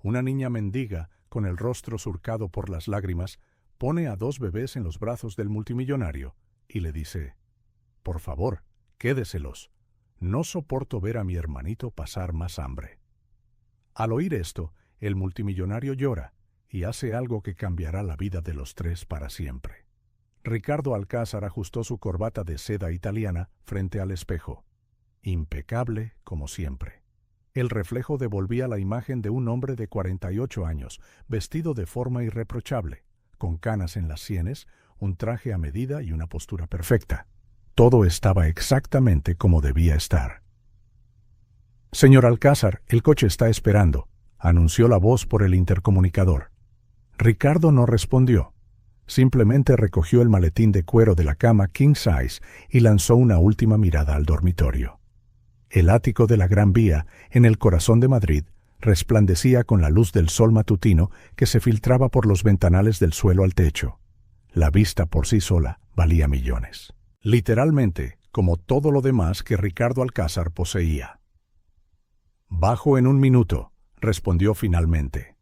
Una niña mendiga, con el rostro surcado por las lágrimas, pone a 2 bebés en los brazos del multimillonario y le dice: «Por favor, quédeselos. No soporto ver a mi hermanito pasar más hambre». Al oír esto, el multimillonario llora y hace algo que cambiará la vida de los 3 para siempre. Ricardo Alcázar ajustó su corbata de seda italiana frente al espejo. Impecable como siempre. El reflejo devolvía la imagen de un hombre de 48 años, vestido de forma irreprochable, con canas en las sienes, un traje a medida y una postura perfecta. Todo estaba exactamente como debía estar. «Señor Alcázar, el coche está esperando», anunció la voz por el intercomunicador. Ricardo no respondió. Simplemente recogió el maletín de cuero de la cama king size y lanzó una última mirada al dormitorio. El ático de la Gran Vía, en el corazón de Madrid, resplandecía con la luz del sol matutino que se filtraba por los ventanales del suelo al techo. La vista por sí sola valía millones. Literalmente, como todo lo demás que Ricardo Alcázar poseía. «Bajo en 1 minuto», respondió finalmente.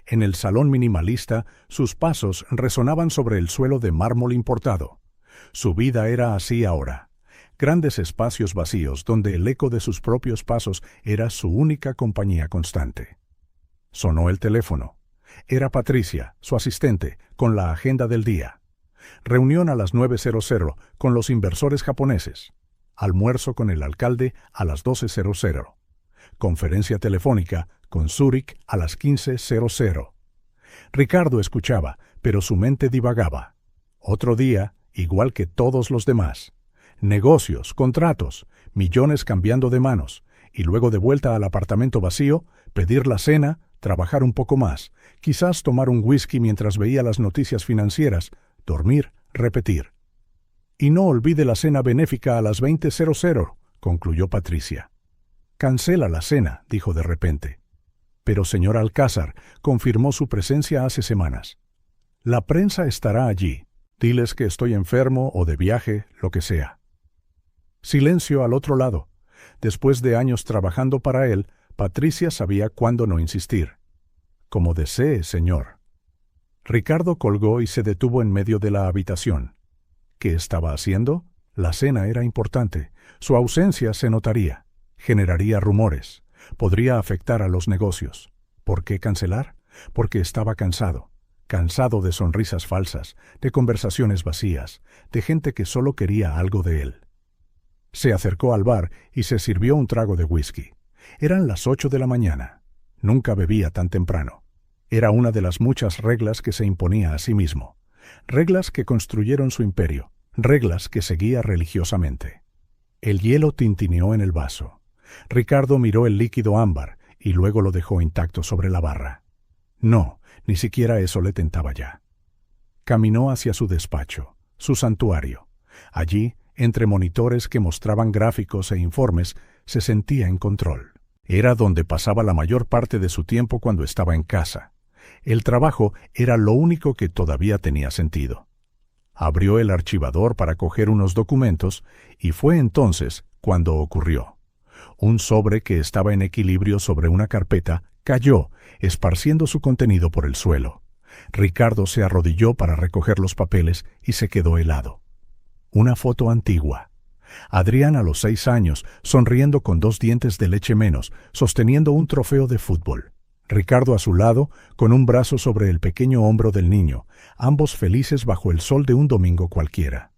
En el salón minimalista, sus pasos resonaban sobre el suelo de mármol importado. Su vida era así ahora. Grandes espacios vacíos donde el eco de sus propios pasos era su única compañía constante. Sonó el teléfono. Era Patricia, su asistente, con la agenda del día. Reunión a las 9:00 con los inversores japoneses. Almuerzo con el alcalde a las 12:00. Conferencia telefónica con Zúrich a las 15:00. Ricardo escuchaba, pero su mente divagaba. Otro día, igual que todos los demás. Negocios, contratos, millones cambiando de manos, y luego de vuelta al apartamento vacío, pedir la cena, trabajar un poco más, quizás tomar un whisky mientras veía las noticias financieras, dormir, repetir. «Y no olvide la cena benéfica a las 20:00, concluyó Patricia. «Cancela la cena», dijo de repente. «Pero señor Alcázar confirmó su presencia hace semanas. La prensa estará allí. Diles que estoy enfermo o de viaje, lo que sea». Silencio al otro lado. Después de años trabajando para él, Patricia sabía cuándo no insistir. «Como desee, señor». Ricardo colgó y se detuvo en medio de la habitación. ¿Qué estaba haciendo? La cena era importante. Su ausencia se notaría. Generaría rumores. Podría afectar a los negocios. ¿Por qué cancelar? Porque estaba cansado. Cansado de sonrisas falsas, de conversaciones vacías, de gente que solo quería algo de él. Se acercó al bar y se sirvió un trago de whisky. Eran las 8 de la mañana. Nunca bebía tan temprano. Era una de las muchas reglas que se imponía a sí mismo. Reglas que construyeron su imperio. Reglas que seguía religiosamente. El hielo tintineó en el vaso. Ricardo miró el líquido ámbar y luego lo dejó intacto sobre la barra. No, ni siquiera eso le tentaba ya. Caminó hacia su despacho, su santuario. Allí, entre monitores que mostraban gráficos e informes, se sentía en control. Era donde pasaba la mayor parte de su tiempo cuando estaba en casa. El trabajo era lo único que todavía tenía sentido. Abrió el archivador para coger unos documentos y fue entonces cuando ocurrió. Un sobre que estaba en equilibrio sobre una carpeta cayó, esparciendo su contenido por el suelo. Ricardo se arrodilló para recoger los papeles y se quedó helado. Una foto antigua. Adrián a los 6 años, sonriendo con 2 dientes de leche menos, sosteniendo un trofeo de fútbol. Ricardo a su lado, con un brazo sobre el pequeño hombro del niño, ambos felices bajo el sol de un domingo cualquiera.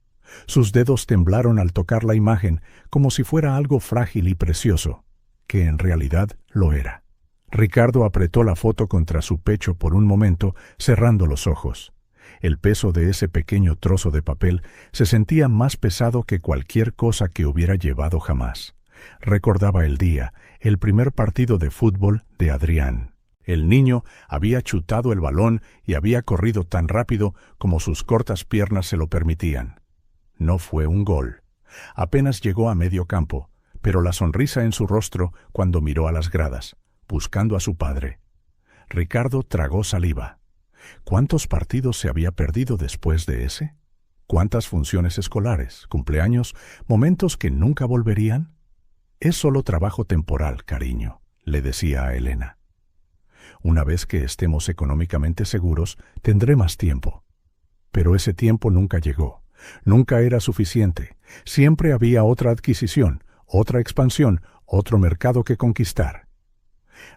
Sus dedos temblaron al tocar la imagen, como si fuera algo frágil y precioso, que en realidad lo era. Ricardo apretó la foto contra su pecho por un momento, cerrando los ojos. El peso de ese pequeño trozo de papel se sentía más pesado que cualquier cosa que hubiera llevado jamás. Recordaba el día, el primer partido de fútbol de Adrián. El niño había chutado el balón y había corrido tan rápido como sus cortas piernas se lo permitían. No fue un gol. Apenas llegó a medio campo, pero la sonrisa en su rostro cuando miró a las gradas, buscando a su padre. Ricardo tragó saliva. ¿Cuántos partidos se había perdido después de ese? ¿Cuántas funciones escolares, cumpleaños, momentos que nunca volverían? Es solo trabajo temporal, cariño, le decía a Elena. Una vez que estemos económicamente seguros, tendré más tiempo. Pero ese tiempo nunca llegó. Nunca era suficiente. Siempre había otra adquisición, otra expansión, otro mercado que conquistar.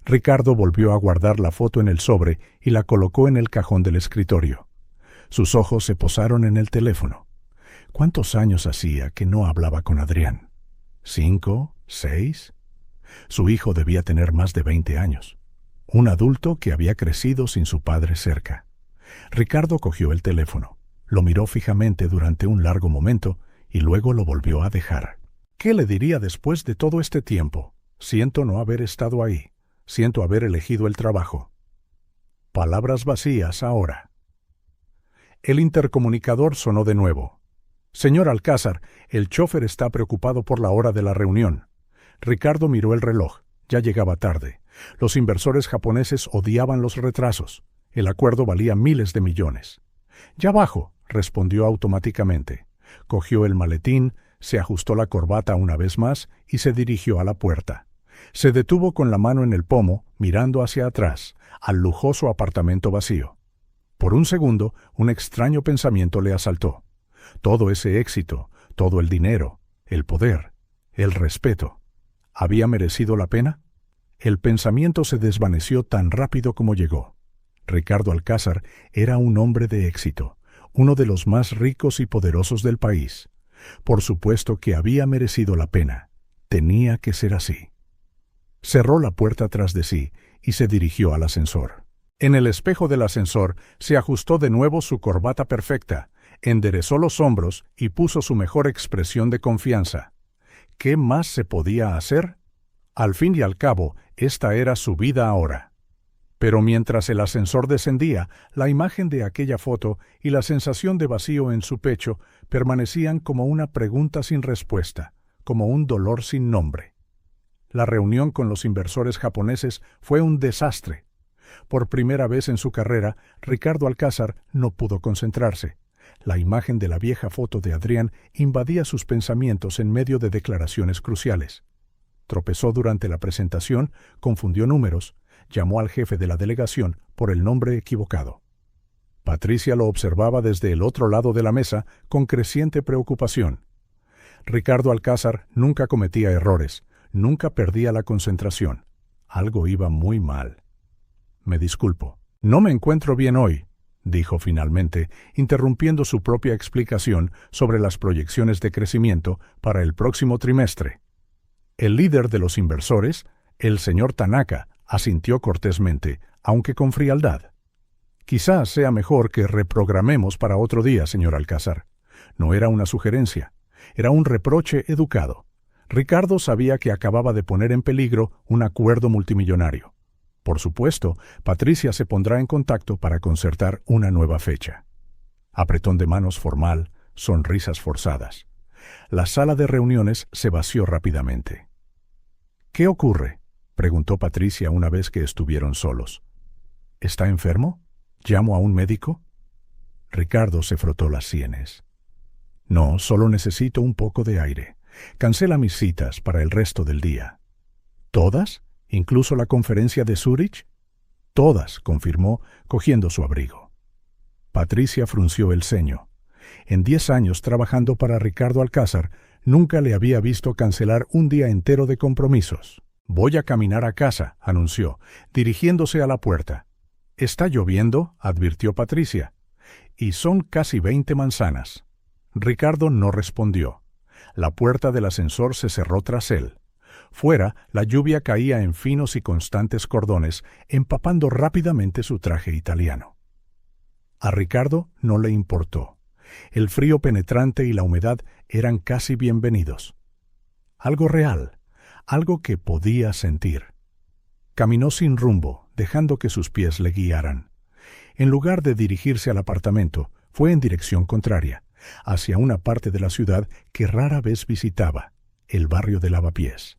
Ricardo volvió a guardar la foto en el sobre y la colocó en el cajón del escritorio. Sus ojos se posaron en el teléfono. ¿Cuántos años hacía que no hablaba con Adrián? ¿5? ¿6? Su hijo debía tener más de 20 años. Un adulto que había crecido sin su padre cerca. Ricardo cogió el teléfono, lo miró fijamente durante un largo momento y luego lo volvió a dejar. ¿Qué le diría después de todo este tiempo? Siento no haber estado ahí. Siento haber elegido el trabajo. Palabras vacías ahora. El intercomunicador sonó de nuevo. Señor Alcázar, el chofer está preocupado por la hora de la reunión. Ricardo miró el reloj. Ya llegaba tarde. Los inversores japoneses odiaban los retrasos. El acuerdo valía miles de millones. Ya bajo, respondió automáticamente. Cogió el maletín, se ajustó la corbata una vez más y se dirigió a la puerta. Se detuvo con la mano en el pomo, mirando hacia atrás, al lujoso apartamento vacío. Por un segundo, un extraño pensamiento le asaltó. Todo ese éxito, todo el dinero, el poder, el respeto, ¿había merecido la pena? El pensamiento se desvaneció tan rápido como llegó. Ricardo Alcázar era un hombre de éxito, uno de los más ricos y poderosos del país. Por supuesto que había merecido la pena. Tenía que ser así. Cerró la puerta tras de sí y se dirigió al ascensor. En el espejo del ascensor se ajustó de nuevo su corbata perfecta, enderezó los hombros y puso su mejor expresión de confianza. ¿Qué más se podía hacer? Al fin y al cabo, esta era su vida ahora. Pero mientras el ascensor descendía, la imagen de aquella foto y la sensación de vacío en su pecho permanecían como una pregunta sin respuesta, como un dolor sin nombre. La reunión con los inversores japoneses fue un desastre. Por primera vez en su carrera, Ricardo Alcázar no pudo concentrarse. La imagen de la vieja foto de Adrián invadía sus pensamientos en medio de declaraciones cruciales. Tropezó durante la presentación, confundió números, llamó al jefe de la delegación por el nombre equivocado. Patricia lo observaba desde el otro lado de la mesa con creciente preocupación. Ricardo Alcázar nunca cometía errores, nunca perdía la concentración. Algo iba muy mal. Me disculpo. No me encuentro bien hoy, dijo finalmente, interrumpiendo su propia explicación sobre las proyecciones de crecimiento para el próximo trimestre. El líder de los inversores, el señor Tanaka, asintió cortésmente, aunque con frialdad. Quizás sea mejor que reprogramemos para otro día, señor Alcázar. No era una sugerencia, era un reproche educado. Ricardo sabía que acababa de poner en peligro un acuerdo multimillonario. Por supuesto, Patricia se pondrá en contacto para concertar una nueva fecha. Apretón de manos formal, sonrisas forzadas. La sala de reuniones se vació rápidamente. ¿Qué ocurre?, preguntó Patricia una vez que estuvieron solos. ¿Está enfermo? ¿Llamo a un médico? Ricardo se frotó las sienes. No, solo necesito un poco de aire. Cancela mis citas para el resto del día. ¿Todas? ¿Incluso la conferencia de Zúrich? Todas, confirmó, cogiendo su abrigo. Patricia frunció el ceño. En 10 años trabajando para Ricardo Alcázar, nunca le había visto cancelar un día entero de compromisos. Voy a caminar a casa, anunció, dirigiéndose a la puerta. Está lloviendo, advirtió Patricia. Y son casi 20 manzanas. Ricardo no respondió. La puerta del ascensor se cerró tras él. Fuera, la lluvia caía en finos y constantes cordones, empapando rápidamente su traje italiano. A Ricardo no le importó. El frío penetrante y la humedad eran casi bienvenidos. Algo real, algo que podía sentir. Caminó sin rumbo, dejando que sus pies le guiaran. En lugar de dirigirse al apartamento, fue en dirección contraria, hacia una parte de la ciudad que rara vez visitaba, el barrio de Lavapiés.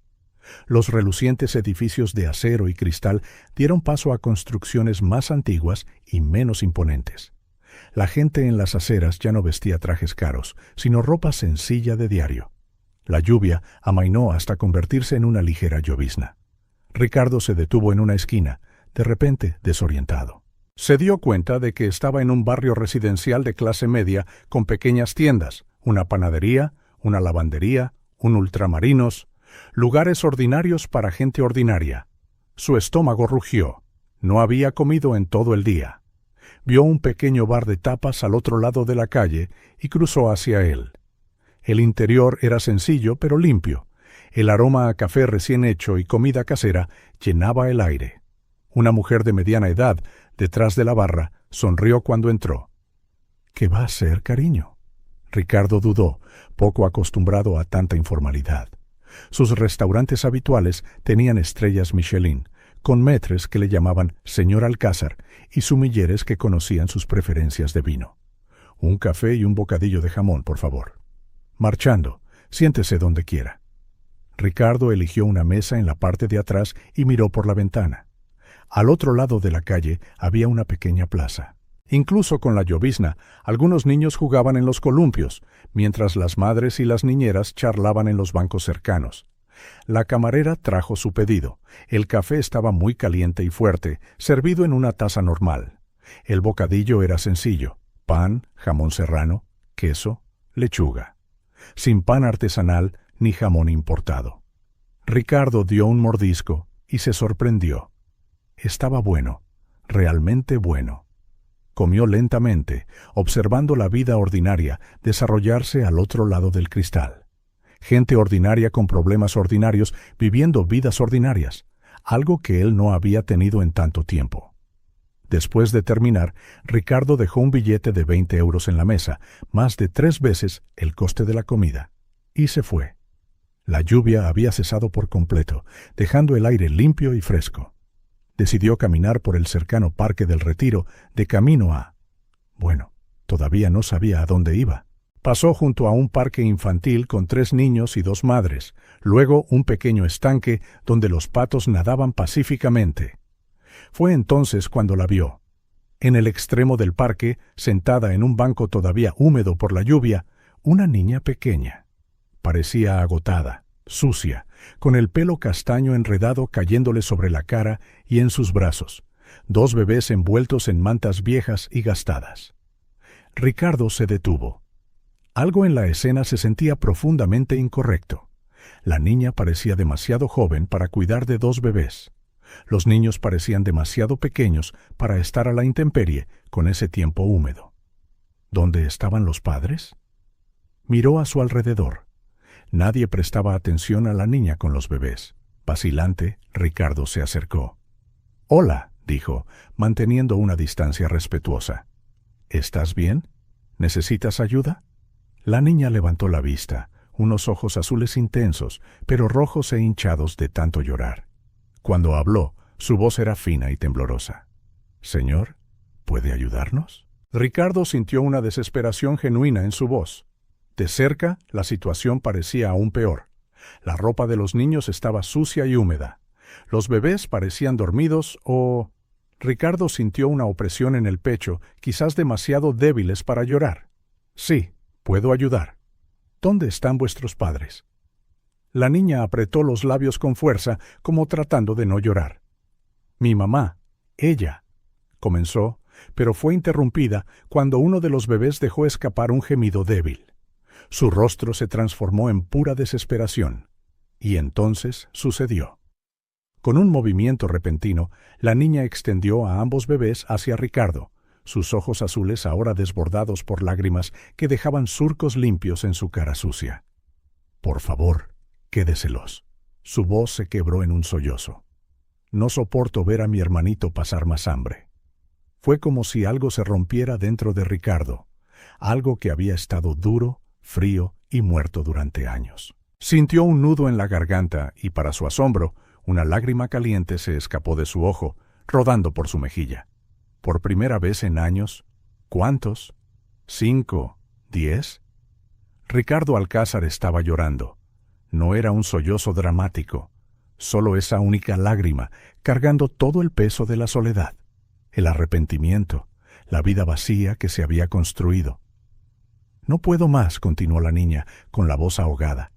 Los relucientes edificios de acero y cristal dieron paso a construcciones más antiguas y menos imponentes. La gente en las aceras ya no vestía trajes caros, sino ropa sencilla de diario. La lluvia amainó hasta convertirse en una ligera llovizna. Ricardo se detuvo en una esquina, de repente desorientado. Se dio cuenta de que estaba en un barrio residencial de clase media con pequeñas tiendas, una panadería, una lavandería, un ultramarinos, lugares ordinarios para gente ordinaria. Su estómago rugió. No había comido en todo el día. Vio un pequeño bar de tapas al otro lado de la calle y cruzó hacia él. El interior era sencillo pero limpio. El aroma a café recién hecho y comida casera llenaba el aire. Una mujer de mediana edad, detrás de la barra, sonrió cuando entró. ¿Qué va a ser, cariño? Ricardo dudó, poco acostumbrado a tanta informalidad. Sus restaurantes habituales tenían estrellas Michelin, con maîtres que le llamaban señor Alcázar y sumilleres que conocían sus preferencias de vino. Un café y un bocadillo de jamón, por favor. Marchando, siéntese donde quiera. Ricardo eligió una mesa en la parte de atrás y miró por la ventana. Al otro lado de la calle había una pequeña plaza. Incluso con la llovizna, algunos niños jugaban en los columpios, mientras las madres y las niñeras charlaban en los bancos cercanos. La camarera trajo su pedido. El café estaba muy caliente y fuerte, servido en una taza normal. El bocadillo era sencillo: pan, jamón serrano, queso, lechuga. Sin pan artesanal ni jamón importado. Ricardo dio un mordisco y se sorprendió. Estaba bueno, realmente bueno. Comió lentamente, observando la vida ordinaria desarrollarse al otro lado del cristal. Gente ordinaria con problemas ordinarios viviendo vidas ordinarias, algo que él no había tenido en tanto tiempo. Después de terminar, Ricardo dejó un billete de 20 euros en la mesa, más de 3 veces el coste de la comida, y se fue. La lluvia había cesado por completo, dejando el aire limpio y fresco. Decidió caminar por el cercano Parque del Retiro de camino a... Bueno, todavía no sabía a dónde iba. Pasó junto a un parque infantil con 3 niños y 2 madres, luego un pequeño estanque donde los patos nadaban pacíficamente. Fue entonces cuando la vio. En el extremo del parque, sentada en un banco todavía húmedo por la lluvia, una niña pequeña. Parecía agotada, sucia, con el pelo castaño enredado cayéndole sobre la cara y en sus brazos, 2 bebés envueltos en mantas viejas y gastadas. Ricardo se detuvo. Algo en la escena se sentía profundamente incorrecto. La niña parecía demasiado joven para cuidar de 2 bebés. Los niños parecían demasiado pequeños para estar a la intemperie con ese tiempo húmedo. ¿Dónde estaban los padres? Miró a su alrededor. Nadie prestaba atención a la niña con los bebés. Vacilante, Ricardo se acercó. «Hola», dijo, manteniendo una distancia respetuosa. «¿Estás bien? ¿Necesitas ayuda?» La niña levantó la vista, unos ojos azules intensos, pero rojos e hinchados de tanto llorar. Cuando habló, su voz era fina y temblorosa. «Señor, ¿puede ayudarnos?» Ricardo sintió una desesperación genuina en su voz. De cerca, la situación parecía aún peor. La ropa de los niños estaba sucia y húmeda. Los bebés parecían dormidos o... Ricardo sintió una opresión en el pecho, quizás demasiado débiles para llorar. «Sí, puedo ayudar. ¿Dónde están vuestros padres?» La niña apretó los labios con fuerza, como tratando de no llorar. «Mi mamá, ella», comenzó, pero fue interrumpida cuando uno de los bebés dejó escapar un gemido débil. Su rostro se transformó en pura desesperación. Y entonces sucedió. Con un movimiento repentino, la niña extendió a ambos bebés hacia Ricardo, sus ojos azules ahora desbordados por lágrimas que dejaban surcos limpios en su cara sucia. «Por favor, quédeselos». Su voz se quebró en un sollozo. «No soporto ver a mi hermanito pasar más hambre». Fue como si algo se rompiera dentro de Ricardo, algo que había estado duro, frío y muerto durante años. Sintió un nudo en la garganta y, para su asombro, una lágrima caliente se escapó de su ojo, rodando por su mejilla. Por primera vez en años, ¿cuántos? ¿5? ¿10? Ricardo Alcázar estaba llorando. No era un sollozo dramático, solo esa única lágrima, cargando todo el peso de la soledad, el arrepentimiento, la vida vacía que se había construido. «No puedo más», continuó la niña, con la voz ahogada.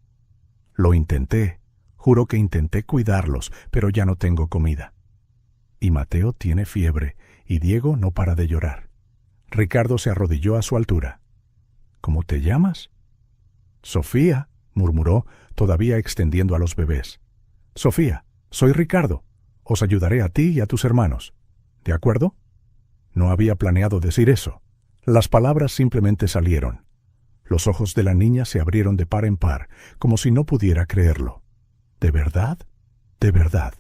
«Lo intenté, juro que intenté cuidarlos, pero ya no tengo comida». y Mateo tiene fiebre, y Diego no para de llorar. Ricardo se arrodilló a su altura. ¿Cómo te llamas? Sofía, murmuró, todavía extendiendo a los bebés. Sofía, soy Ricardo. Os ayudaré a ti y a tus hermanos. ¿De acuerdo? No había planeado decir eso. Las palabras simplemente salieron. Los ojos de la niña se abrieron de par en par, como si no pudiera creerlo. ¿De verdad? De verdad.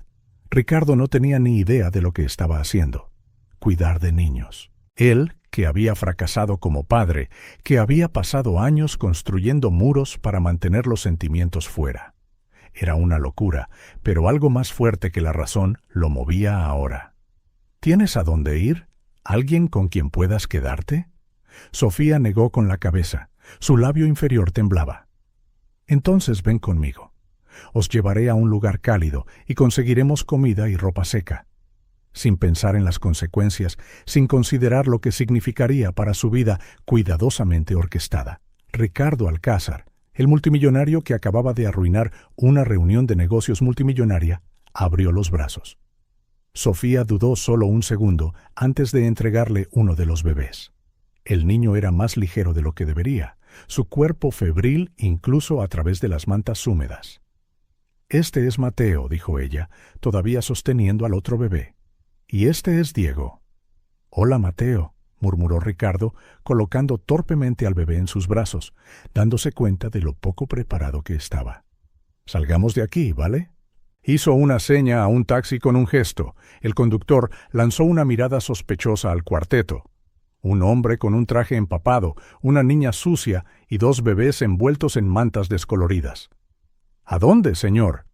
Ricardo no tenía ni idea de lo que estaba haciendo. Cuidar de niños. Él, que había fracasado como padre, que había pasado años construyendo muros para mantener los sentimientos fuera. Era una locura, pero algo más fuerte que la razón lo movía ahora. ¿Tienes a dónde ir? ¿Alguien con quien puedas quedarte? Sofía negó con la cabeza. Su labio inferior temblaba. Entonces ven conmigo. Os llevaré a un lugar cálido y conseguiremos comida y ropa seca. Sin pensar en las consecuencias, sin considerar lo que significaría para su vida cuidadosamente orquestada, Ricardo Alcázar, el multimillonario que acababa de arruinar una reunión de negocios multimillonaria, abrió los brazos. Sofía dudó solo un segundo antes de entregarle uno de los bebés. El niño era más ligero de lo que debería, su cuerpo febril incluso a través de las mantas húmedas. «Este es Mateo», dijo ella, todavía sosteniendo al otro bebé. «Y este es Diego». «Hola, Mateo», murmuró Ricardo, colocando torpemente al bebé en sus brazos, dándose cuenta de lo poco preparado que estaba. «Salgamos de aquí, ¿vale?» Hizo una seña a un taxi con un gesto. El conductor lanzó una mirada sospechosa al cuarteto. Un hombre con un traje empapado, una niña sucia y dos bebés envueltos en mantas descoloridas. «¿A dónde, señor?»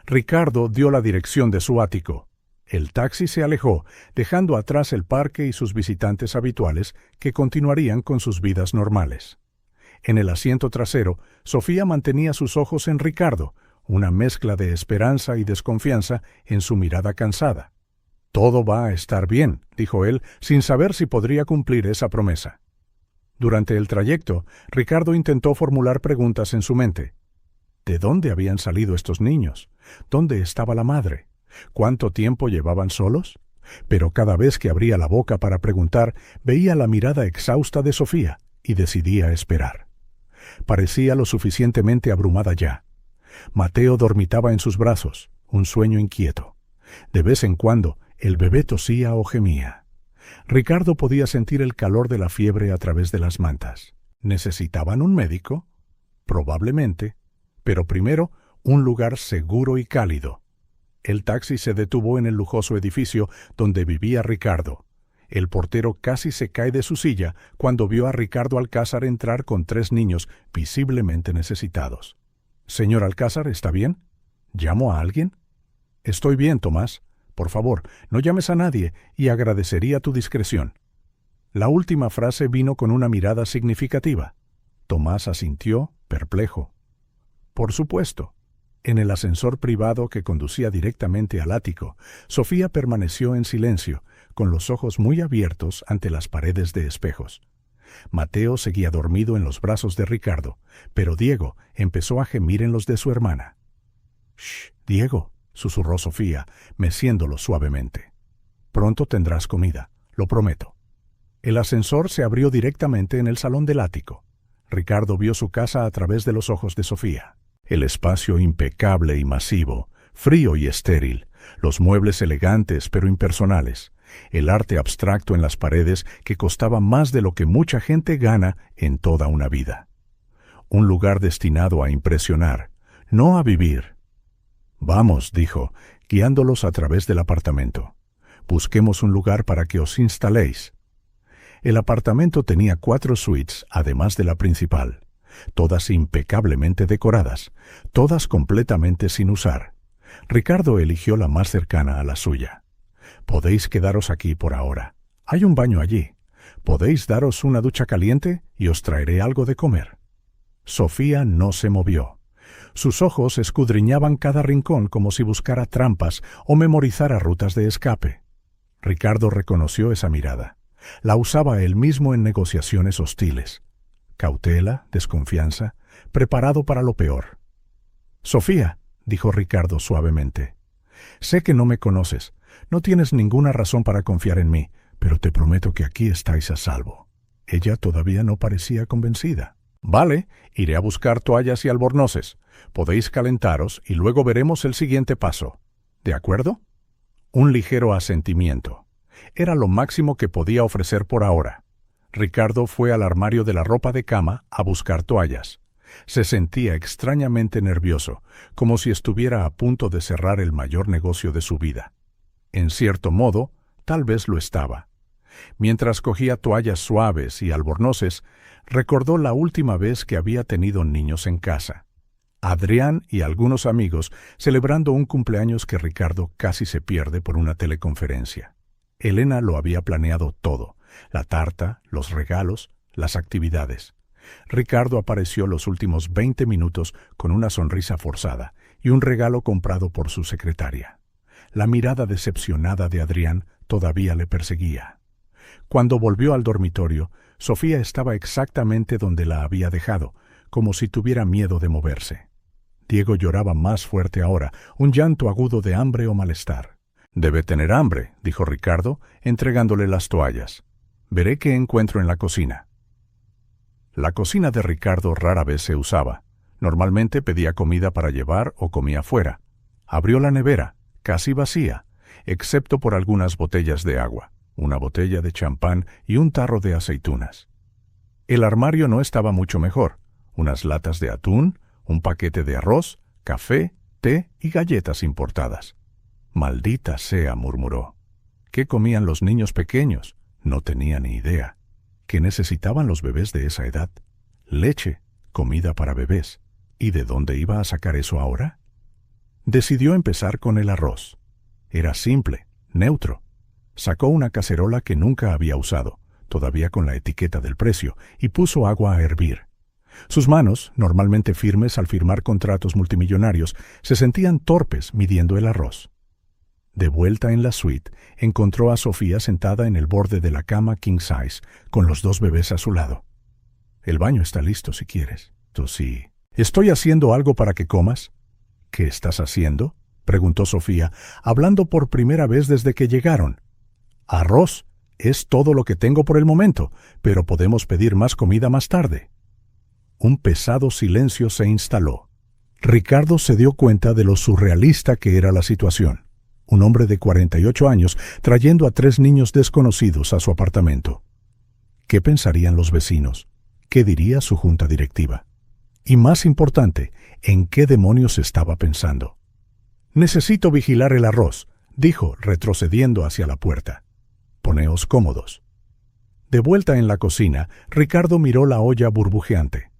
Ricardo dio la dirección de su ático. El taxi se alejó, dejando atrás el parque y sus visitantes habituales que continuarían con sus vidas normales. En el asiento trasero, Sofía mantenía sus ojos en Ricardo, una mezcla de esperanza y desconfianza en su mirada cansada. «Todo va a estar bien», dijo él, sin saber si podría cumplir esa promesa. Durante el trayecto, Ricardo intentó formular preguntas en su mente. ¿De dónde habían salido estos niños? ¿Dónde estaba la madre? ¿Cuánto tiempo llevaban solos? Pero cada vez que abría la boca para preguntar, veía la mirada exhausta de Sofía y decidía esperar. Parecía lo suficientemente abrumada ya. Mateo dormitaba en sus brazos, un sueño inquieto. De vez en cuando, el bebé tosía o gemía. Ricardo podía sentir el calor de la fiebre a través de las mantas. ¿Necesitaban un médico? Probablemente. Pero primero, un lugar seguro y cálido. El taxi se detuvo en el lujoso edificio donde vivía Ricardo. El portero casi se cae de su silla cuando vio a Ricardo Alcázar entrar con 3 niños visiblemente necesitados. «Señor Alcázar, ¿está bien? ¿Llamo a alguien?» «Estoy bien, Tomás. Por favor, no llames a nadie y agradecería tu discreción». La última frase vino con una mirada significativa. Tomás asintió, perplejo. «Por supuesto». En el ascensor privado que conducía directamente al ático, Sofía permaneció en silencio, con los ojos muy abiertos ante las paredes de espejos. Mateo seguía dormido en los brazos de Ricardo, pero Diego empezó a gemir en los de su hermana. «Shh, Diego», susurró Sofía, meciéndolo suavemente. «Pronto tendrás comida, lo prometo». El ascensor se abrió directamente en el salón del ático. Ricardo vio su casa a través de los ojos de Sofía. El espacio impecable y masivo, frío y estéril, los muebles elegantes pero impersonales, el arte abstracto en las paredes que costaba más de lo que mucha gente gana en toda una vida. Un lugar destinado a impresionar, no a vivir. «Vamos», dijo, guiándolos a través del apartamento. «Busquemos un lugar para que os instaléis». El apartamento tenía 4 suites, además de la principal. Todas impecablemente decoradas, todas completamente sin usar. Ricardo eligió la más cercana a la suya. «Podéis quedaros aquí por ahora. Hay un baño allí. Podéis daros una ducha caliente y os traeré algo de comer». Sofía no se movió. Sus ojos escudriñaban cada rincón como si buscara trampas o memorizara rutas de escape. Ricardo reconoció esa mirada. La usaba él mismo en negociaciones hostiles. Cautela, desconfianza, preparado para lo peor. «Sofía», dijo Ricardo suavemente, «sé que no me conoces, No tienes ninguna razón para confiar en mí, pero te prometo que aquí estáis a salvo. Ella todavía no parecía convencida. Vale, iré a buscar toallas y albornoces. Podéis calentaros y luego veremos el siguiente paso. ¿De acuerdo? Un ligero asentimiento. Era lo máximo que podía ofrecer por ahora. Ricardo fue al armario de la ropa de cama a buscar toallas. Se sentía extrañamente nervioso, como si estuviera a punto de cerrar el mayor negocio de su vida. En cierto modo, tal vez lo estaba. Mientras cogía toallas suaves y albornoces, recordó la última vez que había tenido niños en casa. Adrián y algunos amigos celebrando un cumpleaños que Ricardo casi se pierde por una teleconferencia. Elena lo había planeado todo: la tarta, los regalos, las actividades. Ricardo apareció los últimos 20 minutos con una sonrisa forzada y un regalo comprado por su secretaria. La mirada decepcionada de Adrián todavía le perseguía. Cuando volvió al dormitorio, Sofía estaba exactamente donde la había dejado, como si tuviera miedo de moverse. Diego lloraba más fuerte ahora, un llanto agudo de hambre o malestar. «Debe tener hambre», dijo Ricardo, entregándole las toallas. «Veré qué encuentro en la cocina». La cocina de Ricardo rara vez se usaba. Normalmente pedía comida para llevar o comía fuera. Abrió la nevera, casi vacía, excepto por algunas botellas de agua, una botella de champán y un tarro de aceitunas. El armario no estaba mucho mejor. Unas latas de atún, un paquete de arroz, café, té y galletas importadas. «Maldita sea», murmuró. ¿Qué comían los niños pequeños? No tenía ni idea. ¿Qué necesitaban los bebés de esa edad? Leche, comida para bebés. ¿Y de dónde iba a sacar eso ahora? Decidió empezar con el arroz. Era simple, neutro. Sacó una cacerola que nunca había usado, todavía con la etiqueta del precio, y puso agua a hervir. Sus manos, normalmente firmes al firmar contratos multimillonarios, se sentían torpes midiendo el arroz. De vuelta en la suite, encontró a Sofía sentada en el borde de la cama king size, con los dos bebés a su lado. «El baño está listo si quieres». «Sí». «¿Estoy haciendo algo para que comas?» «¿Qué estás haciendo?», preguntó Sofía, hablando por primera vez desde que llegaron. «Arroz. Es todo lo que tengo por el momento, pero podemos pedir más comida más tarde». Un pesado silencio se instaló. Ricardo se dio cuenta de lo surrealista que era la situación. Un hombre de 48 años trayendo a 3 niños desconocidos a su apartamento. ¿Qué pensarían los vecinos? ¿Qué diría su junta directiva? Y más importante, ¿en qué demonios estaba pensando? «Necesito vigilar el arroz», dijo, retrocediendo hacia la puerta. «Poneos cómodos». De vuelta en la cocina, Ricardo miró la olla burbujeante.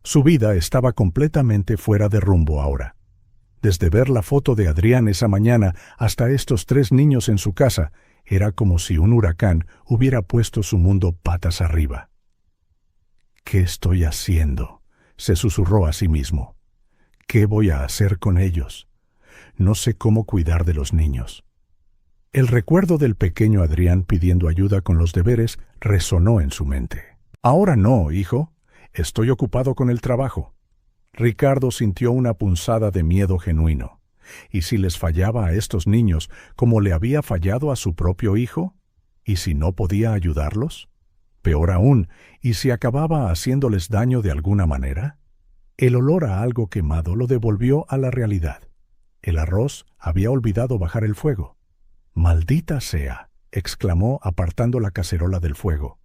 Su vida estaba completamente fuera de rumbo ahora. Desde ver la foto de Adrián esa mañana hasta estos 3 niños en su casa, era como si un huracán hubiera puesto su mundo patas arriba. «¿Qué estoy haciendo?», se susurró a sí mismo. «¿Qué voy a hacer con ellos? No sé cómo cuidar de los niños». El recuerdo del pequeño Adrián pidiendo ayuda con los deberes resonó en su mente. «Ahora no, hijo. Estoy ocupado con el trabajo». Ricardo sintió una punzada de miedo genuino. ¿Y si les fallaba a estos niños como le había fallado a su propio hijo? ¿Y si no podía ayudarlos? Peor aún, ¿y si acababa haciéndoles daño de alguna manera? El olor a algo quemado lo devolvió a la realidad. El arroz había olvidado bajar el fuego. «Maldita sea», exclamó apartando la cacerola del fuego.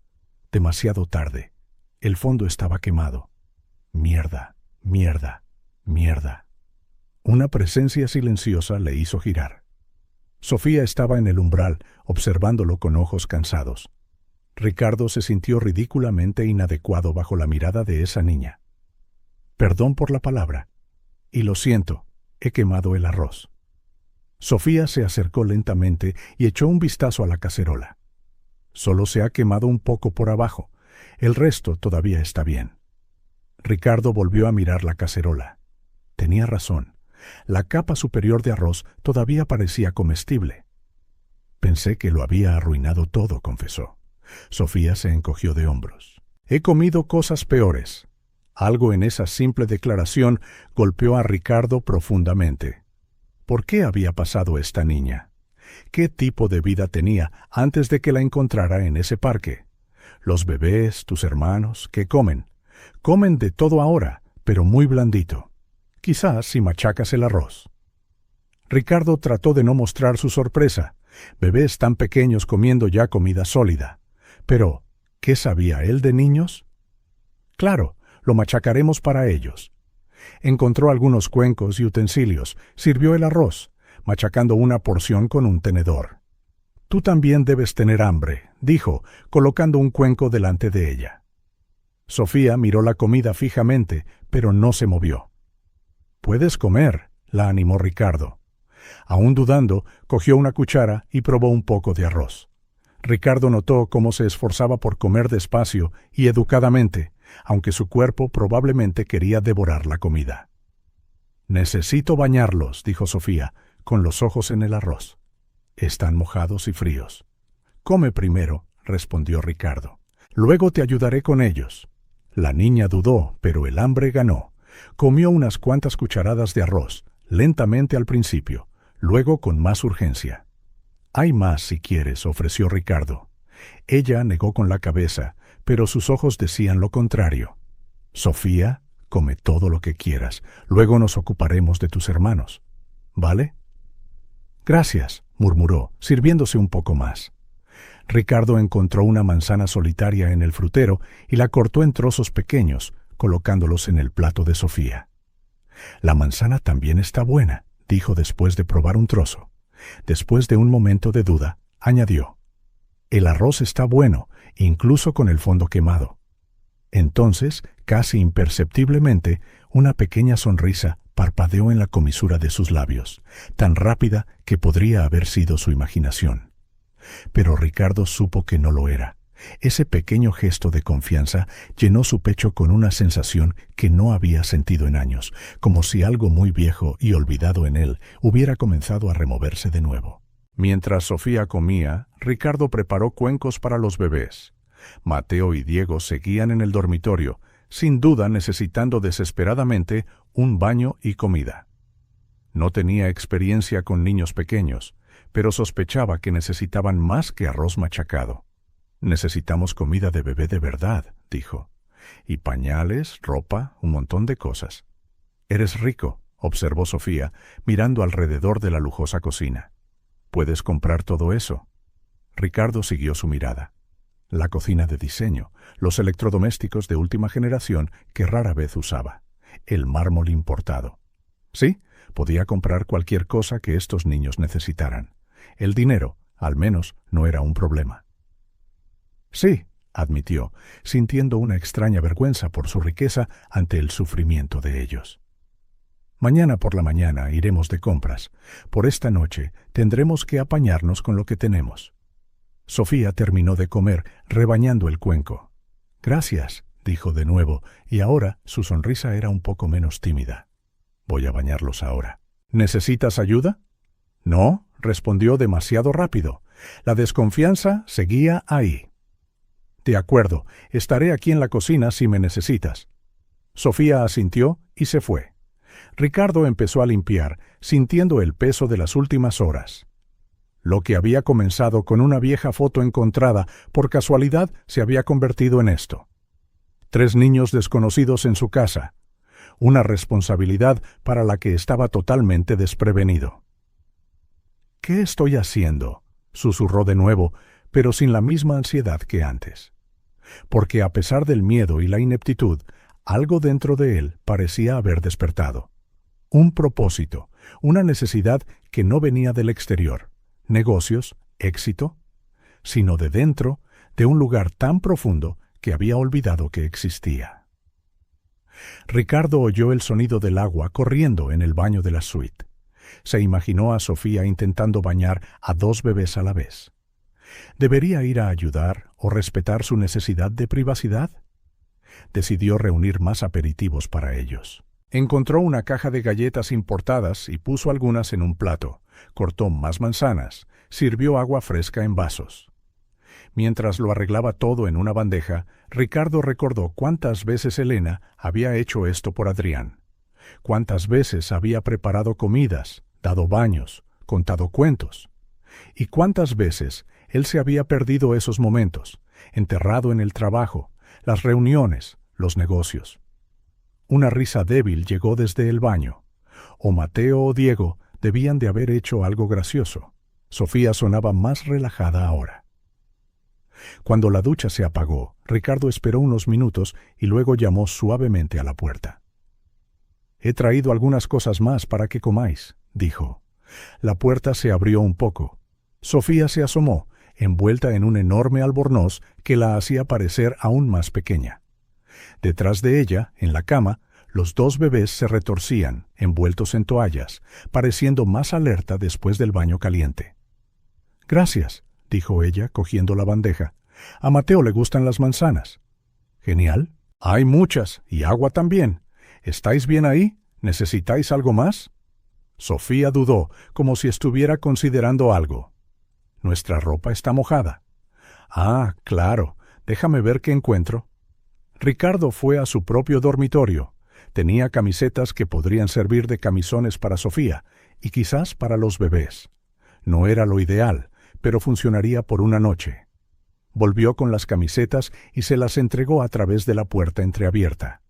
Demasiado tarde. El fondo estaba quemado. Mierda, mierda, mierda. Una presencia silenciosa le hizo girar. Sofía estaba en el umbral, observándolo con ojos cansados. Ricardo se sintió ridículamente inadecuado bajo la mirada de esa niña. «Perdón por la palabra. Y lo siento, he quemado el arroz». Sofía se acercó lentamente y echó un vistazo a la cacerola. «Solo se ha quemado un poco por abajo. El resto todavía está bien». Ricardo volvió a mirar la cacerola. Tenía razón. La capa superior de arroz todavía parecía comestible. «Pensé que lo había arruinado todo», confesó. Sofía se encogió de hombros. «He comido cosas peores». Algo en esa simple declaración golpeó a Ricardo profundamente. ¿Por qué había pasado esta niña? ¿Qué tipo de vida tenía antes de que la encontrara en ese parque? Los bebés, tus hermanos, ¿qué comen? Comen de todo ahora, pero muy blandito. Quizás si machacas el arroz. Ricardo trató de no mostrar su sorpresa. Bebés tan pequeños comiendo ya comida sólida. Pero, ¿qué sabía él de niños? Claro, lo machacaremos para ellos. Encontró algunos cuencos y utensilios, sirvió el arroz, machacando una porción con un tenedor. Tú también debes tener hambre, dijo, colocando un cuenco delante de ella. Sofía miró la comida fijamente, pero no se movió. Puedes comer, la animó Ricardo. Aún dudando, cogió una cuchara y probó un poco de arroz. Ricardo notó cómo se esforzaba por comer despacio y educadamente, aunque su cuerpo probablemente quería devorar la comida. Necesito bañarlos, dijo Sofía, con los ojos en el arroz. Están mojados y fríos. Come primero, respondió Ricardo. Luego te ayudaré con ellos. La niña dudó, pero el hambre ganó. Comió unas cuantas cucharadas de arroz, lentamente al principio, luego con más urgencia. Hay más si quieres, ofreció Ricardo. Ella negó con la cabeza, pero sus ojos decían lo contrario. Sofía, come todo lo que quieras, luego nos ocuparemos de tus hermanos. ¿Vale? Gracias, murmuró, sirviéndose un poco más. Ricardo encontró una manzana solitaria en el frutero y la cortó en trozos pequeños, colocándolos en el plato de Sofía. La manzana también está buena, dijo después de probar un trozo. Después de un momento de duda, añadió: el arroz está bueno, incluso con el fondo quemado. Entonces, casi imperceptiblemente, una pequeña sonrisa parpadeó en la comisura de sus labios, tan rápida que podría haber sido su imaginación. Pero Ricardo supo que no lo era. Ese pequeño gesto de confianza llenó su pecho con una sensación que no había sentido en años, como si algo muy viejo y olvidado en él hubiera comenzado a removerse de nuevo. Mientras Sofía comía, Ricardo preparó cuencos para los bebés. Mateo y Diego seguían en el dormitorio, sin duda necesitando desesperadamente un baño y comida. No tenía experiencia con niños pequeños, pero sospechaba que necesitaban más que arroz machacado. Necesitamos comida de bebé de verdad, dijo. Y pañales, ropa, un montón de cosas. Eres rico, observó Sofía, mirando alrededor de la lujosa cocina. ¿Puedes comprar todo eso? Ricardo siguió su mirada. La cocina de diseño, los electrodomésticos de última generación que rara vez usaba, el mármol importado. Sí, podía comprar cualquier cosa que estos niños necesitaran. El dinero, al menos, no era un problema. Sí, admitió, sintiendo una extraña vergüenza por su riqueza ante el sufrimiento de ellos. Mañana por la mañana iremos de compras. Por esta noche tendremos que apañarnos con lo que tenemos. Sofía terminó de comer, rebañando el cuenco. Gracias, dijo de nuevo, y ahora su sonrisa era un poco menos tímida. Voy a bañarlos ahora. ¿Necesitas ayuda? No, respondió demasiado rápido. La desconfianza seguía ahí. De acuerdo, estaré aquí en la cocina si me necesitas. Sofía asintió y se fue. Ricardo empezó a limpiar, sintiendo el peso de las últimas horas. Lo que había comenzado con una vieja foto encontrada por casualidad se había convertido en esto. 3 niños desconocidos en su casa. Una responsabilidad para la que estaba totalmente desprevenido. ¿Qué estoy haciendo?, susurró de nuevo, pero sin la misma ansiedad que antes. Porque a pesar del miedo y la ineptitud, algo dentro de él parecía haber despertado. Un propósito, una necesidad que no venía del exterior, negocios, éxito, sino de dentro, de un lugar tan profundo que había olvidado que existía. Ricardo oyó el sonido del agua corriendo en el baño de la suite. Se imaginó a Sofía intentando bañar a 2 bebés a la vez. ¿Debería ir a ayudar o respetar su necesidad de privacidad? Decidió reunir más aperitivos para ellos. Encontró una caja de galletas importadas y puso algunas en un plato. Cortó más manzanas, sirvió agua fresca en vasos. Mientras lo arreglaba todo en una bandeja, Ricardo recordó cuántas veces Elena había hecho esto por Adrián. Cuántas veces había preparado comidas, dado baños, contado cuentos. ¿Y cuántas veces él se había perdido esos momentos, enterrado en el trabajo, las reuniones, los negocios? Una risa débil llegó desde el baño. O Mateo o Diego debían de haber hecho algo gracioso. Sofía sonaba más relajada ahora. Cuando la ducha se apagó, Ricardo esperó unos minutos y luego llamó suavemente a la puerta. «He traído algunas cosas más para que comáis», dijo. La puerta se abrió un poco. Sofía se asomó, envuelta en un enorme albornoz que la hacía parecer aún más pequeña. Detrás de ella, en la cama, los dos bebés se retorcían, envueltos en toallas, pareciendo más alerta después del baño caliente. «Gracias», dijo ella, cogiendo la bandeja. «A Mateo le gustan las manzanas». «Genial. Hay muchas, y agua también. ¿Estáis bien ahí? ¿Necesitáis algo más?» Sofía dudó, como si estuviera considerando algo. «Nuestra ropa está mojada». «Ah, claro. Déjame ver qué encuentro». Ricardo fue a su propio dormitorio. Tenía camisetas que podrían servir de camisones para Sofía, y quizás para los bebés. No era lo ideal, pero funcionaría por una noche. Volvió con las camisetas y se las entregó a través de la puerta entreabierta.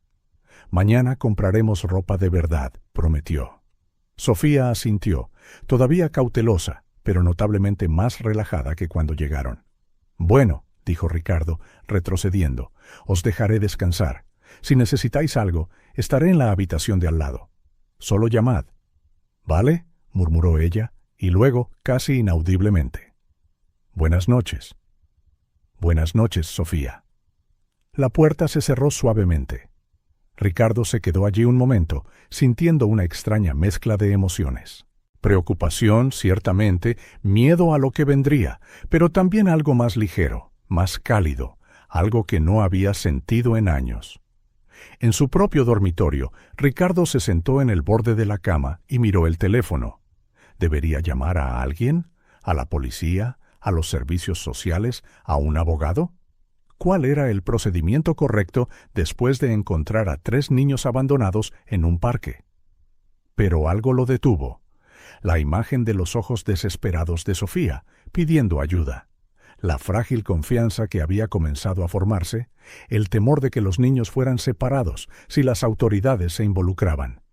«Mañana compraremos ropa de verdad», prometió. Sofía asintió, todavía cautelosa, pero notablemente más relajada que cuando llegaron. «Bueno», dijo Ricardo, retrocediendo, «os dejaré descansar. Si necesitáis algo, estaré en la habitación de al lado. Solo llamad». «¿Vale?», murmuró ella, y luego, casi inaudiblemente: «Buenas noches». «Buenas noches, Sofía». La puerta se cerró suavemente. Ricardo se quedó allí un momento, sintiendo una extraña mezcla de emociones. Preocupación, ciertamente, miedo a lo que vendría, pero también algo más ligero, más cálido, algo que no había sentido en años. En su propio dormitorio, Ricardo se sentó en el borde de la cama y miró el teléfono. ¿Debería llamar a alguien? ¿A la policía? ¿A los servicios sociales? ¿A un abogado? ¿Cuál era el procedimiento correcto después de encontrar a 3 niños abandonados en un parque? Pero algo lo detuvo. La imagen de los ojos desesperados de Sofía, pidiendo ayuda. La frágil confianza que había comenzado a formarse, el temor de que los niños fueran separados si las autoridades se involucraban.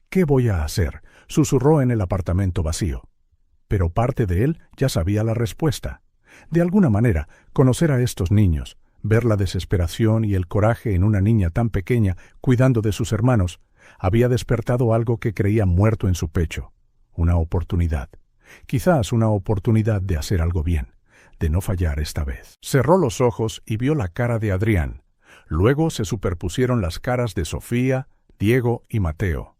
«¿Qué voy a hacer?», susurró en el apartamento vacío. Pero parte de él ya sabía la respuesta. De alguna manera, conocer a estos niños, ver la desesperación y el coraje en una niña tan pequeña cuidando de sus hermanos, había despertado algo que creía muerto en su pecho. Una oportunidad. Quizás una oportunidad de hacer algo bien, de no fallar esta vez. Cerró los ojos y vio la cara de Adrián. Luego se superpusieron las caras de Sofía, Diego y Mateo.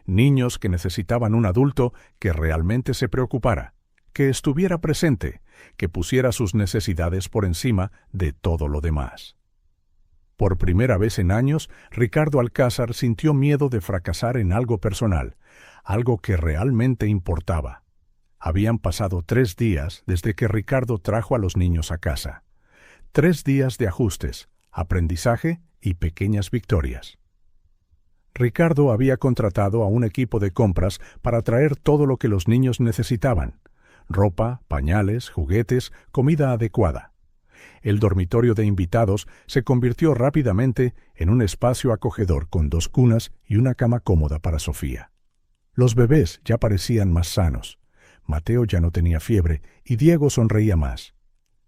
Niños que necesitaban un adulto que realmente se preocupara, que estuviera presente, que pusiera sus necesidades por encima de todo lo demás. Por primera vez en años, Ricardo Alcázar sintió miedo de fracasar en algo personal, algo que realmente importaba. Habían pasado 3 días desde que Ricardo trajo a los niños a casa. 3 días de ajustes, aprendizaje y pequeñas victorias. Ricardo había contratado a un equipo de compras para traer todo lo que los niños necesitaban: ropa, pañales, juguetes, comida adecuada. El dormitorio de invitados se convirtió rápidamente en un espacio acogedor con 2 cunas y una cama cómoda para Sofía. Los bebés ya parecían más sanos. Mateo ya no tenía fiebre y Diego sonreía más.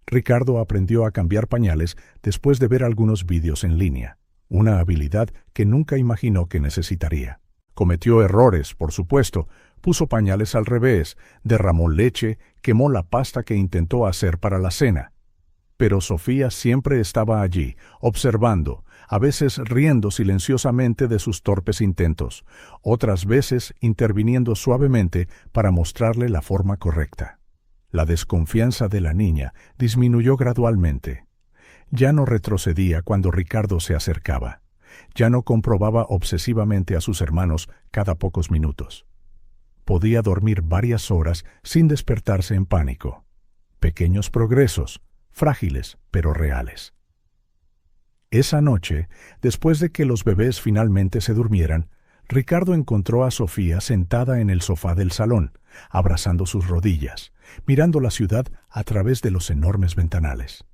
Ricardo aprendió a cambiar pañales después de ver algunos vídeos en línea, una habilidad que nunca imaginó que necesitaría. Cometió errores, por supuesto, puso pañales al revés, derramó leche, quemó la pasta que intentó hacer para la cena. Pero Sofía siempre estaba allí, observando, a veces riendo silenciosamente de sus torpes intentos, otras veces interviniendo suavemente para mostrarle la forma correcta. La desconfianza de la niña disminuyó gradualmente. Ya no retrocedía cuando Ricardo se acercaba. Ya no comprobaba obsesivamente a sus hermanos cada pocos minutos. Podía dormir varias horas sin despertarse en pánico. Pequeños progresos, frágiles pero reales. Esa noche, después de que los bebés finalmente se durmieran, Ricardo encontró a Sofía sentada en el sofá del salón, abrazando sus rodillas, mirando la ciudad a través de los enormes ventanales.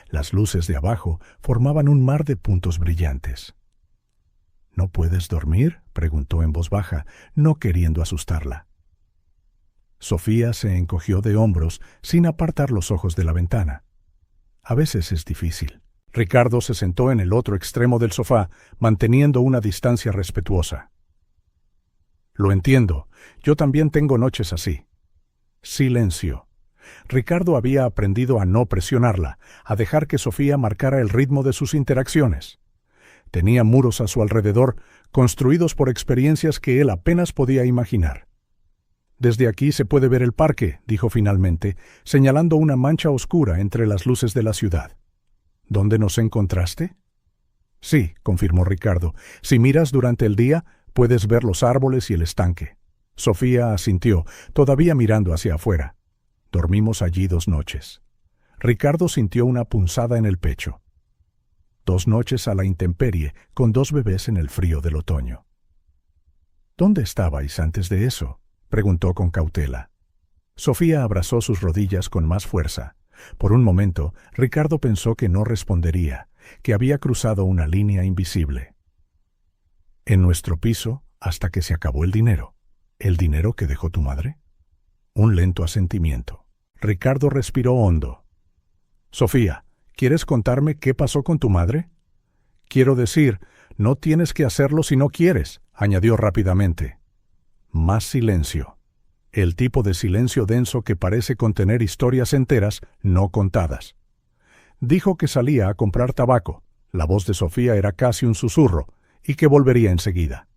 Las luces de abajo formaban un mar de puntos brillantes. ¿No puedes dormir?, preguntó en voz baja, no queriendo asustarla. Sofía se encogió de hombros sin apartar los ojos de la ventana. A veces es difícil. Ricardo se sentó en el otro extremo del sofá, manteniendo una distancia respetuosa. Lo entiendo, yo también tengo noches así. Silencio. Ricardo había aprendido a no presionarla, a dejar que Sofía marcara el ritmo de sus interacciones. Tenía muros a su alrededor, construidos por experiencias que él apenas podía imaginar. «Desde aquí se puede ver el parque», dijo finalmente, señalando una mancha oscura entre las luces de la ciudad. «¿Dónde nos encontraste?» «Sí», confirmó Ricardo. «Si miras durante el día, puedes ver los árboles y el estanque». Sofía asintió, todavía mirando hacia afuera. Dormimos allí 2 noches. Ricardo sintió una punzada en el pecho. 2 noches a la intemperie, con 2 bebés en el frío del otoño. «¿Dónde estabais antes de eso?», preguntó con cautela. Sofía abrazó sus rodillas con más fuerza. Por un momento, Ricardo pensó que no respondería, que había cruzado una línea invisible. «En nuestro piso, hasta que se acabó el dinero». «¿El dinero que dejó tu madre?» Un lento asentimiento. Ricardo respiró hondo. «Sofía, ¿quieres contarme qué pasó con tu madre?» «Quiero decir, no tienes que hacerlo si no quieres», añadió rápidamente. Más silencio. El tipo de silencio denso que parece contener historias enteras no contadas. Dijo que salía a comprar tabaco. La voz de Sofía era casi un susurro, y que volvería enseguida.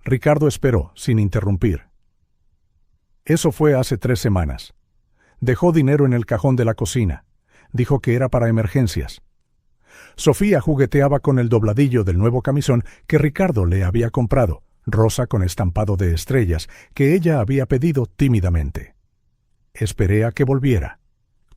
Ricardo esperó, sin interrumpir. «Eso fue hace 3 semanas. Dejó dinero en el cajón de la cocina. Dijo que era para emergencias». Sofía jugueteaba con el dobladillo del nuevo camisón que Ricardo le había comprado, rosa con estampado de estrellas, que ella había pedido tímidamente. «Esperé a que volviera.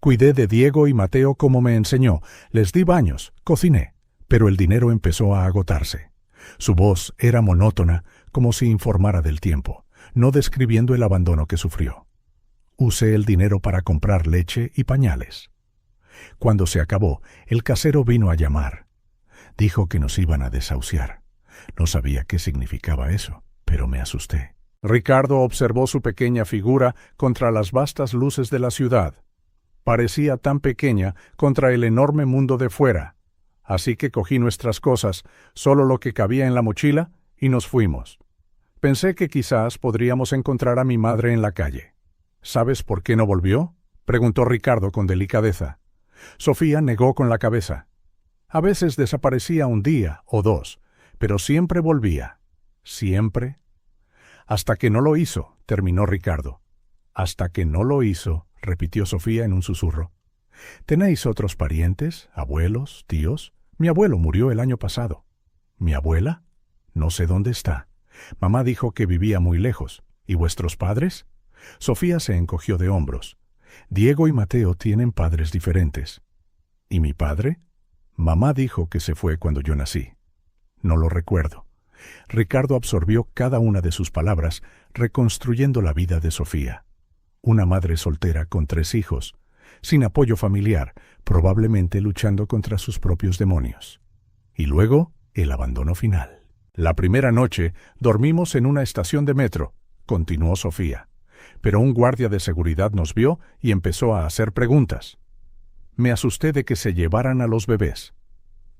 Cuidé de Diego y Mateo como me enseñó, les di baños, cociné, pero el dinero empezó a agotarse». Su voz era monótona, como si informara del tiempo, no describiendo el abandono que sufrió. «Usé el dinero para comprar leche y pañales. Cuando se acabó, el casero vino a llamar. Dijo que nos iban a desahuciar. No sabía qué significaba eso, pero me asusté». Ricardo observó su pequeña figura contra las vastas luces de la ciudad. Parecía tan pequeña contra el enorme mundo de fuera. Así que cogí nuestras cosas, solo lo que cabía en la mochila, y nos fuimos. Pensé que quizás podríamos encontrar a mi madre en la calle. «¿Sabes por qué no volvió?», preguntó Ricardo con delicadeza. Sofía negó con la cabeza. A veces desaparecía 1 día o 2, pero siempre volvía. ¿Siempre? «Hasta que no lo hizo», terminó Ricardo. «Hasta que no lo hizo», repitió Sofía en un susurro. «¿Tenéis otros parientes, abuelos, tíos? Mi abuelo murió el año pasado». «¿Mi abuela? No sé dónde está. Mamá dijo que vivía muy lejos. ¿Y vuestros padres?» Sofía se encogió de hombros. «Diego y Mateo tienen padres diferentes». «¿Y mi padre?» «Mamá dijo que se fue cuando yo nací». «No lo recuerdo». Ricardo absorbió cada una de sus palabras, reconstruyendo la vida de Sofía. Una madre soltera con 3 hijos, sin apoyo familiar, probablemente luchando contra sus propios demonios. Y luego, el abandono final. «La primera noche dormimos en una estación de metro», continuó Sofía. «Pero un guardia de seguridad nos vio y empezó a hacer preguntas. Me asusté de que se llevaran a los bebés.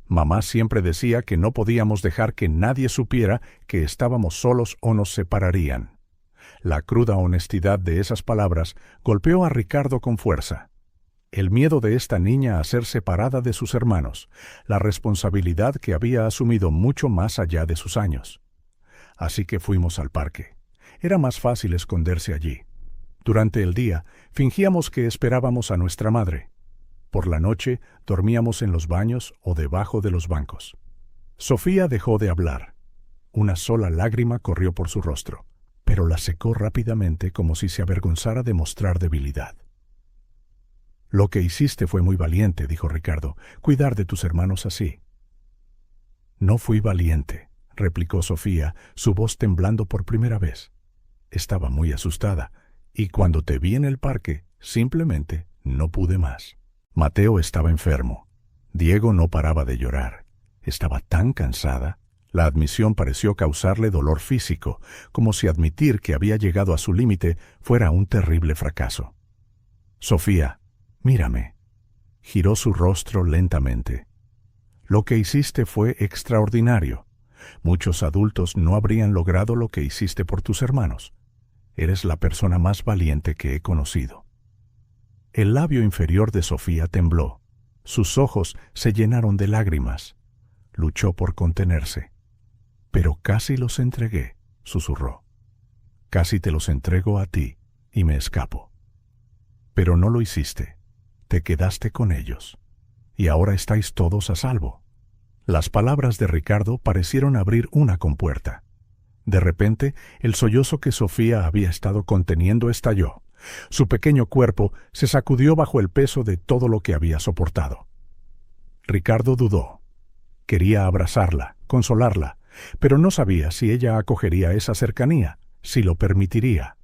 Mamá siempre decía que no podíamos dejar que nadie supiera que estábamos solos o nos separarían». La cruda honestidad de esas palabras golpeó a Ricardo con fuerza. El miedo de esta niña a ser separada de sus hermanos, la responsabilidad que había asumido mucho más allá de sus años. Así que fuimos al parque. Era más fácil esconderse allí. Durante el día, fingíamos que esperábamos a nuestra madre. Por la noche, dormíamos en los baños o debajo de los bancos. Sofía dejó de hablar. Una sola lágrima corrió por su rostro, pero la secó rápidamente como si se avergonzara de mostrar debilidad. «Lo que hiciste fue muy valiente», dijo Ricardo, «cuidar de tus hermanos así». «No fui valiente», replicó Sofía, su voz temblando por primera vez. Estaba muy asustada, y cuando te vi en el parque, simplemente no pude más. Mateo estaba enfermo. Diego no paraba de llorar. Estaba tan cansada. La admisión pareció causarle dolor físico, como si admitir que había llegado a su límite fuera un terrible fracaso. Sofía, mírame. Giró su rostro lentamente. Lo que hiciste fue extraordinario. Muchos adultos no habrían logrado lo que hiciste por tus hermanos. Eres la persona más valiente que he conocido. El labio inferior de Sofía tembló. Sus ojos se llenaron de lágrimas. Luchó por contenerse. Pero casi los entregué, susurró. Casi te los entrego a ti y me escapo. Pero no lo hiciste. Te quedaste con ellos. Y ahora estáis todos a salvo. Las palabras de Ricardo parecieron abrir una compuerta. De repente, el sollozo que Sofía había estado conteniendo estalló. Su pequeño cuerpo se sacudió bajo el peso de todo lo que había soportado. Ricardo dudó. Quería abrazarla, consolarla, pero no sabía si ella acogería esa cercanía, si lo permitiría.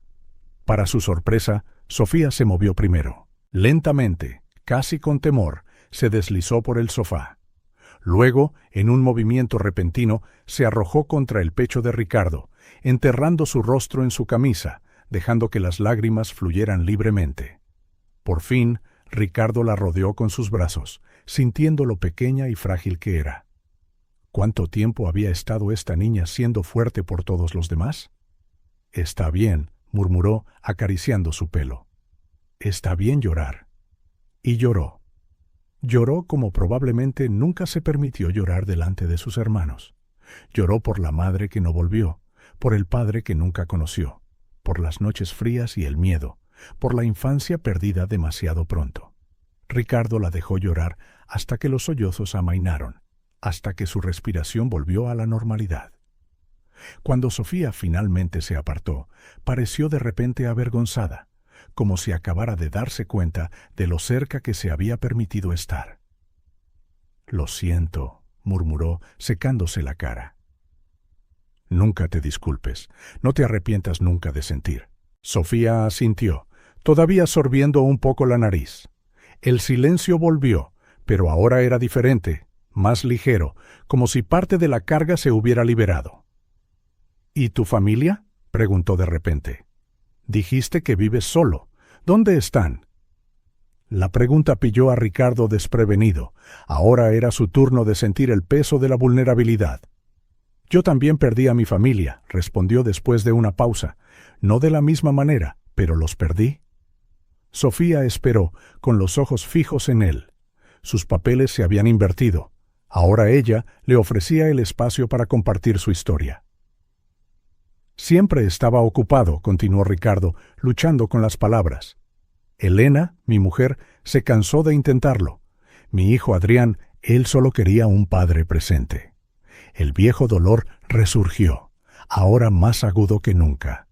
Para su sorpresa, Sofía se movió primero. Lentamente, casi con temor, se deslizó por el sofá. Luego, en un movimiento repentino, se arrojó contra el pecho de Ricardo, enterrando su rostro en su camisa, dejando que las lágrimas fluyeran libremente. Por fin, Ricardo la rodeó con sus brazos, sintiendo lo pequeña y frágil que era. ¿Cuánto tiempo había estado esta niña siendo fuerte por todos los demás? «Está bien», murmuró, acariciando su pelo. «Está bien llorar». Y lloró. Lloró como probablemente nunca se permitió llorar delante de sus hermanos. Lloró por la madre que no volvió, por el padre que nunca conoció, por las noches frías y el miedo, por la infancia perdida demasiado pronto. Ricardo la dejó llorar hasta que los sollozos amainaron, hasta que su respiración volvió a la normalidad. Cuando Sofía finalmente se apartó, pareció de repente avergonzada, como si acabara de darse cuenta de lo cerca que se había permitido estar. «Lo siento», murmuró, secándose la cara. «Nunca te disculpes, no te arrepientas nunca de sentir». Sofía asintió, todavía sorbiendo un poco la nariz. El silencio volvió, pero ahora era diferente, más ligero, como si parte de la carga se hubiera liberado. «¿Y tu familia?», preguntó de repente. «Dijiste que vives solo. ¿Dónde están?». La pregunta pilló a Ricardo desprevenido. Ahora era su turno de sentir el peso de la vulnerabilidad. «Yo también perdí a mi familia», respondió después de una pausa. «No de la misma manera, pero los perdí». Sofía esperó, con los ojos fijos en él. Sus papeles se habían invertido. Ahora ella le ofrecía el espacio para compartir su historia. «Siempre estaba ocupado», continuó Ricardo, luchando con las palabras. «Elena, mi mujer, se cansó de intentarlo. Mi hijo Adrián, él solo quería un padre presente». El viejo dolor resurgió, ahora más agudo que nunca.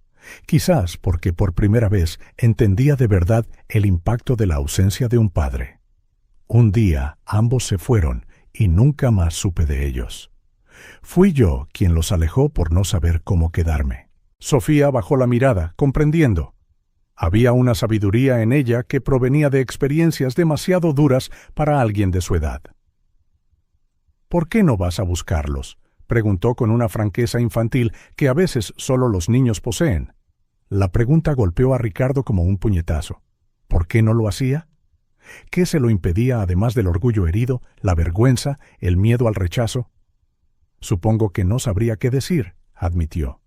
Quizás porque por primera vez entendía de verdad el impacto de la ausencia de un padre. Un día ambos se fueron y nunca más supe de ellos. Fui yo quien los alejó por no saber cómo quedarme. Sofía bajó la mirada, comprendiendo. Había una sabiduría en ella que provenía de experiencias demasiado duras para alguien de su edad. «¿Por qué no vas a buscarlos?», preguntó con una franqueza infantil que a veces solo los niños poseen. La pregunta golpeó a Ricardo como un puñetazo. ¿Por qué no lo hacía? ¿Qué se lo impedía además del orgullo herido, la vergüenza, el miedo al rechazo? «Supongo que no sabría qué decir», admitió.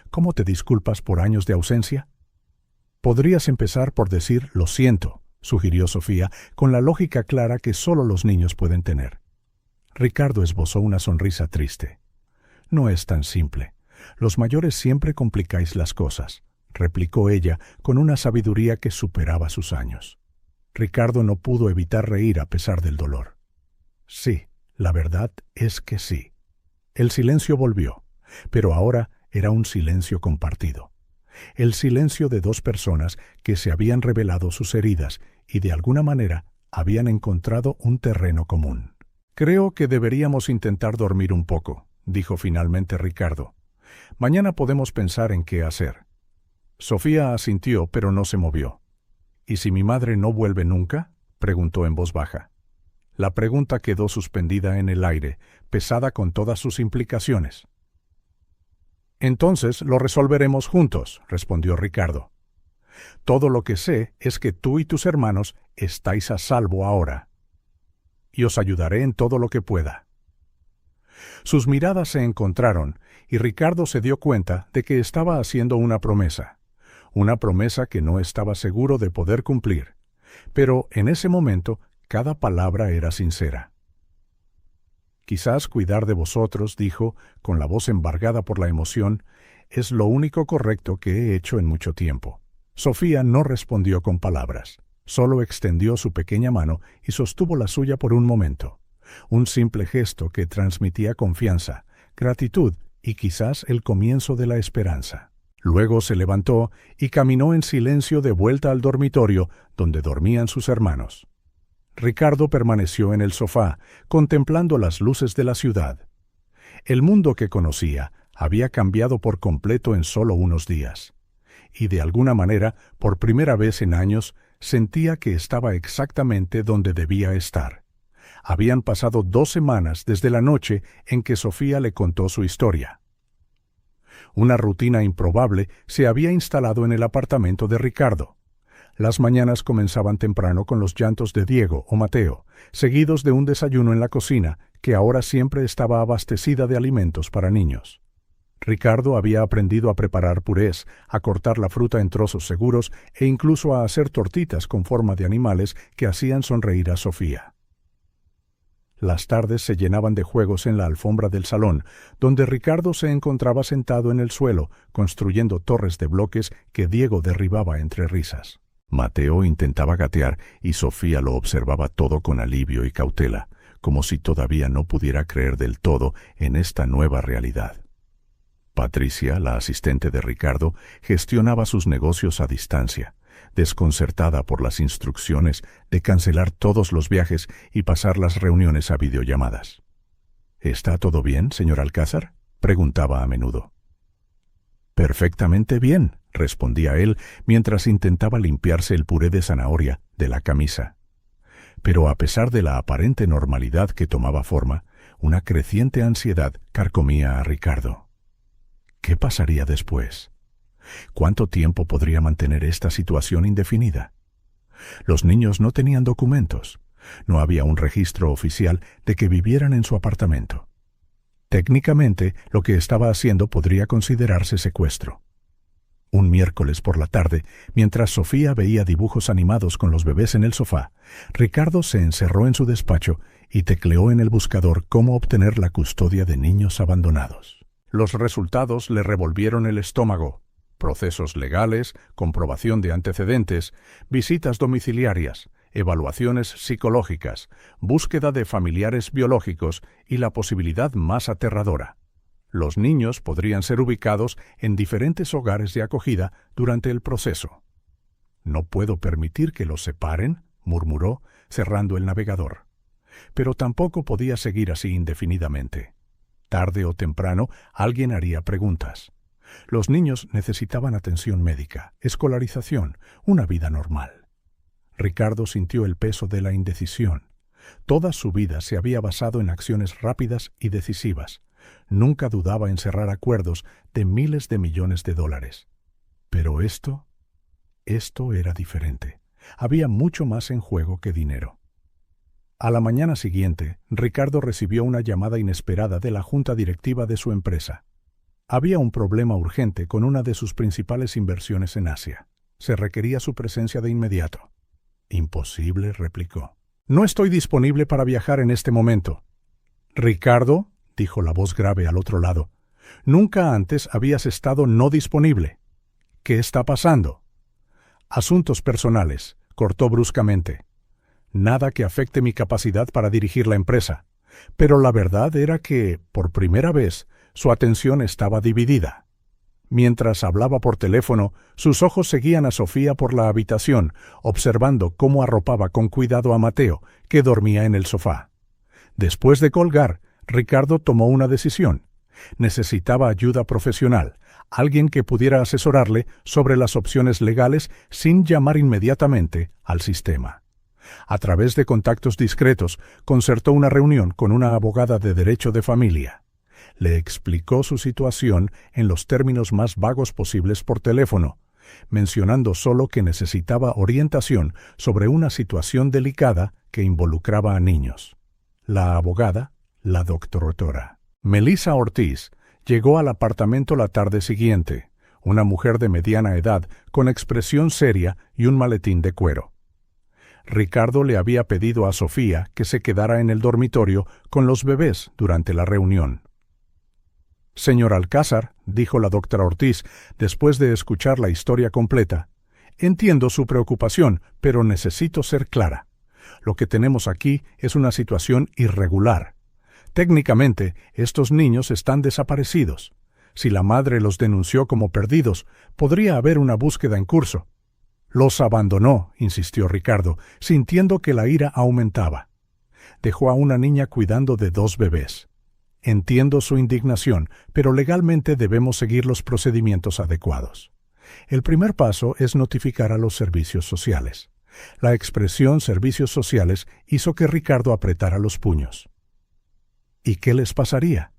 «¿Cómo te disculpas por años de ausencia?». «Podrías empezar por decir «lo siento», sugirió Sofía, con la lógica clara que solo los niños pueden tener. Ricardo esbozó una sonrisa triste. «No es tan simple. Los mayores siempre complicáis las cosas», replicó ella con una sabiduría que superaba sus años. Ricardo no pudo evitar reír a pesar del dolor. «Sí, la verdad es que sí». El silencio volvió, pero ahora era un silencio compartido. El silencio de dos personas que se habían revelado sus heridas y de alguna manera habían encontrado un terreno común. «Creo que deberíamos intentar dormir un poco», dijo finalmente Ricardo. Mañana podemos pensar en qué hacer. Sofía asintió, pero no se movió. ¿Y si mi madre no vuelve nunca?, preguntó en voz baja. La pregunta quedó suspendida en el aire, pesada con todas sus implicaciones. Entonces lo resolveremos juntos, respondió Ricardo. Todo lo que sé es que tú y tus hermanos estáis a salvo ahora. Y os ayudaré en todo lo que pueda. Sus miradas se encontraron, y Ricardo se dio cuenta de que estaba haciendo una promesa que no estaba seguro de poder cumplir, pero en ese momento cada palabra era sincera. Quizás cuidar de vosotros, dijo, con la voz embargada por la emoción, es lo único correcto que he hecho en mucho tiempo. Sofía no respondió con palabras, solo extendió su pequeña mano y sostuvo la suya por un momento. Un simple gesto que transmitía confianza, gratitud y quizás el comienzo de la esperanza. Luego se levantó y caminó en silencio de vuelta al dormitorio donde dormían sus hermanos. Ricardo permaneció en el sofá, contemplando las luces de la ciudad. El mundo que conocía había cambiado por completo en solo unos días. Y de alguna manera, por primera vez en años, sentía que estaba exactamente donde debía estar. Habían pasado 2 semanas desde la noche en que Sofía le contó su historia. Una rutina improbable se había instalado en el apartamento de Ricardo. Las mañanas comenzaban temprano con los llantos de Diego o Mateo, seguidos de un desayuno en la cocina, que ahora siempre estaba abastecida de alimentos para niños. Ricardo había aprendido a preparar purés, a cortar la fruta en trozos seguros e incluso a hacer tortitas con forma de animales que hacían sonreír a Sofía. Las tardes se llenaban de juegos en la alfombra del salón, donde Ricardo se encontraba sentado en el suelo, construyendo torres de bloques que Diego derribaba entre risas. Mateo intentaba gatear y Sofía lo observaba todo con alivio y cautela, como si todavía no pudiera creer del todo en esta nueva realidad. Patricia, la asistente de Ricardo, gestionaba sus negocios a distancia, desconcertada por las instrucciones de cancelar todos los viajes y pasar las reuniones a videollamadas. ¿Está todo bien, señor Alcázar?, preguntaba a menudo. Perfectamente bien, respondía él mientras intentaba limpiarse el puré de zanahoria de la camisa. Pero a pesar de la aparente normalidad que tomaba forma, una creciente ansiedad carcomía a Ricardo. ¿Qué pasaría después? ¿Cuánto tiempo podría mantener esta situación indefinida? Los niños no tenían documentos. No había un registro oficial de que vivieran en su apartamento. Técnicamente, lo que estaba haciendo podría considerarse secuestro. Un miércoles por la tarde, mientras Sofía veía dibujos animados con los bebés en el sofá, Ricardo se encerró en su despacho y tecleó en el buscador cómo obtener la custodia de niños abandonados. Los resultados le revolvieron el estómago. Procesos legales, comprobación de antecedentes, visitas domiciliarias, evaluaciones psicológicas, búsqueda de familiares biológicos y la posibilidad más aterradora. Los niños podrían ser ubicados en diferentes hogares de acogida durante el proceso. «No puedo permitir que los separen», murmuró, cerrando el navegador. Pero tampoco podía seguir así indefinidamente. Tarde o temprano alguien haría preguntas. Los niños necesitaban atención médica, escolarización, una vida normal. Ricardo sintió el peso de la indecisión. Toda su vida se había basado en acciones rápidas y decisivas. Nunca dudaba en cerrar acuerdos de miles de millones de dólares. Pero esto era diferente. Había mucho más en juego que dinero. A la mañana siguiente, Ricardo recibió una llamada inesperada de la junta directiva de su empresa. Había un problema urgente con una de sus principales inversiones en Asia. Se requería su presencia de inmediato. «Imposible», replicó. «No estoy disponible para viajar en este momento». «Ricardo», dijo la voz grave al otro lado, «nunca antes habías estado no disponible. ¿Qué está pasando?» «Asuntos personales», cortó bruscamente. «Nada que afecte mi capacidad para dirigir la empresa». Pero la verdad era que, por primera vez, su atención estaba dividida. Mientras hablaba por teléfono, sus ojos seguían a Sofía por la habitación, observando cómo arropaba con cuidado a Mateo, que dormía en el sofá. Después de colgar, Ricardo tomó una decisión. Necesitaba ayuda profesional, alguien que pudiera asesorarle sobre las opciones legales sin llamar inmediatamente al sistema. A través de contactos discretos, concertó una reunión con una abogada de derecho de familia. Le explicó su situación en los términos más vagos posibles por teléfono, mencionando solo que necesitaba orientación sobre una situación delicada que involucraba a niños. La abogada, la doctora Melissa Ortiz, llegó al apartamento la tarde siguiente, una mujer de mediana edad con expresión seria y un maletín de cuero. Ricardo le había pedido a Sofía que se quedara en el dormitorio con los bebés durante la reunión. «Señor Alcázar», dijo la doctora Ortiz después de escuchar la historia completa, «entiendo su preocupación, pero necesito ser clara. Lo que tenemos aquí es una situación irregular. Técnicamente, estos niños están desaparecidos. Si la madre los denunció como perdidos, podría haber una búsqueda en curso». «Los abandonó», insistió Ricardo, sintiendo que la ira aumentaba. «Dejó a una niña cuidando de 2 bebés. Entiendo su indignación, pero legalmente debemos seguir los procedimientos adecuados. El primer paso es notificar a los servicios sociales». La expresión servicios sociales hizo que Ricardo apretara los puños. ¿Y qué les pasaría?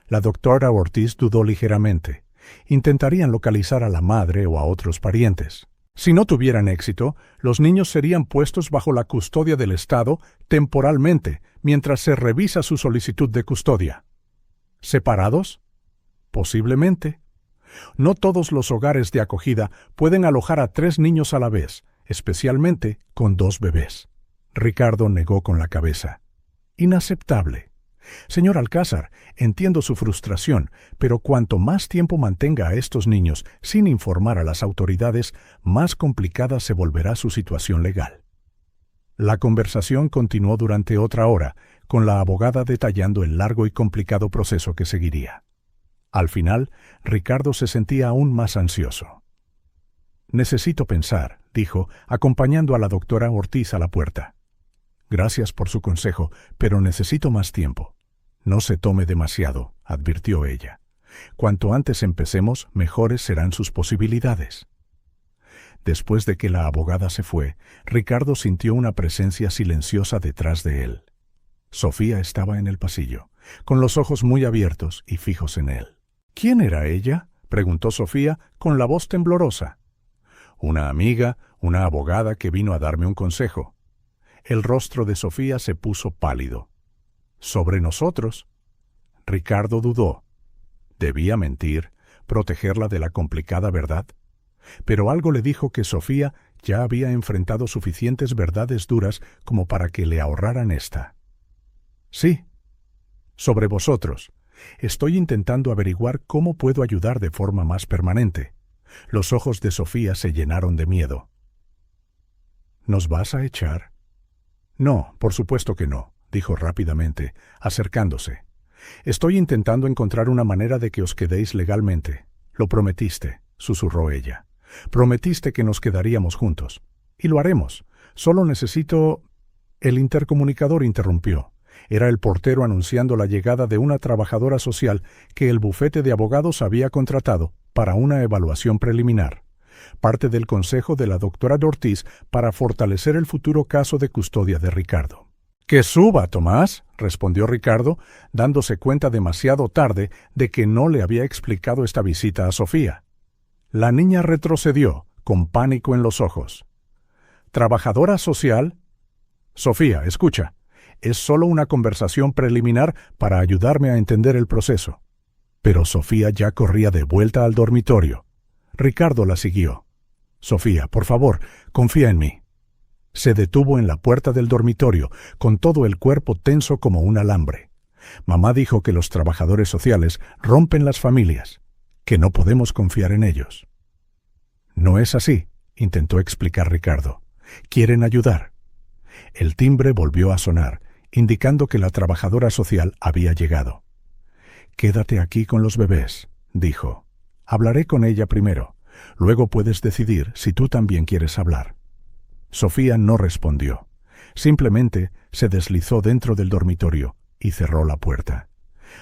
La doctora Ortiz dudó ligeramente. Intentarían localizar a la madre o a otros parientes. Si no tuvieran éxito, los niños serían puestos bajo la custodia del Estado temporalmente, mientras se revisa su solicitud de custodia. ¿Separados? Posiblemente. No todos los hogares de acogida pueden alojar a 3 niños a la vez, especialmente con 2 bebés. Ricardo negó con la cabeza. Inaceptable. Señor Alcázar, entiendo su frustración, pero cuanto más tiempo mantenga a estos niños sin informar a las autoridades, más complicada se volverá su situación legal. La conversación continuó durante otra hora, con la abogada detallando el largo y complicado proceso que seguiría. Al final, Ricardo se sentía aún más ansioso. «Necesito pensar», dijo, acompañando a la doctora Ortiz a la puerta. «Gracias por su consejo, pero necesito más tiempo». «No se tome demasiado», advirtió ella. «Cuanto antes empecemos, mejores serán sus posibilidades». Después de que la abogada se fue, Ricardo sintió una presencia silenciosa detrás de él. Sofía estaba en el pasillo, con los ojos muy abiertos y fijos en él. «¿Quién era ella?», preguntó Sofía con la voz temblorosa. «Una amiga, una abogada que vino a darme un consejo». El rostro de Sofía se puso pálido. «¿Sobre nosotros?». Ricardo dudó. ¿Debía mentir, protegerla de la complicada verdad? Pero algo le dijo que Sofía ya había enfrentado suficientes verdades duras como para que le ahorraran esta. «Sí, sobre vosotros. Estoy intentando averiguar cómo puedo ayudar de forma más permanente». Los ojos de Sofía se llenaron de miedo. «¿Nos vas a echar?». «No, por supuesto que no», dijo rápidamente, acercándose. «Estoy intentando encontrar una manera de que os quedéis legalmente. Lo prometiste», susurró ella. «Prometiste que nos quedaríamos juntos. Y lo haremos. Solo necesito...». El intercomunicador interrumpió. Era el portero anunciando la llegada de una trabajadora social que el bufete de abogados había contratado para una evaluación preliminar, parte del consejo de la doctora Ortiz para fortalecer el futuro caso de custodia de Ricardo. «Que suba, Tomás», respondió Ricardo, dándose cuenta demasiado tarde de que no le había explicado esta visita a Sofía. La niña retrocedió, con pánico en los ojos. «¿Trabajadora social?» «Sofía, escucha. Es solo una conversación preliminar para ayudarme a entender el proceso». Pero Sofía ya corría de vuelta al dormitorio. Ricardo la siguió. «Sofía, por favor, confía en mí». Se detuvo en la puerta del dormitorio, con todo el cuerpo tenso como un alambre. «Mamá dijo que los trabajadores sociales rompen las familias, que no podemos confiar en ellos». «No es así», intentó explicar Ricardo. «Quieren ayudar». El timbre volvió a sonar, indicando que la trabajadora social había llegado. «Quédate aquí con los bebés», dijo. «Hablaré con ella primero. Luego puedes decidir si tú también quieres hablar». Sofía no respondió. Simplemente se deslizó dentro del dormitorio y cerró la puerta.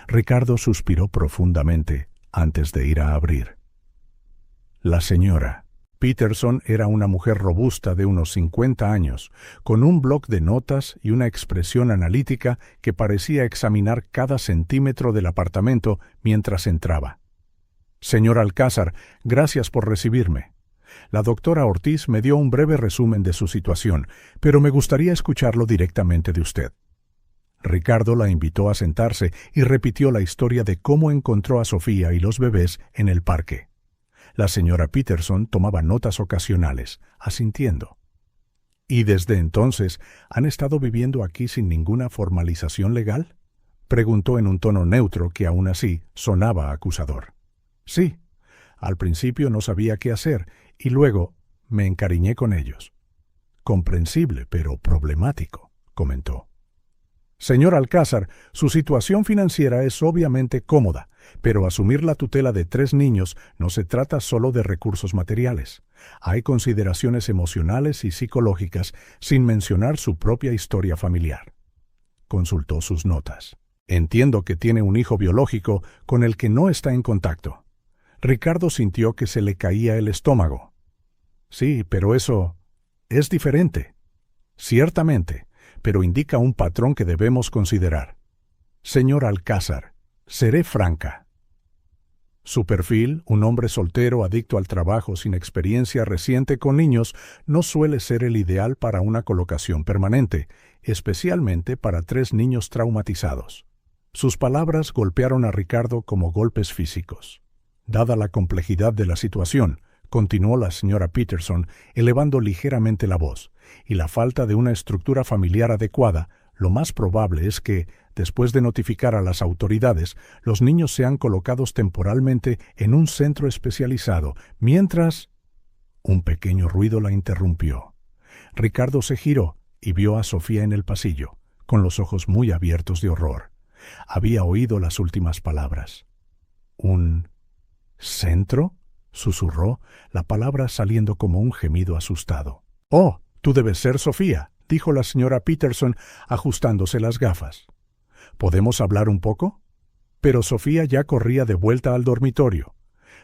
Ricardo suspiró profundamente antes de ir a abrir. La señora Peterson era una mujer robusta de unos 50 años, con un bloc de notas y una expresión analítica que parecía examinar cada centímetro del apartamento mientras entraba. «Señor Alcázar, gracias por recibirme. La doctora Ortiz me dio un breve resumen de su situación, pero me gustaría escucharlo directamente de usted». Ricardo la invitó a sentarse y repitió la historia de cómo encontró a Sofía y los bebés en el parque. La señora Peterson tomaba notas ocasionales, asintiendo. «¿Y desde entonces han estado viviendo aquí sin ninguna formalización legal?», preguntó en un tono neutro que aún así sonaba acusador. «Sí. Al principio no sabía qué hacer y luego me encariñé con ellos». «Comprensible, pero problemático», comentó. «Señor Alcázar, su situación financiera es obviamente cómoda, pero asumir la tutela de 3 niños no se trata solo de recursos materiales. Hay consideraciones emocionales y psicológicas, sin mencionar su propia historia familiar». Consultó sus notas. «Entiendo que tiene un hijo biológico con el que no está en contacto». Ricardo sintió que se le caía el estómago. «Sí, pero eso es diferente». «Ciertamente, pero indica un patrón que debemos considerar. Señor Alcázar, seré franca. Su perfil, un hombre soltero adicto al trabajo sin experiencia reciente con niños, no suele ser el ideal para una colocación permanente, especialmente para 3 niños traumatizados». Sus palabras golpearon a Ricardo como golpes físicos. «Dada la complejidad de la situación», continuó la señora Peterson, elevando ligeramente la voz, «y la falta de una estructura familiar adecuada, lo más probable es que, después de notificar a las autoridades, los niños sean colocados temporalmente en un centro especializado, mientras...». Un pequeño ruido la interrumpió. Ricardo se giró y vio a Sofía en el pasillo, con los ojos muy abiertos de horror. Había oído las últimas palabras. «¿Un centro?», susurró, la palabra saliendo como un gemido asustado. «Oh, tú debes ser Sofía», dijo la señora Peterson, ajustándose las gafas. «¿Podemos hablar un poco?». Pero Sofía ya corría de vuelta al dormitorio.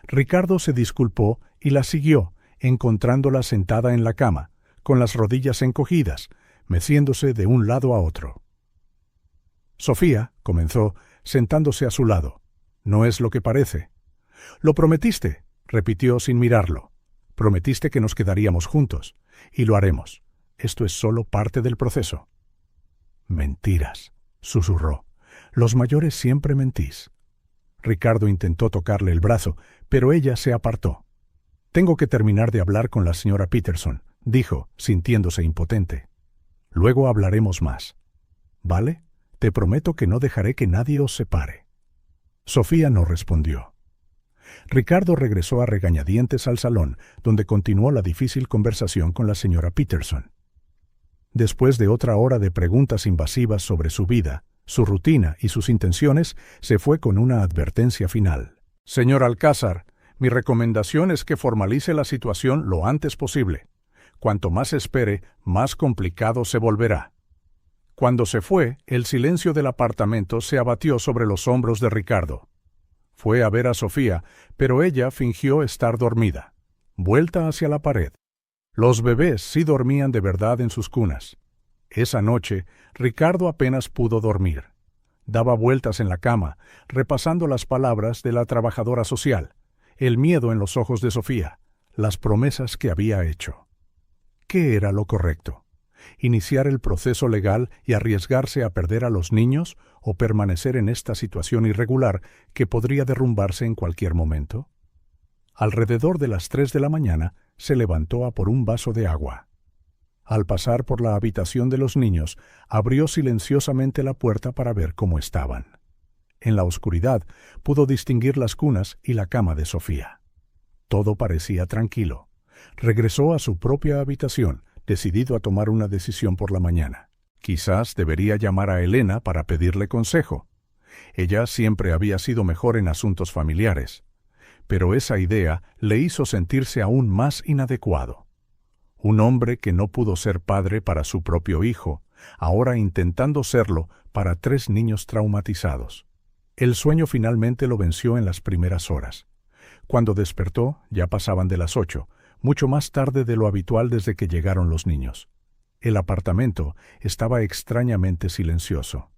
Ricardo se disculpó y la siguió, encontrándola sentada en la cama, con las rodillas encogidas, meciéndose de un lado a otro. «Sofía», comenzó, sentándose a su lado, «no es lo que parece». «Lo prometiste», repitió sin mirarlo. «Prometiste que nos quedaríamos juntos, y lo haremos. Esto es solo parte del proceso». «Mentiras», susurró. «Los mayores siempre mentís». Ricardo intentó tocarle el brazo, pero ella se apartó. «Tengo que terminar de hablar con la señora Peterson», dijo, sintiéndose impotente. «Luego hablaremos más. ¿Vale? Te prometo que no dejaré que nadie os separe». Sofía no respondió. Ricardo regresó a regañadientes al salón, donde continuó la difícil conversación con la señora Peterson. Después de otra hora de preguntas invasivas sobre su vida, su rutina y sus intenciones, se fue con una advertencia final. «Señor Alcázar, mi recomendación es que formalice la situación lo antes posible. Cuanto más espere, más complicado se volverá». Cuando se fue, el silencio del apartamento se abatió sobre los hombros de Ricardo. Fue a ver a Sofía, pero ella fingió estar dormida, vuelta hacia la pared. Los bebés sí dormían de verdad en sus cunas. Esa noche, Ricardo apenas pudo dormir. Daba vueltas en la cama, repasando las palabras de la trabajadora social, el miedo en los ojos de Sofía, las promesas que había hecho. ¿Qué era lo correcto? ¿Iniciar el proceso legal y arriesgarse a perder a los niños o permanecer en esta situación irregular que podría derrumbarse en cualquier momento? Alrededor de las 3 de la mañana se levantó a por un vaso de agua. Al pasar por la habitación de los niños, abrió silenciosamente la puerta para ver cómo estaban. En la oscuridad pudo distinguir las cunas y la cama de Sofía. Todo parecía tranquilo. Regresó a su propia habitación, decidido a tomar una decisión por la mañana. Quizás debería llamar a Elena para pedirle consejo. Ella siempre había sido mejor en asuntos familiares, pero esa idea le hizo sentirse aún más inadecuado. Un hombre que no pudo ser padre para su propio hijo, ahora intentando serlo para 3 niños traumatizados. El sueño finalmente lo venció en las primeras horas. Cuando despertó, ya pasaban de las 8, mucho más tarde de lo habitual desde que llegaron los niños. El apartamento estaba extrañamente silencioso.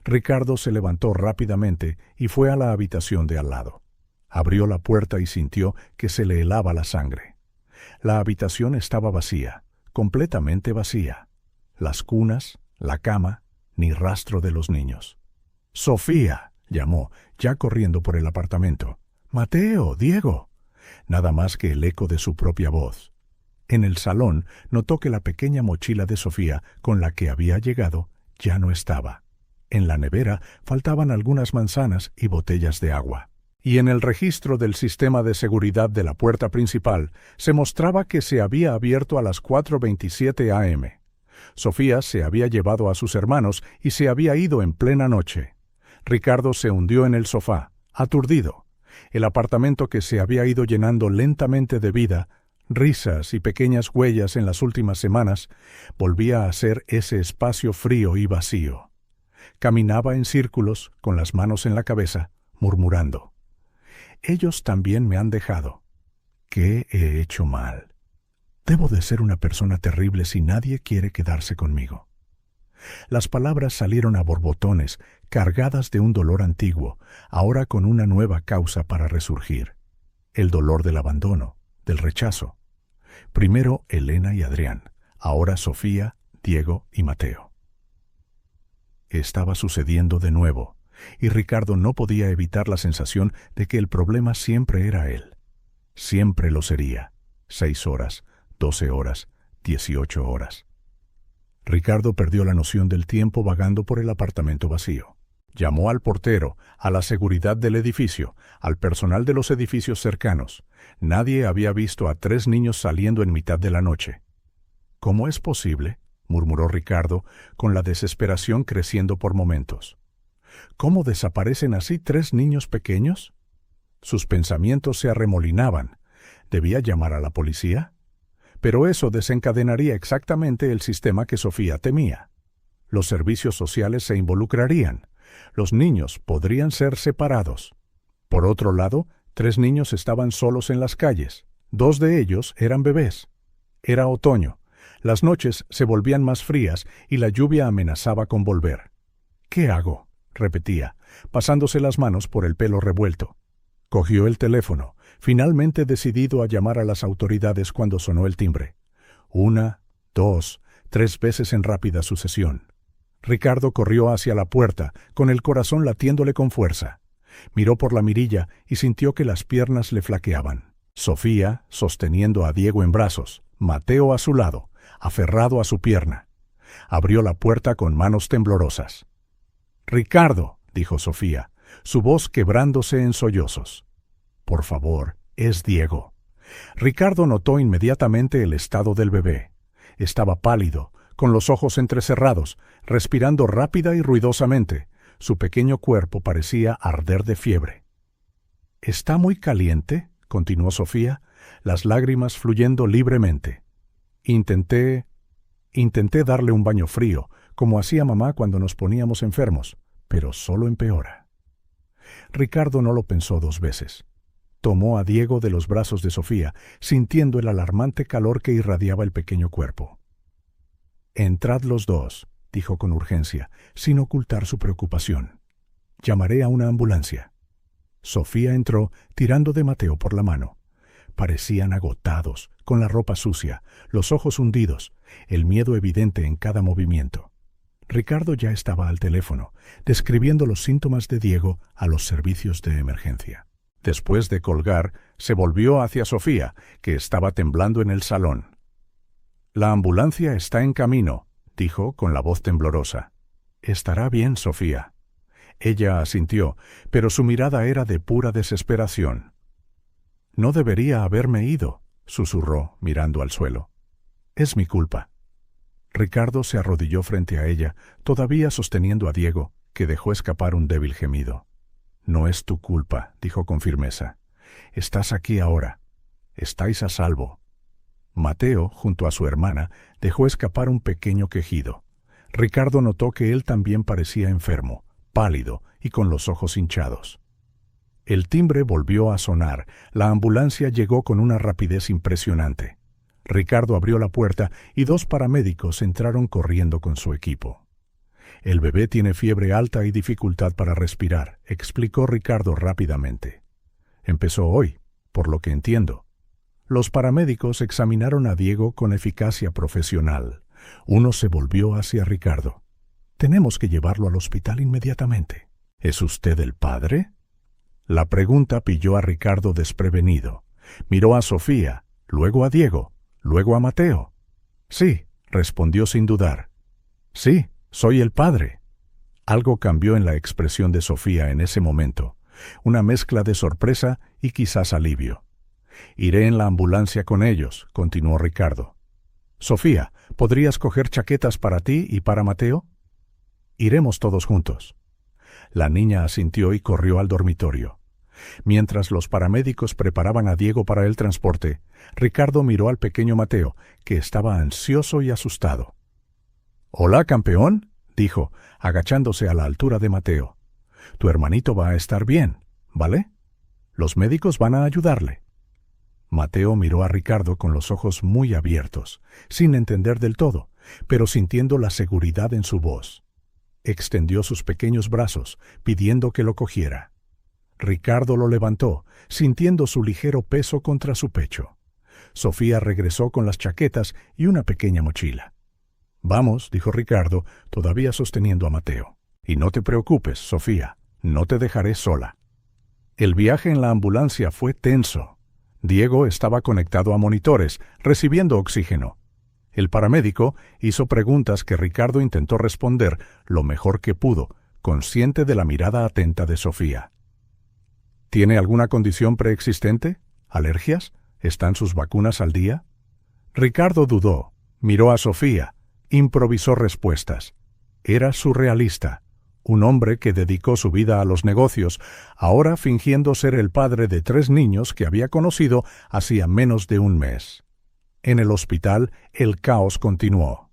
Ricardo se levantó rápidamente y fue a la habitación de al lado. Abrió la puerta y sintió que se le helaba la sangre. La habitación estaba vacía, completamente vacía. Las cunas, la cama, ni rastro de los niños. «¡Sofía!», llamó, ya corriendo por el apartamento. «¡Mateo! ¡Diego!». Nada más que el eco de su propia voz. En el salón notó que la pequeña mochila de Sofía, con la que había llegado, ya no estaba. En la nevera faltaban algunas manzanas y botellas de agua. Y en el registro del sistema de seguridad de la puerta principal se mostraba que se había abierto a las 4:27 a.m. Sofía se había llevado a sus hermanos y se había ido en plena noche. Ricardo se hundió en el sofá, aturdido. El apartamento que se había ido llenando lentamente de vida, risas y pequeñas huellas en las últimas semanas, volvía a ser ese espacio frío y vacío. Caminaba en círculos, con las manos en la cabeza, murmurando: «Ellos también me han dejado. ¿Qué he hecho mal? Debo de ser una persona terrible si nadie quiere quedarse conmigo». Las palabras salieron a borbotones, cargadas de un dolor antiguo, ahora con una nueva causa para resurgir. El dolor del abandono, del rechazo. Primero Elena y Adrián, ahora Sofía, Diego y Mateo. Estaba sucediendo de nuevo, y Ricardo no podía evitar la sensación de que el problema siempre era él. Siempre lo sería. 6 horas, 12 horas, 18 horas. Ricardo perdió la noción del tiempo vagando por el apartamento vacío. Llamó al portero, a la seguridad del edificio, al personal de los edificios cercanos. Nadie había visto a 3 niños saliendo en mitad de la noche. «¿Cómo es posible?», murmuró Ricardo, con la desesperación creciendo por momentos. «¿Cómo desaparecen así 3 niños pequeños?». Sus pensamientos se arremolinaban. ¿Debía llamar a la policía? Pero eso desencadenaría exactamente el sistema que Sofía temía. Los servicios sociales se involucrarían. Los niños podrían ser separados. Por otro lado, 3 niños estaban solos en las calles. 2 de ellos eran bebés. Era otoño. Las noches se volvían más frías y la lluvia amenazaba con volver. «¿Qué hago?», repetía, pasándose las manos por el pelo revuelto. Cogió el teléfono, finalmente decidido a llamar a las autoridades cuando sonó el timbre. 1, 2, 3 veces en rápida sucesión. Ricardo corrió hacia la puerta, con el corazón latiéndole con fuerza. Miró por la mirilla y sintió que las piernas le flaqueaban. Sofía, sosteniendo a Diego en brazos, Mateo a su lado, aferrado a su pierna. Abrió la puerta con manos temblorosas. «Ricardo», dijo Sofía, su voz quebrándose en sollozos. «Por favor, es Diego». Ricardo notó inmediatamente el estado del bebé. Estaba pálido, con los ojos entrecerrados, respirando rápida y ruidosamente. Su pequeño cuerpo parecía arder de fiebre. «¿Está muy caliente?», continuó Sofía, las lágrimas fluyendo libremente. Intenté darle un baño frío, como hacía mamá cuando nos poníamos enfermos, pero solo empeora». Ricardo no lo pensó 2 veces. Tomó a Diego de los brazos de Sofía, sintiendo el alarmante calor que irradiaba el pequeño cuerpo. «Entrad los 2», dijo con urgencia, sin ocultar su preocupación. «Llamaré a una ambulancia». Sofía entró, tirando de Mateo por la mano. Parecían agotados, con la ropa sucia, los ojos hundidos, el miedo evidente en cada movimiento. Ricardo ya estaba al teléfono, describiendo los síntomas de Diego a los servicios de emergencia. Después de colgar, se volvió hacia Sofía, que estaba temblando en el salón. «La ambulancia está en camino», dijo con la voz temblorosa. «Estará bien, Sofía». Ella asintió, pero su mirada era de pura desesperación. «No debería haberme ido», susurró, mirando al suelo. «Es mi culpa». Ricardo se arrodilló frente a ella, todavía sosteniendo a Diego, que dejó escapar un débil gemido. «No es tu culpa», dijo con firmeza. «Estás aquí ahora. Estáis a salvo». Mateo, junto a su hermana, dejó escapar un pequeño quejido. Ricardo notó que él también parecía enfermo, pálido y con los ojos hinchados. El timbre volvió a sonar. La ambulancia llegó con una rapidez impresionante. Ricardo abrió la puerta y 2 paramédicos entraron corriendo con su equipo. «El bebé tiene fiebre alta y dificultad para respirar», explicó Ricardo rápidamente. «Empezó hoy, por lo que entiendo». Los paramédicos examinaron a Diego con eficacia profesional. Uno se volvió hacia Ricardo. «Tenemos que llevarlo al hospital inmediatamente». «¿Es usted el padre?». La pregunta pilló a Ricardo desprevenido. Miró a Sofía, luego a Diego, luego a Mateo. «Sí», respondió sin dudar. «Sí, soy el padre». Algo cambió en la expresión de Sofía en ese momento, una mezcla de sorpresa y quizás alivio. «Iré en la ambulancia con ellos», continuó Ricardo. «Sofía, ¿podrías coger chaquetas para ti y para Mateo?» «Iremos todos juntos». La niña asintió y corrió al dormitorio. Mientras los paramédicos preparaban a Diego para el transporte, Ricardo miró al pequeño Mateo, que estaba ansioso y asustado. «Hola, campeón», dijo, agachándose a la altura de Mateo. «Tu hermanito va a estar bien, ¿vale? Los médicos van a ayudarle». Mateo miró a Ricardo con los ojos muy abiertos, sin entender del todo, pero sintiendo la seguridad en su voz. Extendió sus pequeños brazos, pidiendo que lo cogiera. Ricardo lo levantó, sintiendo su ligero peso contra su pecho. Sofía regresó con las chaquetas y una pequeña mochila. «Vamos», dijo Ricardo, todavía sosteniendo a Mateo. «Y no te preocupes, Sofía, no te dejaré sola». El viaje en la ambulancia fue tenso. Diego estaba conectado a monitores, recibiendo oxígeno. El paramédico hizo preguntas que Ricardo intentó responder lo mejor que pudo, consciente de la mirada atenta de Sofía. «¿Tiene alguna condición preexistente? ¿Alergias? ¿Están sus vacunas al día?» Ricardo dudó, miró a Sofía, improvisó respuestas. Era surrealista, un hombre que dedicó su vida a los negocios, ahora fingiendo ser el padre de 3 niños que había conocido hacía menos de un mes. En el hospital, el caos continuó.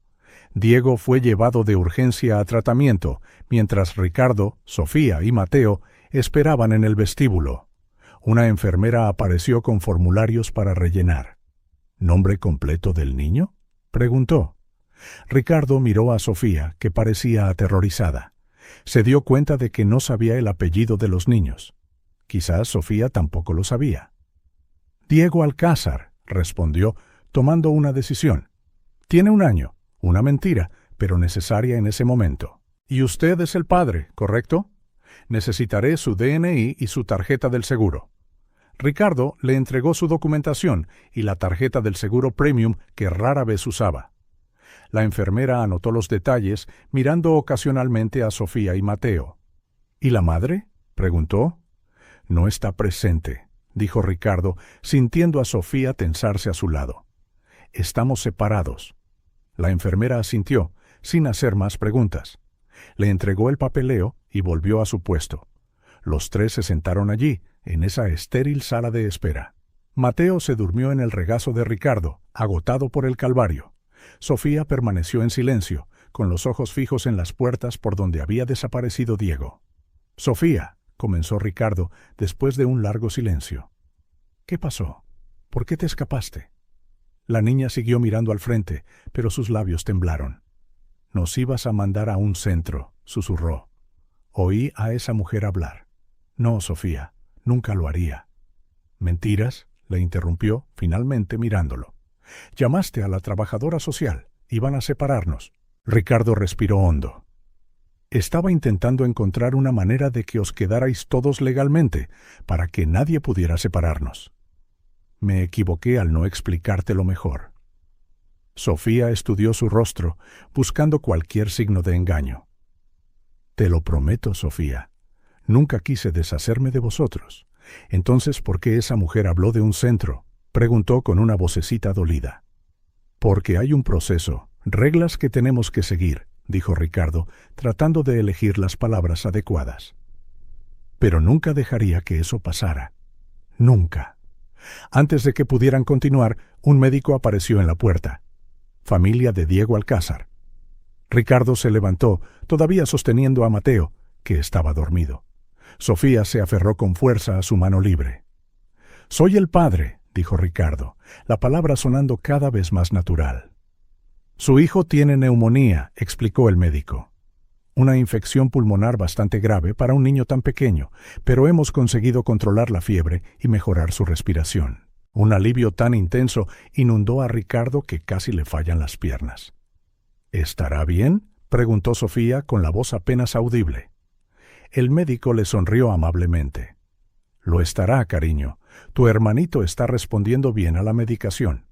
Diego fue llevado de urgencia a tratamiento, mientras Ricardo, Sofía y Mateo esperaban en el vestíbulo. Una enfermera apareció con formularios para rellenar. «¿Nombre completo del niño?», preguntó. Ricardo miró a Sofía, que parecía aterrorizada. Se dio cuenta de que no sabía el apellido de los niños. Quizás Sofía tampoco lo sabía. «Diego Alcázar», respondió, tomando una decisión. «Tiene 1 año, una mentira, pero necesaria en ese momento. Y usted es el padre, ¿correcto? Necesitaré su DNI y su tarjeta del seguro». Ricardo le entregó su documentación y la tarjeta del seguro premium que rara vez usaba. La enfermera anotó los detalles, mirando ocasionalmente a Sofía y Mateo. «¿Y la madre?», preguntó. «No está presente», dijo Ricardo, sintiendo a Sofía tensarse a su lado. «Estamos separados». La enfermera asintió, sin hacer más preguntas. Le entregó el papeleo y volvió a su puesto. Los 3 se sentaron allí, en esa estéril sala de espera. Mateo se durmió en el regazo de Ricardo, agotado por el calvario. Sofía permaneció en silencio, con los ojos fijos en las puertas por donde había desaparecido Diego. «Sofía», comenzó Ricardo, después de un largo silencio. «¿Qué pasó? ¿Por qué te escapaste?». La niña siguió mirando al frente, pero sus labios temblaron. «Nos ibas a mandar a un centro», susurró. Oí a esa mujer hablar. «No, Sofía, nunca lo haría». «¿Mentiras?», le interrumpió, finalmente mirándolo. «Llamaste a la trabajadora social. Iban a separarnos». Ricardo respiró hondo. «Estaba intentando encontrar una manera de que os quedarais todos legalmente, para que nadie pudiera separarnos. Me equivoqué al no explicártelo mejor». Sofía estudió su rostro, buscando cualquier signo de engaño. «Te lo prometo, Sofía. Nunca quise deshacerme de vosotros. Entonces, ¿por qué esa mujer habló de un centro?», preguntó con una vocecita dolida. «Porque hay un proceso, reglas que tenemos que seguir», dijo Ricardo, tratando de elegir las palabras adecuadas. «Pero nunca dejaría que eso pasara. Nunca». Antes de que pudieran continuar, un médico apareció en la puerta. «Familia de Diego Alcázar». Ricardo se levantó, todavía sosteniendo a Mateo, que estaba dormido. Sofía se aferró con fuerza a su mano libre. «Soy el padre», dijo Ricardo, la palabra sonando cada vez más natural. «Su hijo tiene neumonía», explicó el médico. «Una infección pulmonar bastante grave para un niño tan pequeño, pero hemos conseguido controlar la fiebre y mejorar su respiración». Un alivio tan intenso inundó a Ricardo que casi le fallan las piernas. «¿Estará bien?», preguntó Sofía con la voz apenas audible. El médico le sonrió amablemente. «Lo estará, cariño. Tu hermanito está respondiendo bien a la medicación.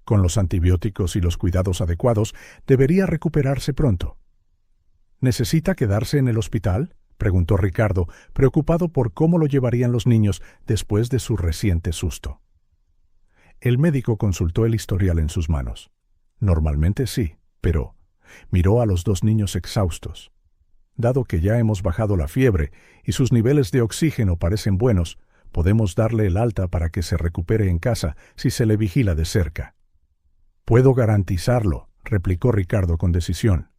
Con los antibióticos y los cuidados adecuados, debería recuperarse pronto». «¿Necesita quedarse en el hospital?», preguntó Ricardo, preocupado por cómo lo llevarían los niños después de su reciente susto. El médico consultó el historial en sus manos. «Normalmente sí, pero…» miró a los dos niños exhaustos. «Dado que ya hemos bajado la fiebre y sus niveles de oxígeno parecen buenos, podemos darle el alta para que se recupere en casa si se le vigila de cerca». «Puedo garantizarlo», replicó Ricardo con decisión.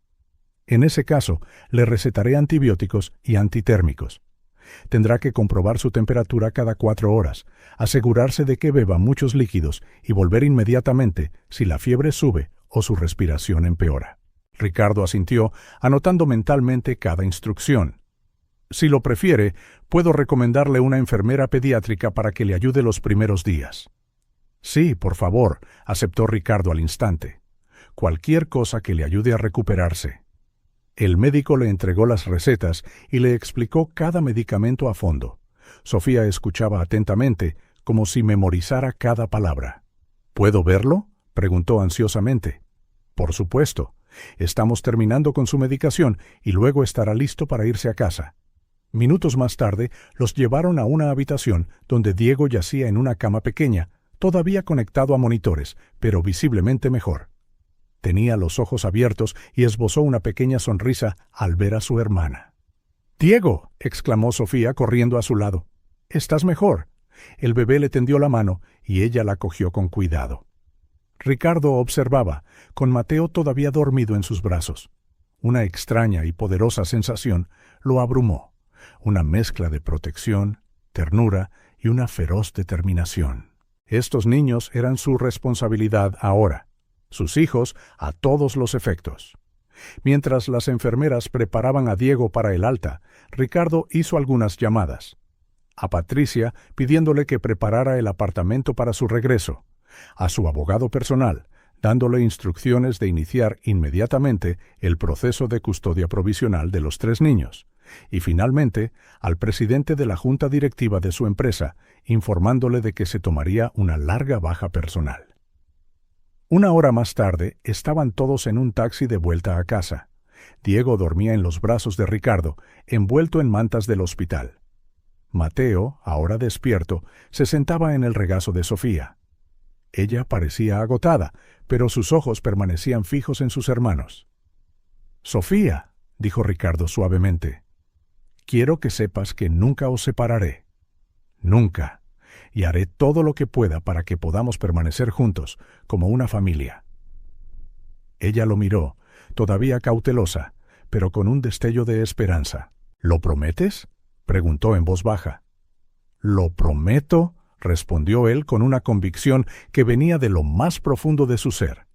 «En ese caso, le recetaré antibióticos y antitérmicos. Tendrá que comprobar su temperatura cada 4 horas, asegurarse de que beba muchos líquidos y volver inmediatamente si la fiebre sube o su respiración empeora». Ricardo asintió, anotando mentalmente cada instrucción. «Si lo prefiere, puedo recomendarle una enfermera pediátrica para que le ayude los primeros días». «Sí, por favor», aceptó Ricardo al instante. «Cualquier cosa que le ayude a recuperarse». El médico le entregó las recetas y le explicó cada medicamento a fondo. Sofía escuchaba atentamente, como si memorizara cada palabra. «¿Puedo verlo?», preguntó ansiosamente. «Por supuesto. Estamos terminando con su medicación y luego estará listo para irse a casa». Minutos más tarde, los llevaron a una habitación donde Diego yacía en una cama pequeña, todavía conectado a monitores, pero visiblemente mejor. Tenía los ojos abiertos y esbozó una pequeña sonrisa al ver a su hermana. «¡Diego!», exclamó Sofía corriendo a su lado. «¿Estás mejor?». El bebé le tendió la mano y ella la cogió con cuidado. Ricardo observaba, con Mateo todavía dormido en sus brazos. Una extraña y poderosa sensación lo abrumó, una mezcla de protección, ternura y una feroz determinación. Estos niños eran su responsabilidad ahora, sus hijos a todos los efectos. Mientras las enfermeras preparaban a Diego para el alta, Ricardo hizo algunas llamadas. A Patricia pidiéndole que preparara el apartamento para su regreso, a su abogado personal, dándole instrucciones de iniciar inmediatamente el proceso de custodia provisional de los 3 niños, y finalmente al presidente de la junta directiva de su empresa, informándole de que se tomaría una larga baja personal. 1 hora más tarde, estaban todos en un taxi de vuelta a casa. Diego dormía en los brazos de Ricardo, envuelto en mantas del hospital. Mateo, ahora despierto, se sentaba en el regazo de Sofía. Ella parecía agotada, pero sus ojos permanecían fijos en sus hermanos. «Sofía», dijo Ricardo suavemente, «quiero que sepas que nunca os separaré. Nunca. Y haré todo lo que pueda para que podamos permanecer juntos, como una familia». Ella lo miró, todavía cautelosa, pero con un destello de esperanza. «¿Lo prometes?», preguntó en voz baja. «Lo prometo», respondió él con una convicción que venía de lo más profundo de su ser.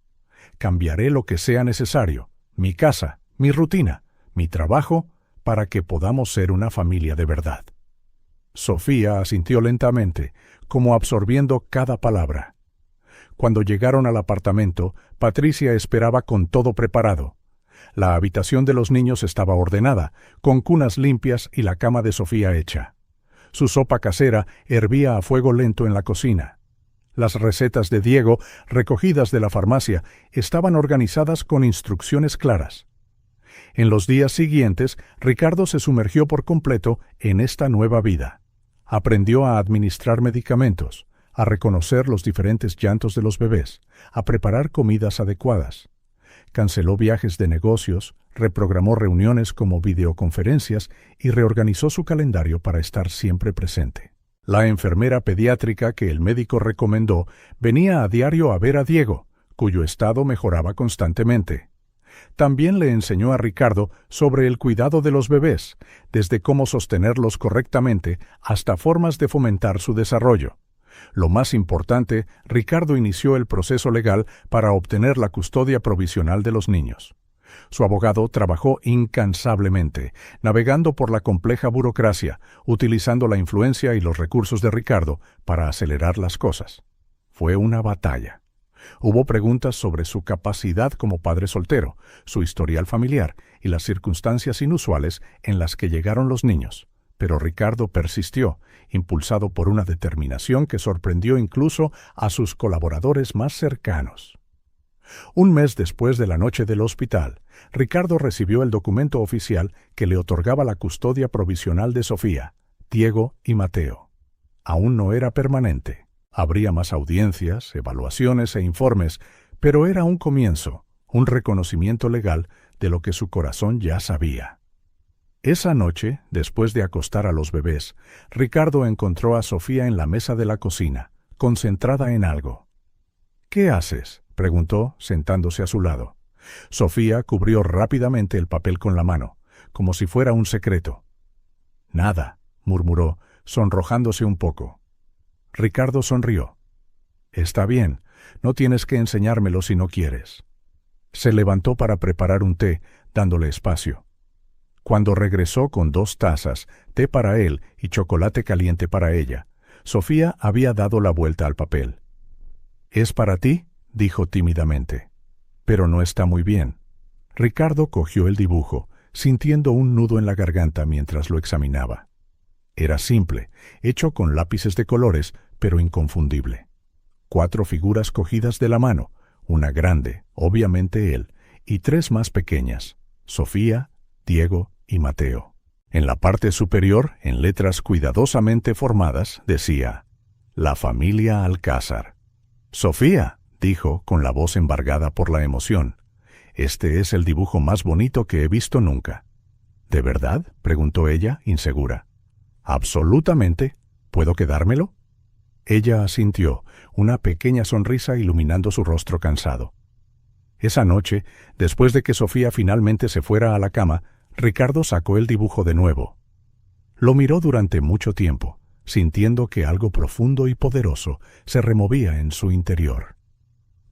«Cambiaré lo que sea necesario, mi casa, mi rutina, mi trabajo, para que podamos ser una familia de verdad». Sofía asintió lentamente, como absorbiendo cada palabra. Cuando llegaron al apartamento, Patricia esperaba con todo preparado. La habitación de los niños estaba ordenada, con cunas limpias y la cama de Sofía hecha. Su sopa casera hervía a fuego lento en la cocina. Las recetas de Diego, recogidas de la farmacia, estaban organizadas con instrucciones claras. En los días siguientes, Ricardo se sumergió por completo en esta nueva vida. Aprendió a administrar medicamentos, a reconocer los diferentes llantos de los bebés, a preparar comidas adecuadas. Canceló viajes de negocios, reprogramó reuniones como videoconferencias y reorganizó su calendario para estar siempre presente. La enfermera pediátrica que el médico recomendó venía a diario a ver a Diego, cuyo estado mejoraba constantemente. También le enseñó a Ricardo sobre el cuidado de los bebés, desde cómo sostenerlos correctamente hasta formas de fomentar su desarrollo. Lo más importante, Ricardo inició el proceso legal para obtener la custodia provisional de los niños. Su abogado trabajó incansablemente, navegando por la compleja burocracia, utilizando la influencia y los recursos de Ricardo para acelerar las cosas. Fue una batalla. Hubo preguntas sobre su capacidad como padre soltero, su historial familiar y las circunstancias inusuales en las que llegaron los niños. Pero Ricardo persistió, impulsado por una determinación que sorprendió incluso a sus colaboradores más cercanos. Un mes después de la noche del hospital, Ricardo recibió el documento oficial que le otorgaba la custodia provisional de Sofía, Diego y Mateo. Aún no era permanente. Habría más audiencias, evaluaciones e informes, pero era un comienzo, un reconocimiento legal de lo que su corazón ya sabía. Esa noche, después de acostar a los bebés, Ricardo encontró a Sofía en la mesa de la cocina, concentrada en algo. «¿Qué haces?», preguntó, sentándose a su lado. Sofía cubrió rápidamente el papel con la mano, como si fuera un secreto. «Nada», murmuró, sonrojándose un poco. Ricardo sonrió. «Está bien, no tienes que enseñármelo si no quieres». Se levantó para preparar un té, dándole espacio. Cuando regresó con 2 tazas, té para él y chocolate caliente para ella, Sofía había dado la vuelta al papel. «¿Es para ti?», dijo tímidamente. «Pero no está muy bien». Ricardo cogió el dibujo, sintiendo un nudo en la garganta mientras lo examinaba. Era simple, hecho con lápices de colores, pero inconfundible. 4 figuras cogidas de la mano, una grande, obviamente él, y 3 más pequeñas, Sofía, Diego y Mateo. En la parte superior, en letras cuidadosamente formadas, decía: «La familia Alcázar». «Sofía», dijo con la voz embargada por la emoción, «este es el dibujo más bonito que he visto nunca». «¿De verdad?», preguntó ella, insegura. «Absolutamente. ¿Puedo quedármelo?». Ella asintió, una pequeña sonrisa iluminando su rostro cansado. Esa noche, después de que Sofía finalmente se fuera a la cama, Ricardo sacó el dibujo de nuevo. Lo miró durante mucho tiempo, sintiendo que algo profundo y poderoso se removía en su interior.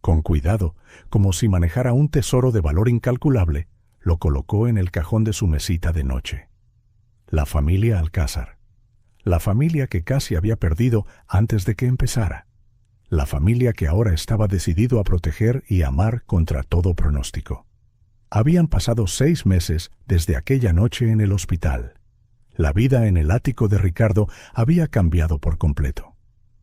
Con cuidado, como si manejara un tesoro de valor incalculable, lo colocó en el cajón de su mesita de noche. La familia Alcázar. La familia que casi había perdido antes de que empezara. La familia que ahora estaba decidido a proteger y amar contra todo pronóstico. Habían pasado 6 meses desde aquella noche en el hospital. La vida en el ático de Ricardo había cambiado por completo.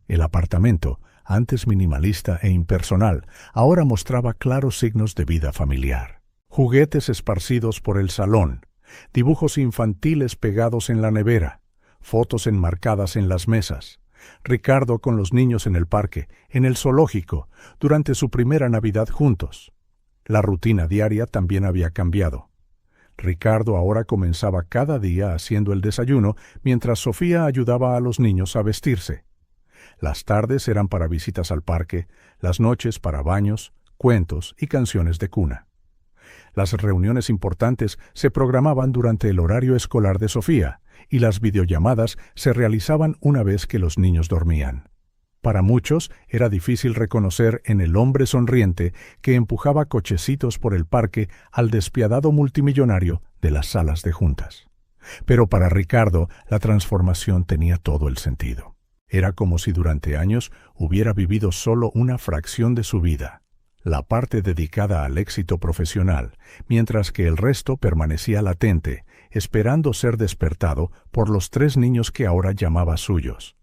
El apartamento, antes minimalista e impersonal, ahora mostraba claros signos de vida familiar. Juguetes esparcidos por el salón, dibujos infantiles pegados en la nevera, fotos enmarcadas en las mesas, Ricardo con los niños en el parque, en el zoológico, durante su primera Navidad juntos. La rutina diaria también había cambiado. Ricardo ahora comenzaba cada día haciendo el desayuno, mientras Sofía ayudaba a los niños a vestirse. Las tardes eran para visitas al parque, las noches para baños, cuentos y canciones de cuna. Las reuniones importantes se programaban durante el horario escolar de Sofía, y las videollamadas se realizaban una vez que los niños dormían. Para muchos era difícil reconocer en el hombre sonriente que empujaba cochecitos por el parque al despiadado multimillonario de las salas de juntas. Pero para Ricardo la transformación tenía todo el sentido. Era como si durante años hubiera vivido solo una fracción de su vida, la parte dedicada al éxito profesional, mientras que el resto permanecía latente, esperando ser despertado por los 3 niños que ahora llamaba suyos.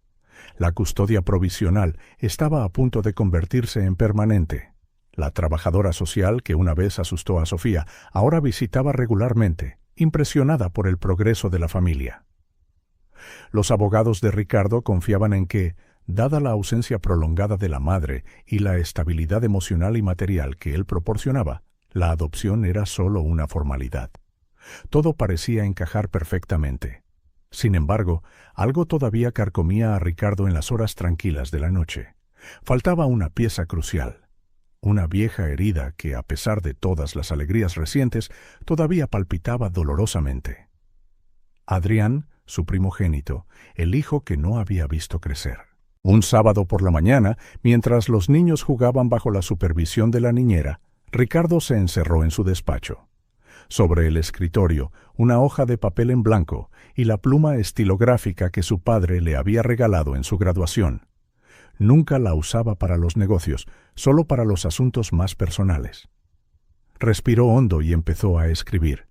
La custodia provisional estaba a punto de convertirse en permanente. La trabajadora social que una vez asustó a Sofía ahora visitaba regularmente, impresionada por el progreso de la familia. Los abogados de Ricardo confiaban en que, dada la ausencia prolongada de la madre y la estabilidad emocional y material que él proporcionaba, la adopción era solo una formalidad. Todo parecía encajar perfectamente. Sin embargo, algo todavía carcomía a Ricardo en las horas tranquilas de la noche. Faltaba una pieza crucial. una vieja herida que, a pesar de todas las alegrías recientes, todavía palpitaba dolorosamente. Adrián, su primogénito, el hijo que no había visto crecer. Un sábado por la mañana, mientras los niños jugaban bajo la supervisión de la niñera, Ricardo se encerró en su despacho. Sobre el escritorio, una hoja de papel en blanco y la pluma estilográfica que su padre le había regalado en su graduación. Nunca la usaba para los negocios, solo para los asuntos más personales. Respiró hondo y empezó a escribir.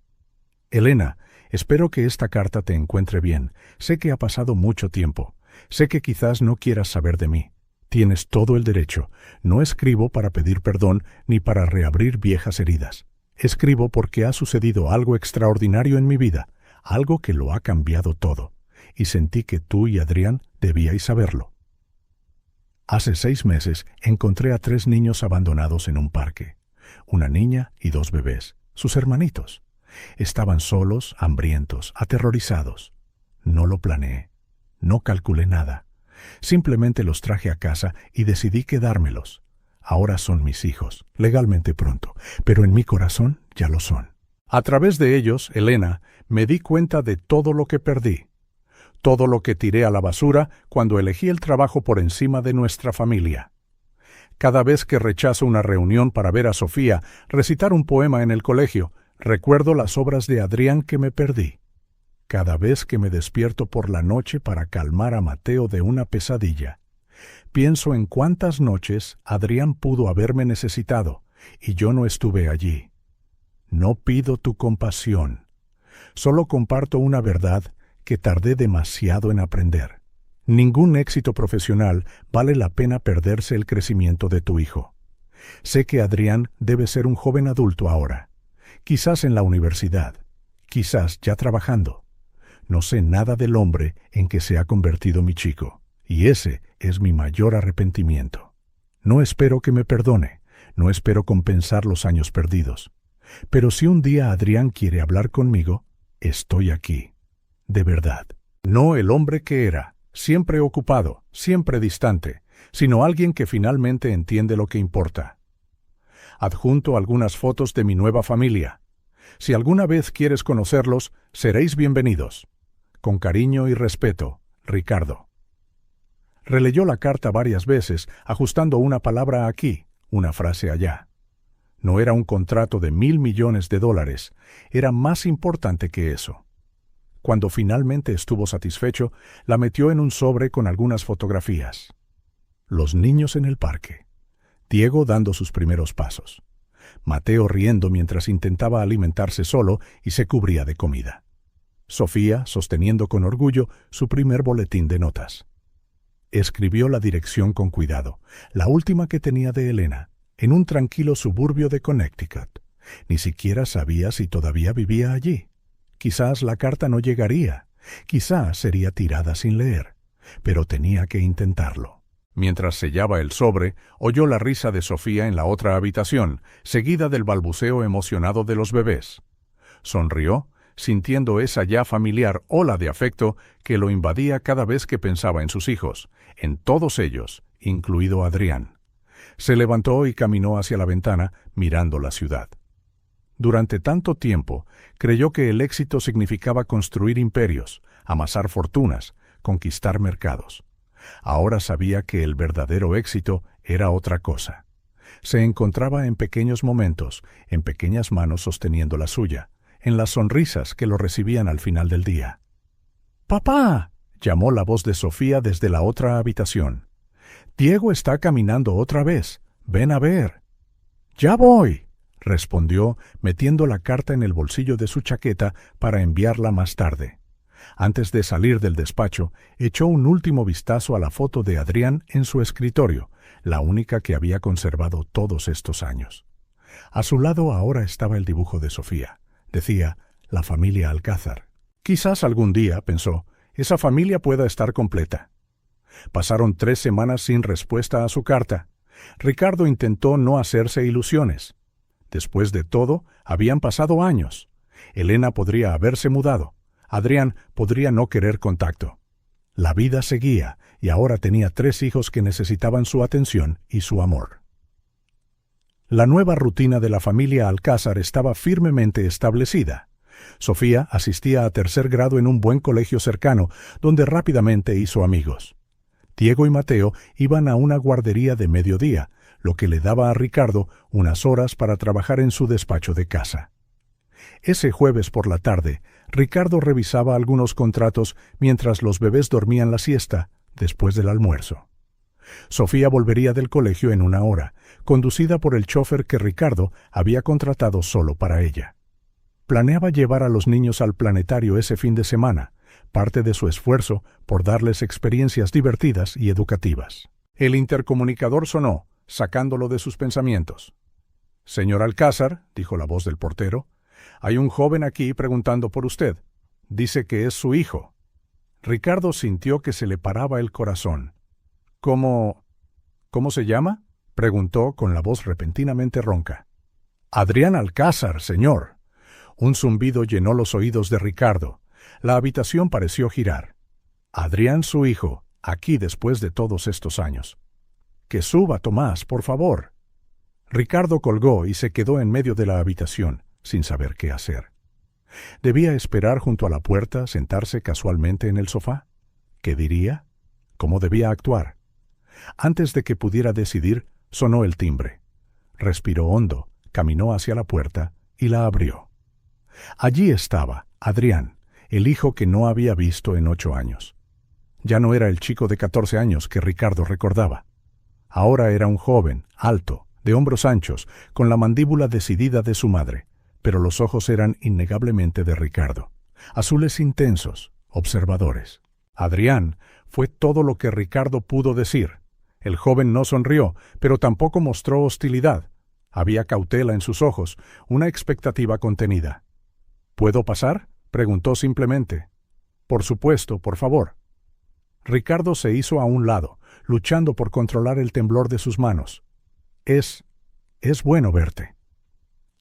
Elena, espero que esta carta te encuentre bien. Sé que ha pasado mucho tiempo. Sé que quizás no quieras saber de mí. Tienes todo el derecho. No escribo para pedir perdón ni para reabrir viejas heridas. Escribo porque ha sucedido algo extraordinario en mi vida, algo que lo ha cambiado todo, y sentí que tú y Adrián debíais saberlo. Hace 6 meses encontré a 3 niños abandonados en un parque, una niña y 2 bebés, sus hermanitos. Estaban solos, hambrientos, aterrorizados. No lo planeé, no calculé nada. Simplemente los traje a casa y decidí quedármelos. Ahora son mis hijos, legalmente pronto, pero en mi corazón ya lo son. A través de ellos, Elena, me di cuenta de todo lo que perdí. Todo lo que tiré a la basura cuando elegí el trabajo por encima de nuestra familia. Cada vez que rechazo una reunión para ver a Sofía recitar un poema en el colegio, recuerdo las obras de Adrián que me perdí. Cada vez que me despierto por la noche para calmar a Mateo de una pesadilla, pienso en cuántas noches Adrián pudo haberme necesitado y yo no estuve allí. No pido tu compasión. Solo comparto una verdad que tardé demasiado en aprender. Ningún éxito profesional vale la pena perderse el crecimiento de tu hijo. Sé que Adrián debe ser un joven adulto ahora, quizás en la universidad, quizás ya trabajando. No sé nada del hombre en que se ha convertido mi chico, y ese es mi mayor arrepentimiento. No espero que me perdone, no espero compensar los años perdidos. Pero si un día Adrián quiere hablar conmigo, estoy aquí. De verdad. No el hombre que era, siempre ocupado, siempre distante, sino alguien que finalmente entiende lo que importa. Adjunto algunas fotos de mi nueva familia. Si alguna vez quieres conocerlos, seréis bienvenidos. Con cariño y respeto, Ricardo. Releyó la carta varias veces, ajustando una palabra aquí, una frase allá. No era un contrato de $1,000 millones, era más importante que eso. Cuando finalmente estuvo satisfecho, la metió en un sobre con algunas fotografías. Los niños en el parque. Diego dando sus primeros pasos. Mateo riendo mientras intentaba alimentarse solo y se cubría de comida. Sofía sosteniendo con orgullo su primer boletín de notas. Escribió la dirección con cuidado, la última que tenía de Elena, en un tranquilo suburbio de Connecticut. Ni siquiera sabía si todavía vivía allí. Quizás la carta no llegaría, quizás sería tirada sin leer, pero tenía que intentarlo. Mientras sellaba el sobre, oyó la risa de Sofía en la otra habitación, seguida del balbuceo emocionado de los bebés. Sonrió, sintiendo esa ya familiar ola de afecto que lo invadía cada vez que pensaba en sus hijos, en todos ellos, incluido Adrián. Se levantó y caminó hacia la ventana, mirando la ciudad. Durante tanto tiempo, creyó que el éxito significaba construir imperios, amasar fortunas, conquistar mercados. Ahora sabía que el verdadero éxito era otra cosa. Se encontraba en pequeños momentos, en pequeñas manos sosteniendo la suya, en las sonrisas que lo recibían al final del día. ¡Papá!, llamó la voz de Sofía desde la otra habitación. «Diego está caminando otra vez. Ven a ver». «Ya voy», respondió, metiendo la carta en el bolsillo de su chaqueta para enviarla más tarde. Antes de salir del despacho, echó un último vistazo a la foto de Adrián en su escritorio, la única que había conservado todos estos años. A su lado ahora estaba el dibujo de Sofía. Decía, la familia Alcázar. Quizás algún día, pensó, esa familia pueda estar completa. Pasaron 3 semanas sin respuesta a su carta. Ricardo intentó no hacerse ilusiones. Después de todo, habían pasado años. Elena podría haberse mudado. Adrián podría no querer contacto. La vida seguía, y ahora tenía 3 hijos que necesitaban su atención y su amor. La nueva rutina de la familia Alcázar estaba firmemente establecida. Sofía asistía a tercer grado en un buen colegio cercano, donde rápidamente hizo amigos. Diego y Mateo iban a una guardería de mediodía, lo que le daba a Ricardo unas horas para trabajar en su despacho de casa. Ese jueves por la tarde, Ricardo revisaba algunos contratos mientras los bebés dormían la siesta después del almuerzo. Sofía volvería del colegio en una hora, conducida por el chófer que Ricardo había contratado solo para ella. Planeaba llevar a los niños al planetario ese fin de semana, parte de su esfuerzo por darles experiencias divertidas y educativas. El intercomunicador sonó, sacándolo de sus pensamientos. «Señor Alcázar», dijo la voz del portero, «hay un joven aquí preguntando por usted. Dice que es su hijo». Ricardo sintió que se le paraba el corazón. «¿Cómo se llama?», preguntó con la voz repentinamente ronca. «Adrián Alcázar, señor». Un zumbido llenó los oídos de Ricardo. La habitación pareció girar. Adrián, su hijo, aquí después de todos estos años. «Que suba, Tomás, por favor». Ricardo colgó y se quedó en medio de la habitación, sin saber qué hacer. ¿Debía esperar junto a la puerta, sentarse casualmente en el sofá? ¿Qué diría? ¿Cómo debía actuar? Antes de que pudiera decidir, sonó el timbre. Respiró hondo, caminó hacia la puerta y la abrió. Allí estaba Adrián, el hijo que no había visto en 8 años. Ya no era el chico de 14 años que Ricardo recordaba. Ahora era un joven, alto, de hombros anchos, con la mandíbula decidida de su madre, pero los ojos eran innegablemente de Ricardo, azules intensos, observadores. Adrián fue todo lo que Ricardo pudo decir. El joven no sonrió, pero tampoco mostró hostilidad. Había cautela en sus ojos, una expectativa contenida. «¿Puedo pasar?», preguntó simplemente. «Por supuesto, por favor». Ricardo se hizo a un lado, luchando por controlar el temblor de sus manos. Es bueno verte».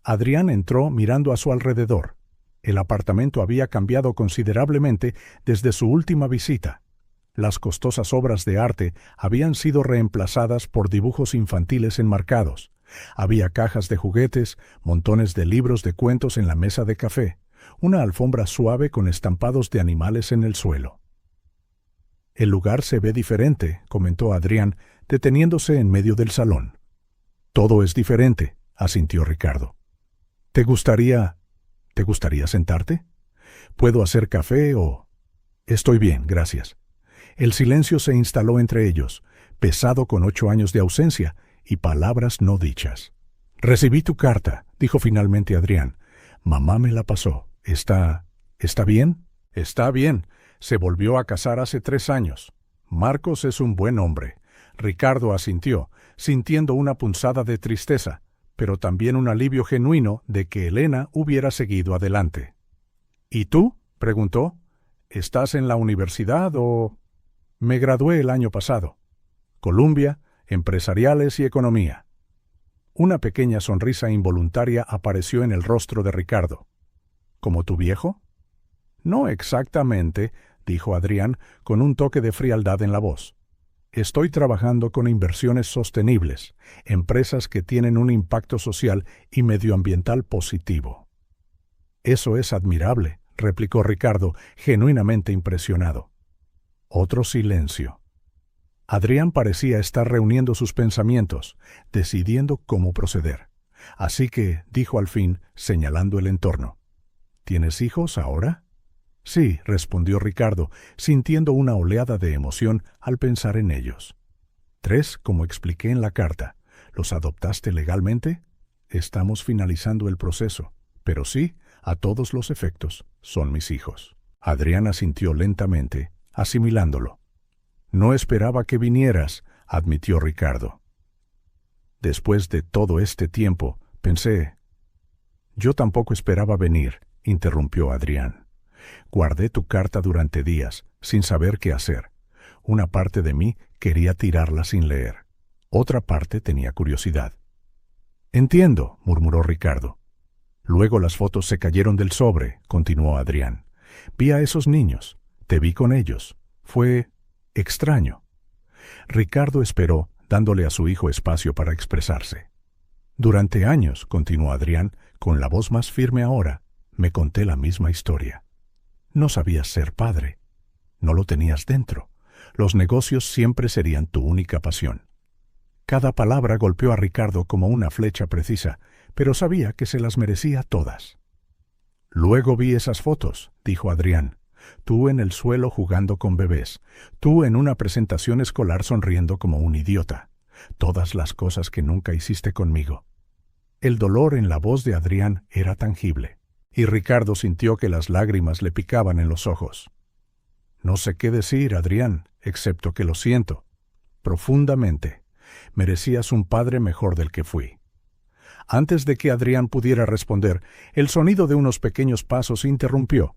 Adrián entró mirando a su alrededor. El apartamento había cambiado considerablemente desde su última visita. Las costosas obras de arte habían sido reemplazadas por dibujos infantiles enmarcados. Había cajas de juguetes, montones de libros de cuentos en la mesa de café, una alfombra suave con estampados de animales en el suelo. «El lugar se ve diferente», comentó Adrián, deteniéndose en medio del salón. «Todo es diferente», asintió Ricardo. ¿Te gustaría sentarte? ¿Puedo hacer café o...?» «Estoy bien, gracias». El silencio se instaló entre ellos, pesado con 8 años de ausencia y palabras no dichas. «Recibí tu carta», dijo finalmente Adrián. «Mamá me la pasó. ¿Está bien?» «Está bien. Se volvió a casar hace 3 años. Marcos es un buen hombre». Ricardo asintió, sintiendo una punzada de tristeza, pero también un alivio genuino de que Elena hubiera seguido adelante. «¿Y tú?», preguntó. «¿Estás en la universidad o...?» «Me gradué el año pasado. Columbia, Empresariales y Economía». Una pequeña sonrisa involuntaria apareció en el rostro de Ricardo. «¿Como tu viejo?» «No exactamente», dijo Adrián con un toque de frialdad en la voz. «Estoy trabajando con inversiones sostenibles, empresas que tienen un impacto social y medioambiental positivo». «Eso es admirable», replicó Ricardo, genuinamente impresionado. Otro silencio. Adrián parecía estar reuniendo sus pensamientos, decidiendo cómo proceder. Así que dijo al fin, señalando el entorno. «¿Tienes hijos ahora?» «Sí», respondió Ricardo, sintiendo una oleada de emoción al pensar en ellos. «3, como expliqué en la carta. ¿Los adoptaste legalmente?» «Estamos finalizando el proceso, pero sí, a todos los efectos, son mis hijos». Adrián asintió lentamente, asimilándolo. «No esperaba que vinieras», admitió Ricardo. «Después de todo este tiempo, pensé...» «Yo tampoco esperaba venir», interrumpió Adrián. «Guardé tu carta durante días, sin saber qué hacer. Una parte de mí quería tirarla sin leer. Otra parte tenía curiosidad». «Entiendo», murmuró Ricardo. «Luego las fotos se cayeron del sobre», continuó Adrián. «Vi a esos niños. Te vi con ellos. Fue extraño». Ricardo esperó, dándole a su hijo espacio para expresarse. Durante años, continuó Adrián, con la voz más firme ahora, me conté la misma historia. No sabías ser padre. No lo tenías dentro. Los negocios siempre serían tu única pasión. Cada palabra golpeó a Ricardo como una flecha precisa, pero sabía que se las merecía todas. Luego vi esas fotos, dijo Adrián. Tú en el suelo jugando con bebés, tú en una presentación escolar sonriendo como un idiota. Todas las cosas que nunca hiciste conmigo. El dolor en la voz de Adrián era tangible, y Ricardo sintió que las lágrimas le picaban en los ojos. No sé qué decir, Adrián, excepto que lo siento. Profundamente. Merecías un padre mejor del que fui. Antes de que Adrián pudiera responder, el sonido de unos pequeños pasos interrumpió.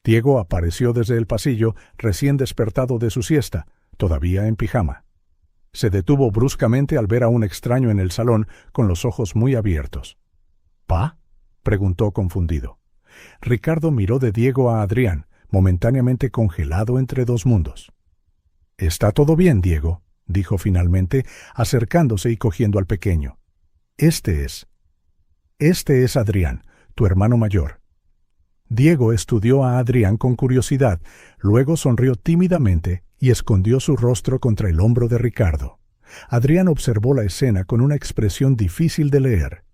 Diego apareció desde el pasillo, recién despertado de su siesta, todavía en pijama. Se detuvo bruscamente al ver a un extraño en el salón, con los ojos muy abiertos. ¿Pa? Preguntó confundido. Ricardo miró de Diego a Adrián, momentáneamente congelado entre dos mundos. «¿Está todo bien, Diego?», dijo finalmente, acercándose y cogiendo al pequeño. Este es Adrián, tu hermano mayor». Diego estudió a Adrián con curiosidad, luego sonrió tímidamente y escondió su rostro contra el hombro de Ricardo. Adrián observó la escena con una expresión difícil de leer.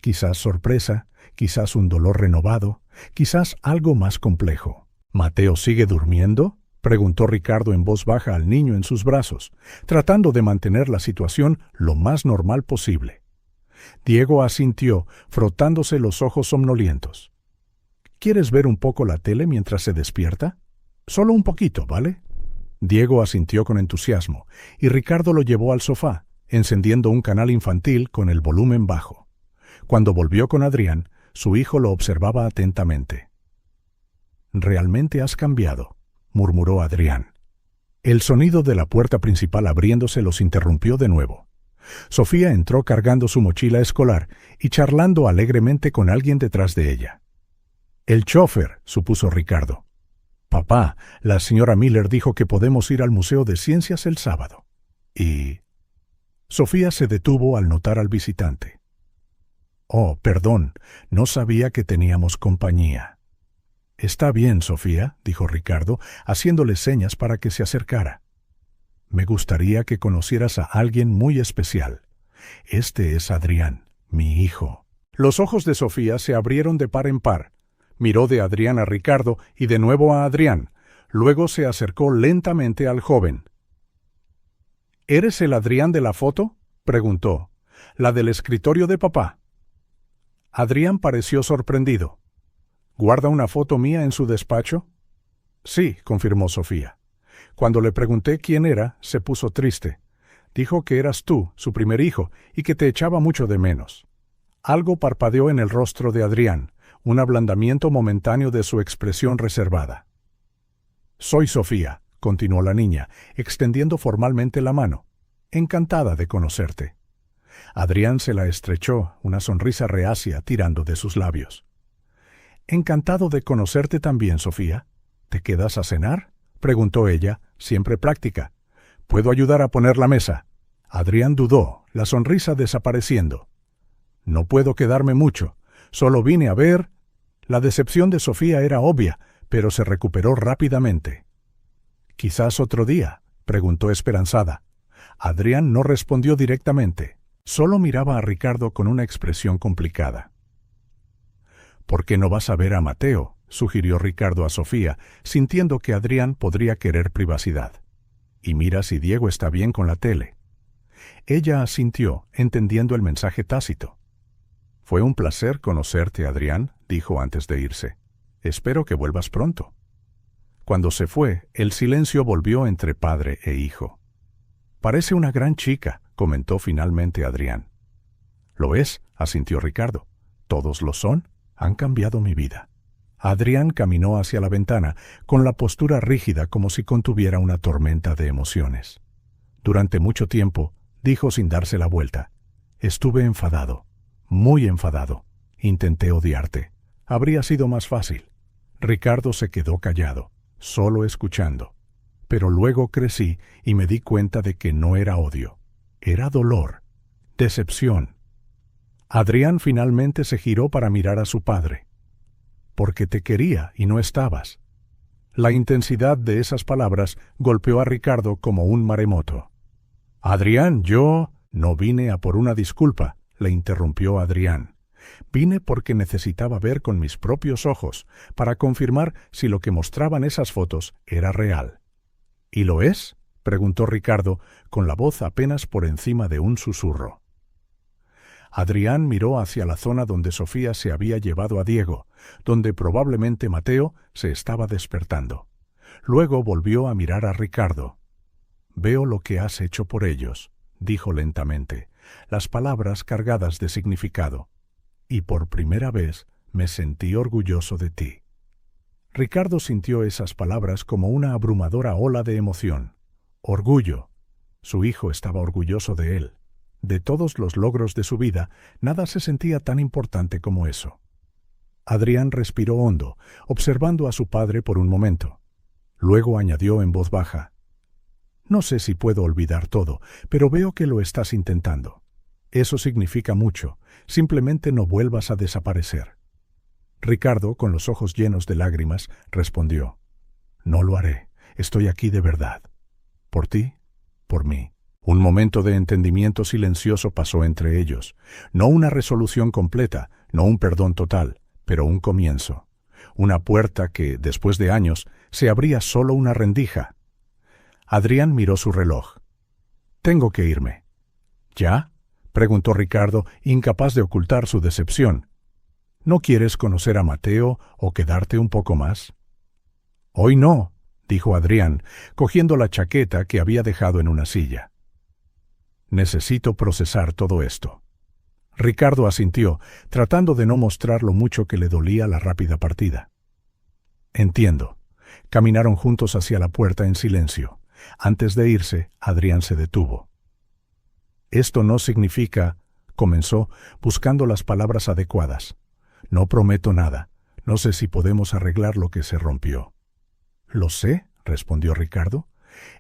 Quizás sorpresa, quizás un dolor renovado, quizás algo más complejo. «¿Mateo sigue durmiendo?», preguntó Ricardo en voz baja al niño en sus brazos, tratando de mantener la situación lo más normal posible. Diego asintió, frotándose los ojos somnolientos. «¿Quieres ver un poco la tele mientras se despierta? Solo un poquito, ¿vale?». Diego asintió con entusiasmo, y Ricardo lo llevó al sofá, encendiendo un canal infantil con el volumen bajo. Cuando volvió con Adrián, su hijo lo observaba atentamente. «Realmente has cambiado», murmuró Adrián. El sonido de la puerta principal abriéndose los interrumpió de nuevo. Sofía entró cargando su mochila escolar y charlando alegremente con alguien detrás de ella. «El chofer», supuso Ricardo. «Papá, la señora Miller dijo que podemos ir al Museo de Ciencias el sábado». «¿Y...?» Sofía se detuvo al notar al visitante. «Oh, perdón, no sabía que teníamos compañía». «Está bien, Sofía», dijo Ricardo, haciéndole señas para que se acercara. «Me gustaría que conocieras a alguien muy especial. Este es Adrián, mi hijo». Los ojos de Sofía se abrieron de par en par. Miró de Adrián a Ricardo y de nuevo a Adrián. Luego se acercó lentamente al joven. «¿Eres el Adrián de la foto?», preguntó. «¿La del escritorio de papá?». Adrián pareció sorprendido. «¿Guarda una foto mía en su despacho?». «Sí», confirmó Sofía. Cuando le pregunté quién era, se puso triste. Dijo que eras tú, su primer hijo, y que te echaba mucho de menos». Algo parpadeó en el rostro de Adrián, un ablandamiento momentáneo de su expresión reservada. «Soy Sofía», continuó la niña, extendiendo formalmente la mano. «Encantada de conocerte». Adrián se la estrechó, una sonrisa reacia tirando de sus labios. «Encantado de conocerte también, Sofía. ¿Te quedas a cenar?», preguntó ella, siempre práctica. «¿Puedo ayudar a poner la mesa?». Adrián dudó, la sonrisa desapareciendo. «No puedo quedarme mucho. Solo vine a ver...». La decepción de Sofía era obvia, pero se recuperó rápidamente. «¿Quizás otro día?», preguntó esperanzada. Adrián no respondió directamente. Solo miraba a Ricardo con una expresión complicada. «¿Por qué no vas a ver a Mateo?», sugirió Ricardo a Sofía, sintiendo que Adrián podría querer privacidad. «Y mira si Diego está bien con la tele». Ella asintió, entendiendo el mensaje tácito. «Fue un placer conocerte, Adrián», dijo antes de irse. «Espero que vuelvas pronto». Cuando se fue, el silencio volvió entre padre e hijo. «Parece una gran chica», comentó finalmente Adrián. «Lo es», asintió Ricardo. «Todos lo son. Han cambiado mi vida». Adrián caminó hacia la ventana, con la postura rígida como si contuviera una tormenta de emociones. Durante mucho tiempo, dijo sin darse la vuelta, «Estuve enfadado. Muy enfadado. Intenté odiarte. Habría sido más fácil». Ricardo se quedó callado, solo escuchando. Pero luego crecí y me di cuenta de que no era odio. Era dolor, decepción. Adrián finalmente se giró para mirar a su padre. Porque te quería y no estabas. La intensidad de esas palabras golpeó a Ricardo como un maremoto. Adrián, yo no vine a por una disculpa, le interrumpió Adrián. Vine porque necesitaba ver con mis propios ojos para confirmar si lo que mostraban esas fotos era real. ¿Y lo es?, preguntó Ricardo, con la voz apenas por encima de un susurro. Adrián miró hacia la zona donde Sofía se había llevado a Diego, donde probablemente Mateo se estaba despertando. Luego volvió a mirar a Ricardo. «Veo lo que has hecho por ellos», dijo lentamente, las palabras cargadas de significado. «Y por primera vez me sentí orgulloso de ti». Ricardo sintió esas palabras como una abrumadora ola de emoción. Orgullo. Su hijo estaba orgulloso de él. De todos los logros de su vida, nada se sentía tan importante como eso. Adrián respiró hondo, observando a su padre por un momento. Luego añadió en voz baja: «No sé si puedo olvidar todo, pero veo que lo estás intentando. Eso significa mucho. Simplemente no vuelvas a desaparecer». Ricardo, con los ojos llenos de lágrimas, respondió: «No lo haré. Estoy aquí de verdad. Por ti, por mí». Un momento de entendimiento silencioso pasó entre ellos. No una resolución completa, no un perdón total, pero un comienzo. Una puerta que, después de años, se abría solo una rendija. Adrián miró su reloj. «Tengo que irme». «¿Ya?», preguntó Ricardo, incapaz de ocultar su decepción. «¿No quieres conocer a Mateo o quedarte un poco más?» «Hoy no», dijo Adrián, cogiendo la chaqueta que había dejado en una silla. «Necesito procesar todo esto». Ricardo asintió, tratando de no mostrar lo mucho que le dolía la rápida partida. «Entiendo». Caminaron juntos hacia la puerta en silencio. Antes de irse, Adrián se detuvo. «Esto no significa», comenzó, buscando las palabras adecuadas. «No prometo nada. No sé si podemos arreglar lo que se rompió». «Lo sé», respondió Ricardo.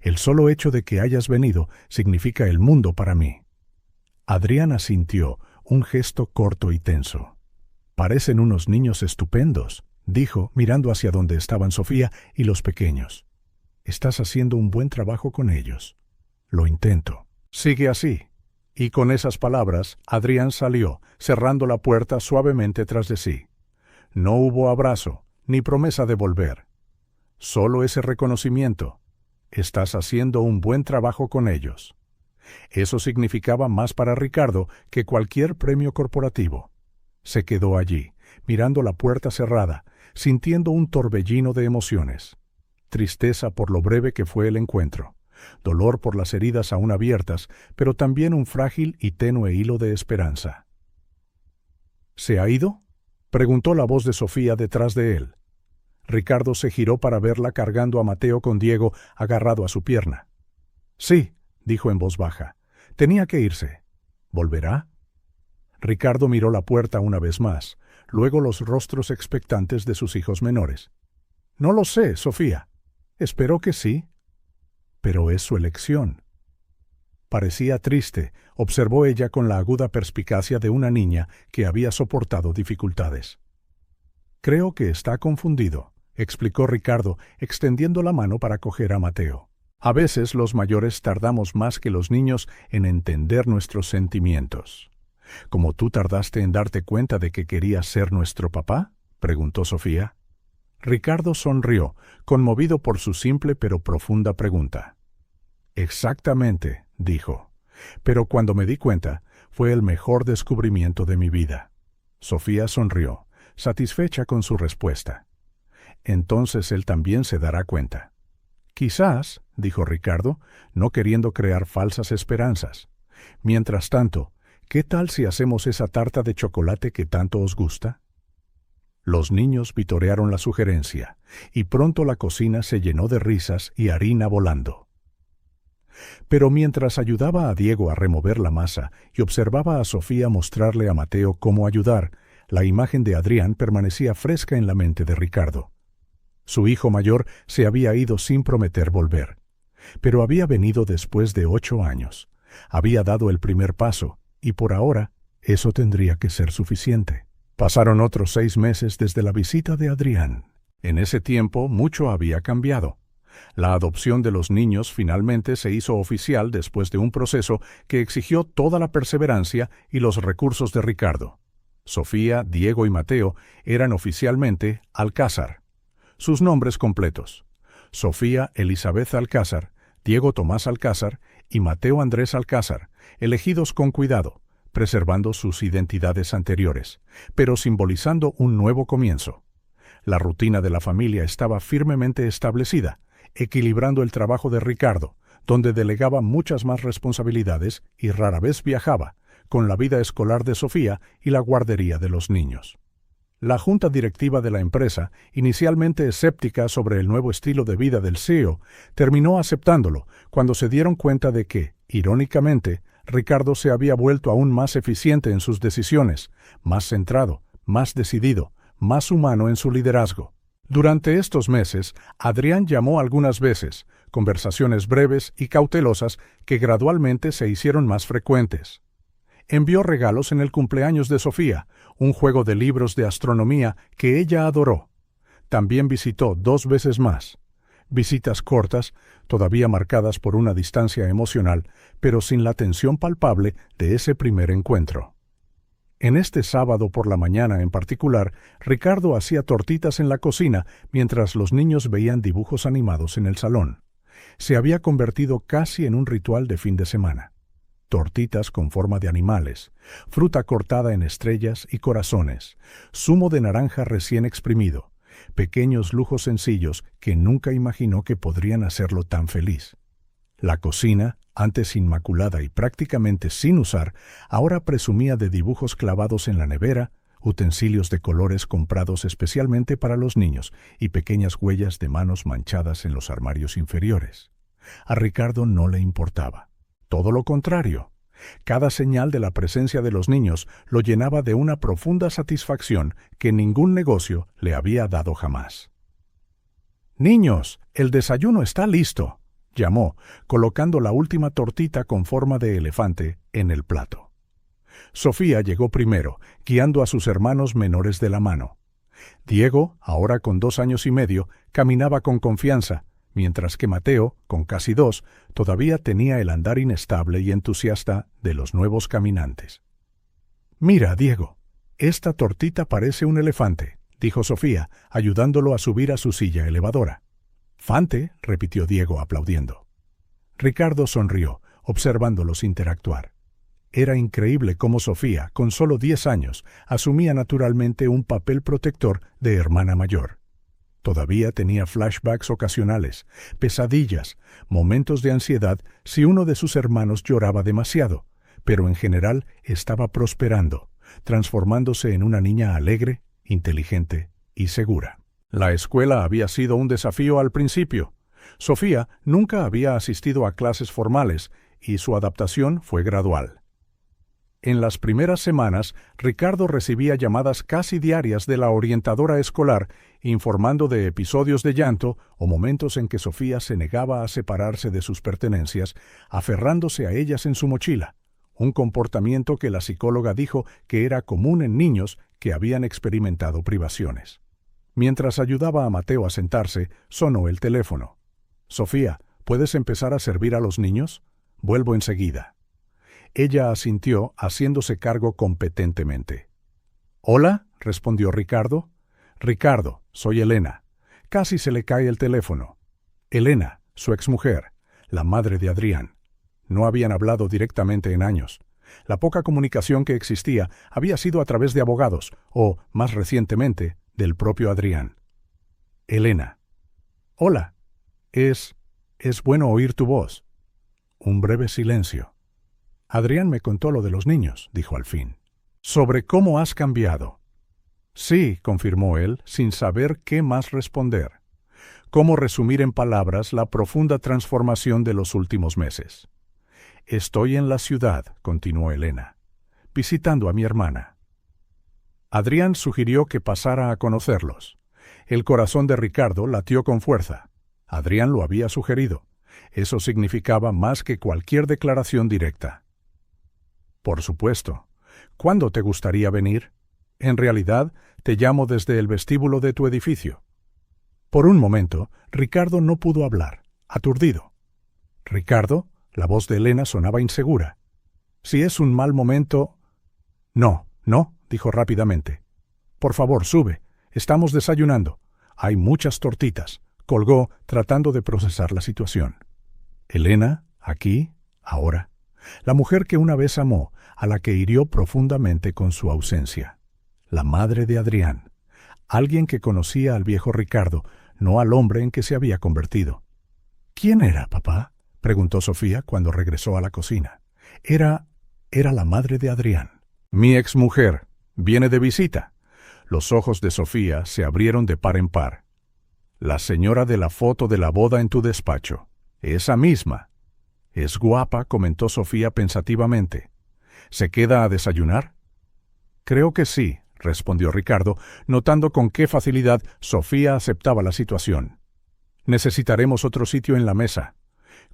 «El solo hecho de que hayas venido significa el mundo para mí». Adrián asintió, un gesto corto y tenso. «Parecen unos niños estupendos», dijo, mirando hacia donde estaban Sofía y los pequeños. «Estás haciendo un buen trabajo con ellos». «Lo intento». «Sigue así». Y con esas palabras, Adrián salió, cerrando la puerta suavemente tras de sí. No hubo abrazo, ni promesa de volver. Solo ese reconocimiento: «Estás haciendo un buen trabajo con ellos». Eso significaba más para Ricardo que cualquier premio corporativo. Se quedó allí, mirando la puerta cerrada, sintiendo un torbellino de emociones. Tristeza por lo breve que fue el encuentro, dolor por las heridas aún abiertas, pero también un frágil y tenue hilo de esperanza. «¿Se ha ido?», preguntó la voz de Sofía detrás de él. Ricardo se giró para verla cargando a Mateo con Diego agarrado a su pierna. «Sí», dijo en voz baja. «Tenía que irse. ¿Volverá?». Ricardo miró la puerta una vez más, luego los rostros expectantes de sus hijos menores. «No lo sé, Sofía. Espero que sí». «Pero es su elección». Parecía triste, observó ella con la aguda perspicacia de una niña que había soportado dificultades. «Creo que está confundido», explicó Ricardo, extendiendo la mano para coger a Mateo. «A veces los mayores tardamos más que los niños en entender nuestros sentimientos». «¿Como tú tardaste en darte cuenta de que querías ser nuestro papá?», preguntó Sofía. Ricardo sonrió, conmovido por su simple pero profunda pregunta. «Exactamente», dijo. «Pero cuando me di cuenta, fue el mejor descubrimiento de mi vida». Sofía sonrió, satisfecha con su respuesta. «Entonces él también se dará cuenta». «Quizás», dijo Ricardo, no queriendo crear falsas esperanzas. «Mientras tanto, ¿qué tal si hacemos esa tarta de chocolate que tanto os gusta?». Los niños vitorearon la sugerencia, y pronto la cocina se llenó de risas y harina volando. Pero mientras ayudaba a Diego a remover la masa y observaba a Sofía mostrarle a Mateo cómo ayudar, la imagen de Adrián permanecía fresca en la mente de Ricardo. Su hijo mayor se había ido sin prometer volver, pero había venido después de 8 años. Había dado el primer paso, y por ahora Eso tendría que ser suficiente. Pasaron otros 6 meses desde la visita de Adrián. En ese tiempo mucho había cambiado. La adopción de los niños finalmente se hizo oficial después de un proceso que exigió toda la perseverancia y los recursos de Ricardo. Sofía, Diego y Mateo eran oficialmente Alcázar. Sus nombres completos: Sofía Elizabeth Alcázar, Diego Tomás Alcázar y Mateo Andrés Alcázar, elegidos con cuidado, preservando sus identidades anteriores, pero simbolizando un nuevo comienzo. La rutina de la familia estaba firmemente establecida, equilibrando el trabajo de Ricardo, donde delegaba muchas más responsabilidades y rara vez viajaba, con la vida escolar de Sofía y la guardería de los niños. La junta directiva de la empresa, inicialmente escéptica sobre el nuevo estilo de vida del CEO, terminó aceptándolo cuando se dieron cuenta de que, irónicamente, Ricardo se había vuelto aún más eficiente en sus decisiones, más centrado, más decidido, más humano en su liderazgo. Durante estos meses, Adrián llamó algunas veces, conversaciones breves y cautelosas que gradualmente se hicieron más frecuentes. Envió regalos en el cumpleaños de Sofía, un juego de libros de astronomía que ella adoró. También visitó 2 veces más. Visitas cortas, todavía marcadas por una distancia emocional, pero sin la tensión palpable de ese primer encuentro. En este sábado por la mañana en particular, Ricardo hacía tortitas en la cocina mientras los niños veían dibujos animados en el salón. Se había convertido casi en un ritual de fin de semana. Tortitas con forma de animales, fruta cortada en estrellas y corazones, zumo de naranja recién exprimido, pequeños lujos sencillos que nunca imaginó que podrían hacerlo tan feliz. La cocina, antes inmaculada y prácticamente sin usar, ahora presumía de dibujos clavados en la nevera, utensilios de colores comprados especialmente para los niños y pequeñas huellas de manos manchadas en los armarios inferiores. A Ricardo no le importaba. Todo lo contrario. Cada señal de la presencia de los niños lo llenaba de una profunda satisfacción que ningún negocio le había dado jamás. «Niños, el desayuno está listo», llamó, colocando la última tortita con forma de elefante en el plato. Sofía llegó primero, guiando a sus hermanos menores de la mano. Diego, ahora con 2 años y medio, caminaba con confianza, mientras que Mateo, con casi 2, todavía tenía el andar inestable y entusiasta de los nuevos caminantes. «Mira, Diego, esta tortita parece un elefante», dijo Sofía, ayudándolo a subir a su silla elevadora. «Fante», repitió Diego aplaudiendo. Ricardo sonrió, observándolos interactuar. Era increíble cómo Sofía, con solo 10 años, asumía naturalmente un papel protector de hermana mayor. Todavía tenía flashbacks ocasionales, pesadillas, momentos de ansiedad si uno de sus hermanos lloraba demasiado, pero en general estaba prosperando, transformándose en una niña alegre, inteligente y segura. La escuela había sido un desafío al principio. Sofía nunca había asistido a clases formales y su adaptación fue gradual. En las primeras semanas, Ricardo recibía llamadas casi diarias de la orientadora escolar informando de episodios de llanto o momentos en que Sofía se negaba a separarse de sus pertenencias, aferrándose a ellas en su mochila, un comportamiento que la psicóloga dijo que era común en niños que habían experimentado privaciones. Mientras ayudaba a Mateo a sentarse, sonó el teléfono. «Sofía, ¿puedes empezar a servir a los niños? Vuelvo enseguida». Ella asintió, haciéndose cargo competentemente. «¿Hola?», respondió Ricardo. «Ricardo, soy Elena». Casi se le cae el teléfono. Elena, su exmujer, la madre de Adrián. No habían hablado directamente en años. La poca comunicación que existía había sido a través de abogados, o, más recientemente, del propio Adrián. Elena. «Hola. Es bueno oír tu voz». Un breve silencio. «Adrián me contó lo de los niños», dijo al fin. «Sobre cómo has cambiado». «Sí», confirmó él, sin saber qué más responder. Cómo resumir en palabras la profunda transformación de los últimos meses. «Estoy en la ciudad», continuó Elena, «visitando a mi hermana». Adrián sugirió que pasara a conocerlos. El corazón de Ricardo latió con fuerza. Adrián lo había sugerido. Eso significaba más que cualquier declaración directa. Por supuesto. ¿Cuándo te gustaría venir? En realidad, te llamo desde el vestíbulo de tu edificio. Por un momento, Ricardo no pudo hablar, aturdido. —Ricardo, la voz de Elena sonaba insegura. Si es un mal momento... No, dijo rápidamente. Por favor, sube. Estamos desayunando. Hay muchas tortitas. Colgó, tratando de procesar la situación. Elena, aquí, ahora. La mujer que una vez amó, a la que hirió profundamente con su ausencia. La madre de Adrián. Alguien que conocía al viejo Ricardo, no al hombre en que se había convertido. —¿Quién era, papá? —preguntó Sofía cuando regresó a la cocina. Era la madre de Adrián. —Mi exmujer. Viene de visita. Los ojos de Sofía se abrieron de par en par. —La señora de la foto de la boda en tu despacho. Esa misma. —Es guapa —comentó Sofía pensativamente. —¿Se queda a desayunar? —Creo que sí —respondió Ricardo, notando con qué facilidad Sofía aceptaba la situación. —Necesitaremos otro sitio en la mesa.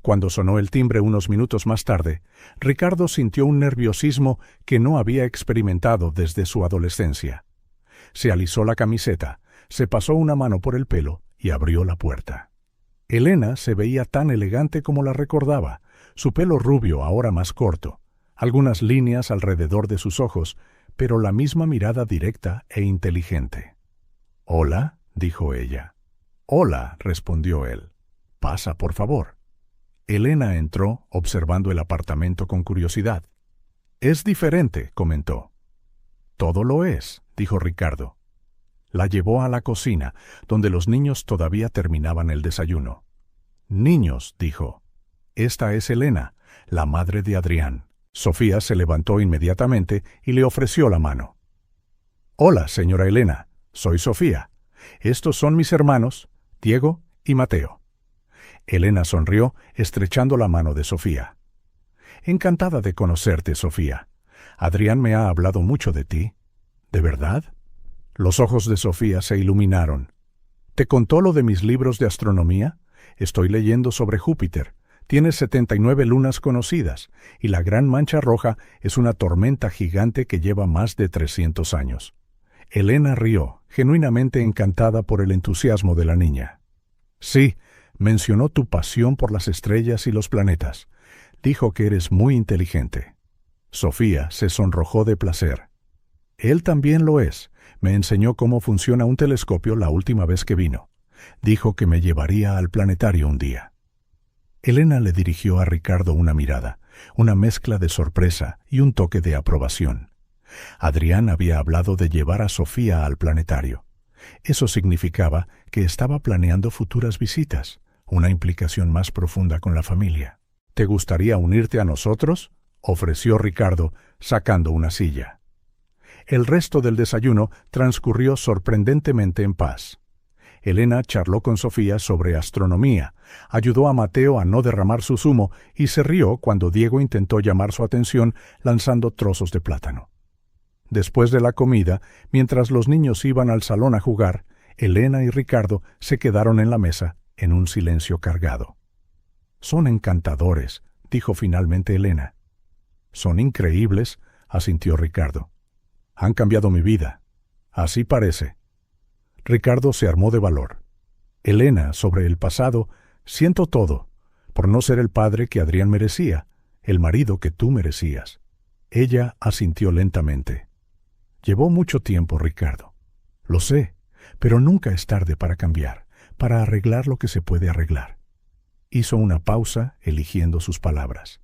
Cuando sonó el timbre unos minutos más tarde, Ricardo sintió un nerviosismo que no había experimentado desde su adolescencia. Se alisó la camiseta, se pasó una mano por el pelo y abrió la puerta. Elena se veía tan elegante como la recordaba, su pelo rubio ahora más corto, algunas líneas alrededor de sus ojos, pero la misma mirada directa e inteligente. —Hola —dijo ella. —Hola —respondió él. —Pasa, por favor. Elena entró, observando el apartamento con curiosidad. —Es diferente —comentó. —Todo lo es —dijo Ricardo. La llevó a la cocina, donde los niños todavía terminaban el desayuno. —Niños —dijo—, esta es Elena, la madre de Adrián. Sofía se levantó inmediatamente y le ofreció la mano. —Hola, señora Elena, soy Sofía. Estos son mis hermanos, Diego y Mateo. Elena sonrió, estrechando la mano de Sofía. —Encantada de conocerte, Sofía. Adrián me ha hablado mucho de ti. ¿De verdad? Los ojos de Sofía se iluminaron. ¿Te contó lo de mis libros de astronomía? Estoy leyendo sobre Júpiter. Tiene 79 lunas conocidas, y la Gran Mancha Roja es una tormenta gigante que lleva más de 300 años. Elena rió, genuinamente encantada por el entusiasmo de la niña. Sí, mencionó tu pasión por las estrellas y los planetas. Dijo que eres muy inteligente. Sofía se sonrojó de placer. Él también lo es. Me enseñó cómo funciona un telescopio la última vez que vino. Dijo que me llevaría al planetario un día. Elena le dirigió a Ricardo una mirada, una mezcla de sorpresa y un toque de aprobación. Adrián había hablado de llevar a Sofía al planetario. Eso significaba que estaba planeando futuras visitas, una implicación más profunda con la familia. —¿Te gustaría unirte a nosotros? —ofreció Ricardo, sacando una silla. El resto del desayuno transcurrió sorprendentemente en paz. Elena charló con Sofía sobre astronomía, ayudó a Mateo a no derramar su zumo y se rió cuando Diego intentó llamar su atención lanzando trozos de plátano. Después de la comida, mientras los niños iban al salón a jugar, Elena y Ricardo se quedaron en la mesa en un silencio cargado. —Son encantadores —dijo finalmente Elena. —Son increíbles —asintió Ricardo—. Han cambiado mi vida. Así parece. Ricardo se armó de valor. Elena, sobre el pasado, siento todo, por no ser el padre que Adrián merecía, el marido que tú merecías. Ella asintió lentamente. Llevó mucho tiempo, Ricardo. Lo sé, pero nunca es tarde para cambiar, para arreglar lo que se puede arreglar. Hizo una pausa, eligiendo sus palabras.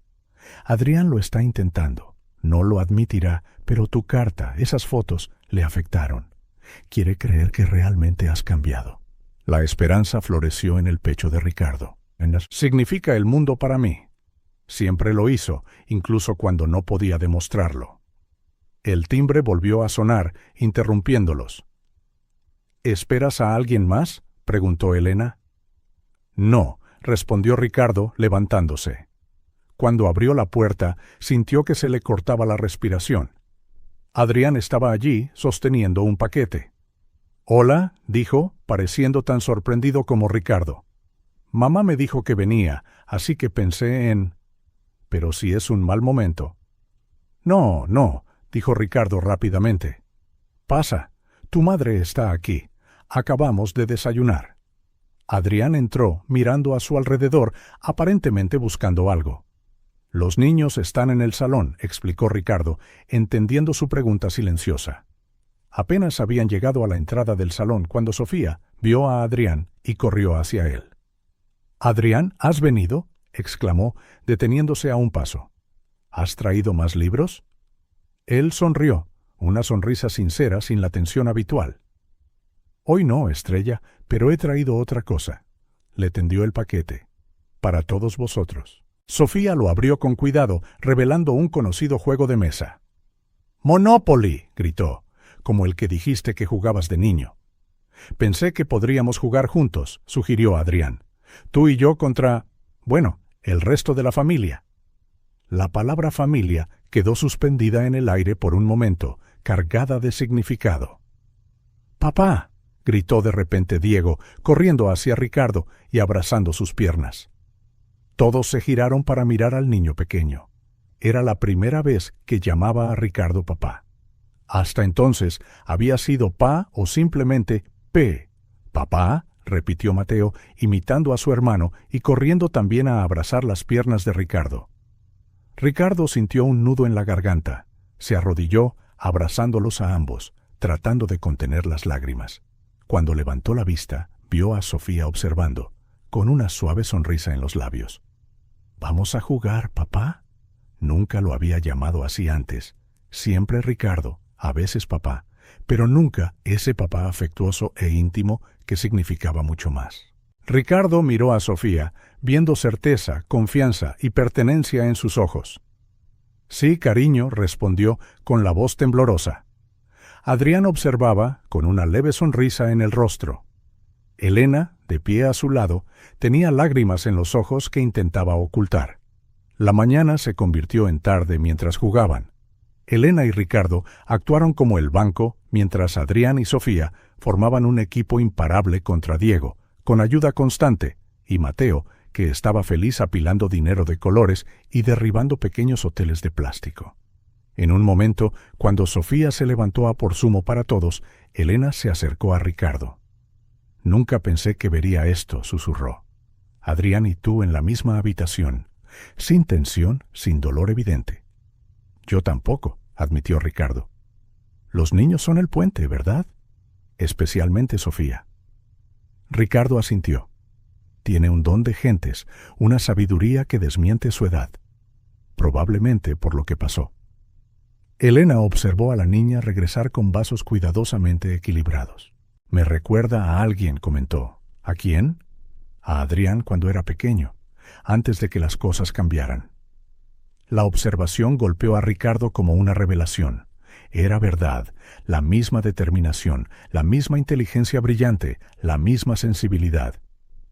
Adrián lo está intentando. No lo admitirá, pero tu carta, esas fotos, le afectaron. Quiere creer que realmente has cambiado. La esperanza floreció en el pecho de Ricardo. Significa el mundo para mí. Siempre lo hizo, incluso cuando no podía demostrarlo. El timbre volvió a sonar, interrumpiéndolos. —¿Esperas a alguien más? —preguntó Elena. —No —respondió Ricardo, levantándose. Cuando abrió la puerta, sintió que se le cortaba la respiración. Adrián estaba allí, sosteniendo un paquete. —Hola —dijo, pareciendo tan sorprendido como Ricardo. Mamá me dijo que venía, así que pensé en... Pero si es un mal momento. No, dijo Ricardo rápidamente. «Pasa, tu madre está aquí. Acabamos de desayunar». Adrián entró, mirando a su alrededor, aparentemente buscando algo. «Los niños están en el salón», explicó Ricardo, entendiendo su pregunta silenciosa. Apenas habían llegado a la entrada del salón cuando Sofía vio a Adrián y corrió hacia él. «Adrián, ¿has venido?», exclamó, deteniéndose a un paso. «¿Has traído más libros?». Él sonrió, una sonrisa sincera sin la tensión habitual. «Hoy no, Estrella, pero he traído otra cosa». Le tendió el paquete. «Para todos vosotros». Sofía lo abrió con cuidado, revelando un conocido juego de mesa. «Monopoly», gritó, como el que dijiste que jugabas de niño. «Pensé que podríamos jugar juntos», sugirió Adrián. «Tú y yo contra, bueno, el resto de la familia». La palabra familia quedó suspendida en el aire por un momento, cargada de significado. «Papá», gritó de repente Diego, corriendo hacia Ricardo y abrazando sus piernas. Todos se giraron para mirar al niño pequeño. Era la primera vez que llamaba a Ricardo papá. Hasta entonces había sido pa o simplemente P. «Papá», repitió Mateo, imitando a su hermano y corriendo también a abrazar las piernas de Ricardo. Ricardo sintió un nudo en la garganta. Se arrodilló, abrazándolos a ambos, tratando de contener las lágrimas. Cuando levantó la vista, vio a Sofía observando, con una suave sonrisa en los labios. «¿Vamos a jugar, papá?». Nunca lo había llamado así antes. Siempre Ricardo, a veces papá, pero nunca ese papá afectuoso e íntimo que significaba mucho más. Ricardo miró a Sofía, viendo certeza, confianza y pertenencia en sus ojos. «Sí, cariño», respondió con la voz temblorosa. Adrián observaba, con una leve sonrisa en el rostro. Elena, de pie a su lado, tenía lágrimas en los ojos que intentaba ocultar. La mañana se convirtió en tarde mientras jugaban. Elena y Ricardo actuaron como el banco, mientras Adrián y Sofía formaban un equipo imparable contra Diego, con ayuda constante, y Mateo, que estaba feliz apilando dinero de colores y derribando pequeños hoteles de plástico. En un momento, cuando Sofía se levantó a por zumo para todos, Elena se acercó a Ricardo. «Nunca pensé que vería esto», susurró. «Adrián y tú en la misma habitación, sin tensión, sin dolor evidente». «Yo tampoco», admitió Ricardo. «Los niños son el puente, ¿verdad?». «Especialmente Sofía». Ricardo asintió. «Tiene un don de gentes, una sabiduría que desmiente su edad. Probablemente por lo que pasó». Elena observó a la niña regresar con vasos cuidadosamente equilibrados. «Me recuerda a alguien», comentó. «¿A quién?». «A Adrián cuando era pequeño, antes de que las cosas cambiaran». La observación golpeó a Ricardo como una revelación. Era verdad, la misma determinación, la misma inteligencia brillante, la misma sensibilidad.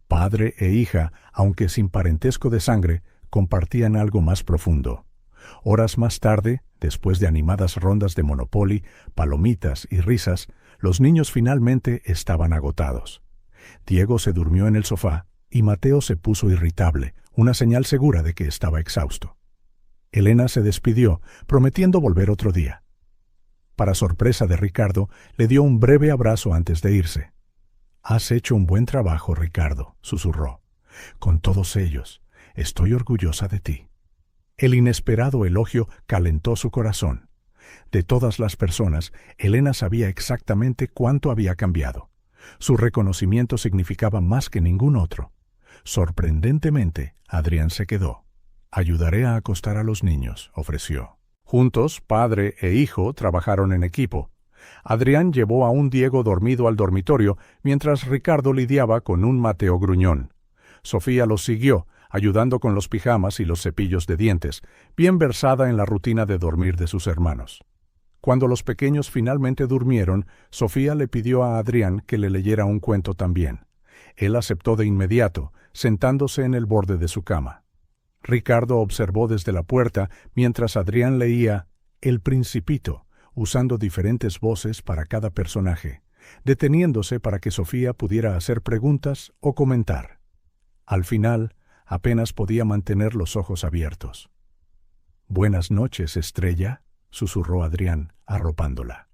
Padre e hija, aunque sin parentesco de sangre, compartían algo más profundo. Horas más tarde, después de animadas rondas de Monopoly, palomitas y risas, los niños finalmente estaban agotados. Diego se durmió en el sofá y Mateo se puso irritable, una señal segura de que estaba exhausto. Elena se despidió, prometiendo volver otro día. Para sorpresa de Ricardo, le dio un breve abrazo antes de irse. «Has hecho un buen trabajo, Ricardo», susurró. «Con todos ellos, estoy orgullosa de ti». El inesperado elogio calentó su corazón. De todas las personas, Elena sabía exactamente cuánto había cambiado. Su reconocimiento significaba más que ningún otro. Sorprendentemente, Adrián se quedó. «Ayudaré a acostar a los niños», ofreció. Juntos, padre e hijo trabajaron en equipo. Adrián llevó a un Diego dormido al dormitorio, mientras Ricardo lidiaba con un Mateo gruñón. Sofía los siguió, ayudando con los pijamas y los cepillos de dientes, bien versada en la rutina de dormir de sus hermanos. Cuando los pequeños finalmente durmieron, Sofía le pidió a Adrián que le leyera un cuento también. Él aceptó de inmediato, sentándose en el borde de su cama. Ricardo observó desde la puerta mientras Adrián leía El Principito, usando diferentes voces para cada personaje, deteniéndose para que Sofía pudiera hacer preguntas o comentar. Al final, apenas podía mantener los ojos abiertos. «Buenas noches, Estrella», susurró Adrián, arropándola.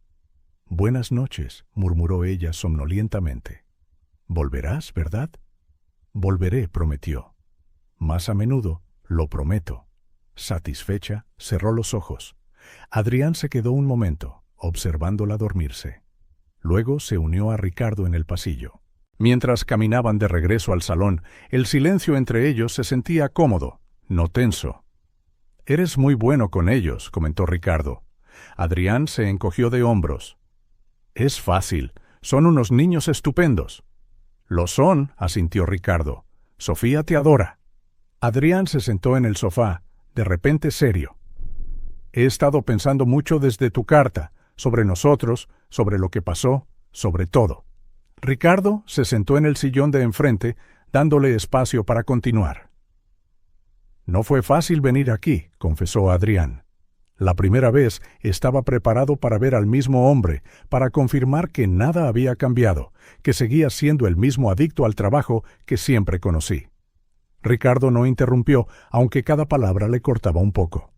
Buenas noches, murmuró ella somnolientamente. Volverás, ¿verdad? Volveré, prometió. Más a menudo, lo prometo. Satisfecha, cerró los ojos. Adrián se quedó un momento, observándola dormirse. Luego se unió a Ricardo en el pasillo. Mientras caminaban de regreso al salón, el silencio entre ellos se sentía cómodo, no tenso. «Eres muy bueno con ellos», comentó Ricardo. Adrián se encogió de hombros. «Es fácil, son unos niños estupendos». «Lo son», asintió Ricardo. «Sofía te adora». Adrián se sentó en el sofá, de repente serio. «He estado pensando mucho desde tu carta, sobre nosotros, sobre lo que pasó, sobre todo». Ricardo se sentó en el sillón de enfrente, dándole espacio para continuar. «No fue fácil venir aquí», confesó Adrián. La primera vez estaba preparado para ver al mismo hombre, para confirmar que nada había cambiado, que seguía siendo el mismo adicto al trabajo que siempre conocí. Ricardo no interrumpió, aunque cada palabra le cortaba un poco.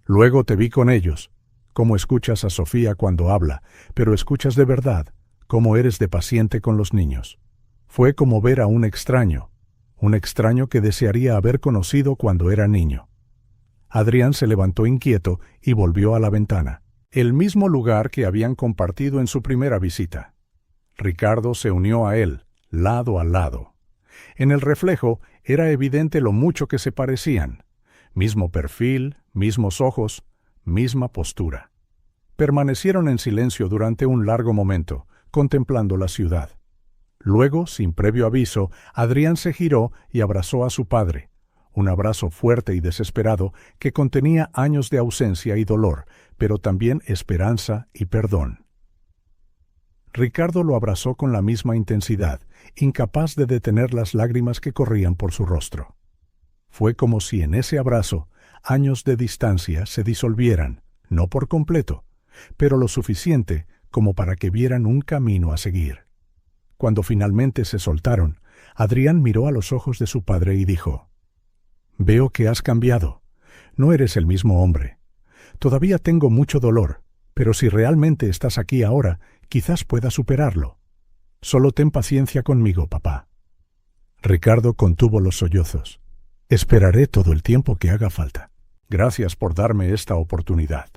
«Luego te vi con ellos, cómo escuchas a Sofía cuando habla, pero escuchas de verdad, cómo eres de paciente con los niños. Fue como ver a un extraño que desearía haber conocido cuando era niño». Adrián se levantó inquieto y volvió a la ventana, el mismo lugar que habían compartido en su primera visita. Ricardo se unió a él, lado a lado. En el reflejo era evidente lo mucho que se parecían. Mismo perfil, mismos ojos, misma postura. Permanecieron en silencio durante un largo momento, contemplando la ciudad. Luego, sin previo aviso, Adrián se giró y abrazó a su padre, un abrazo fuerte y desesperado que contenía años de ausencia y dolor, pero también esperanza y perdón. Ricardo lo abrazó con la misma intensidad, incapaz de detener las lágrimas que corrían por su rostro. Fue como si en ese abrazo años de distancia se disolvieran, no por completo, pero lo suficiente como para que vieran un camino a seguir. Cuando finalmente se soltaron, Adrián miró a los ojos de su padre y dijo: «Veo que has cambiado. No eres el mismo hombre. Todavía tengo mucho dolor, pero si realmente estás aquí ahora, quizás pueda superarlo. Solo ten paciencia conmigo, papá». Ricardo contuvo los sollozos. «Esperaré todo el tiempo que haga falta. Gracias por darme esta oportunidad».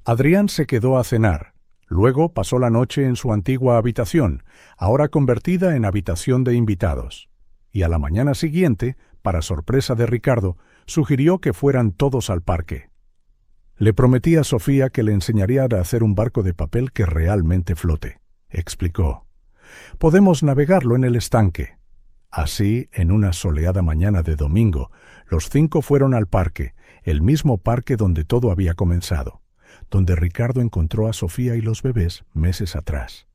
Adrián se quedó a cenar. Luego pasó la noche en su antigua habitación, ahora convertida en habitación de invitados. Y a la mañana siguiente, para sorpresa de Ricardo, sugirió que fueran todos al parque. Le prometí a Sofía que le enseñaría a hacer un barco de papel que realmente flote, explicó. Podemos navegarlo en el estanque. Así, en una soleada mañana de domingo, los 5 fueron al parque, el mismo parque donde todo había comenzado, donde Ricardo encontró a Sofía y los bebés meses atrás.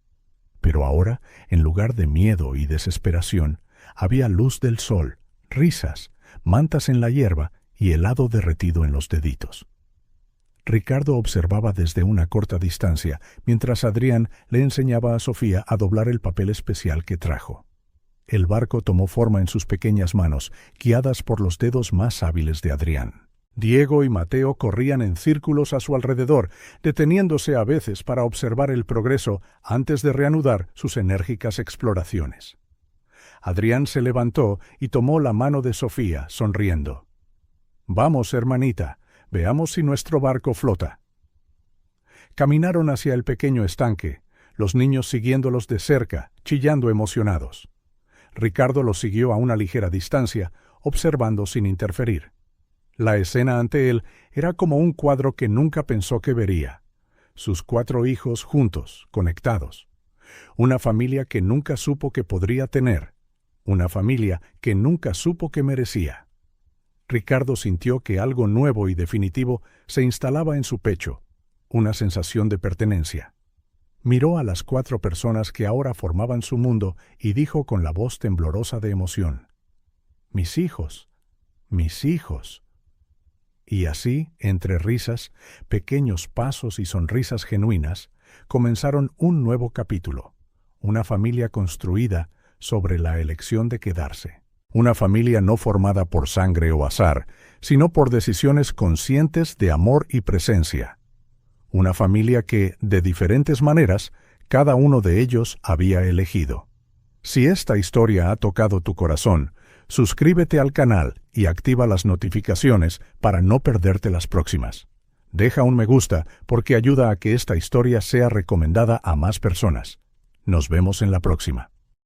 Pero ahora, en lugar de miedo y desesperación, había luz del sol, risas, mantas en la hierba y helado derretido en los deditos. Ricardo observaba desde una corta distancia, mientras Adrián le enseñaba a Sofía a doblar el papel especial que trajo. El barco tomó forma en sus pequeñas manos, guiadas por los dedos más hábiles de Adrián. Diego y Mateo corrían en círculos a su alrededor, deteniéndose a veces para observar el progreso antes de reanudar sus enérgicas exploraciones. Adrián se levantó y tomó la mano de Sofía, sonriendo. «Vamos, hermanita, veamos si nuestro barco flota». Caminaron hacia el pequeño estanque, los niños siguiéndolos de cerca, chillando emocionados. Ricardo los siguió a una ligera distancia, observando sin interferir. La escena ante él era como un cuadro que nunca pensó que vería. Sus 4 hijos juntos, conectados. Una familia que nunca supo que podría tener. Una familia que nunca supo que merecía. Ricardo sintió que algo nuevo y definitivo se instalaba en su pecho, una sensación de pertenencia. Miró a las 4 personas que ahora formaban su mundo y dijo con la voz temblorosa de emoción: «Mis hijos, mis hijos». Y así, entre risas, pequeños pasos y sonrisas genuinas, comenzaron un nuevo capítulo, una familia construida sobre la elección de quedarse. Una familia no formada por sangre o azar, sino por decisiones conscientes de amor y presencia. Una familia que, de diferentes maneras, cada uno de ellos había elegido. Si esta historia ha tocado tu corazón, suscríbete al canal y activa las notificaciones para no perderte las próximas. Deja un me gusta porque ayuda a que esta historia sea recomendada a más personas. Nos vemos en la próxima.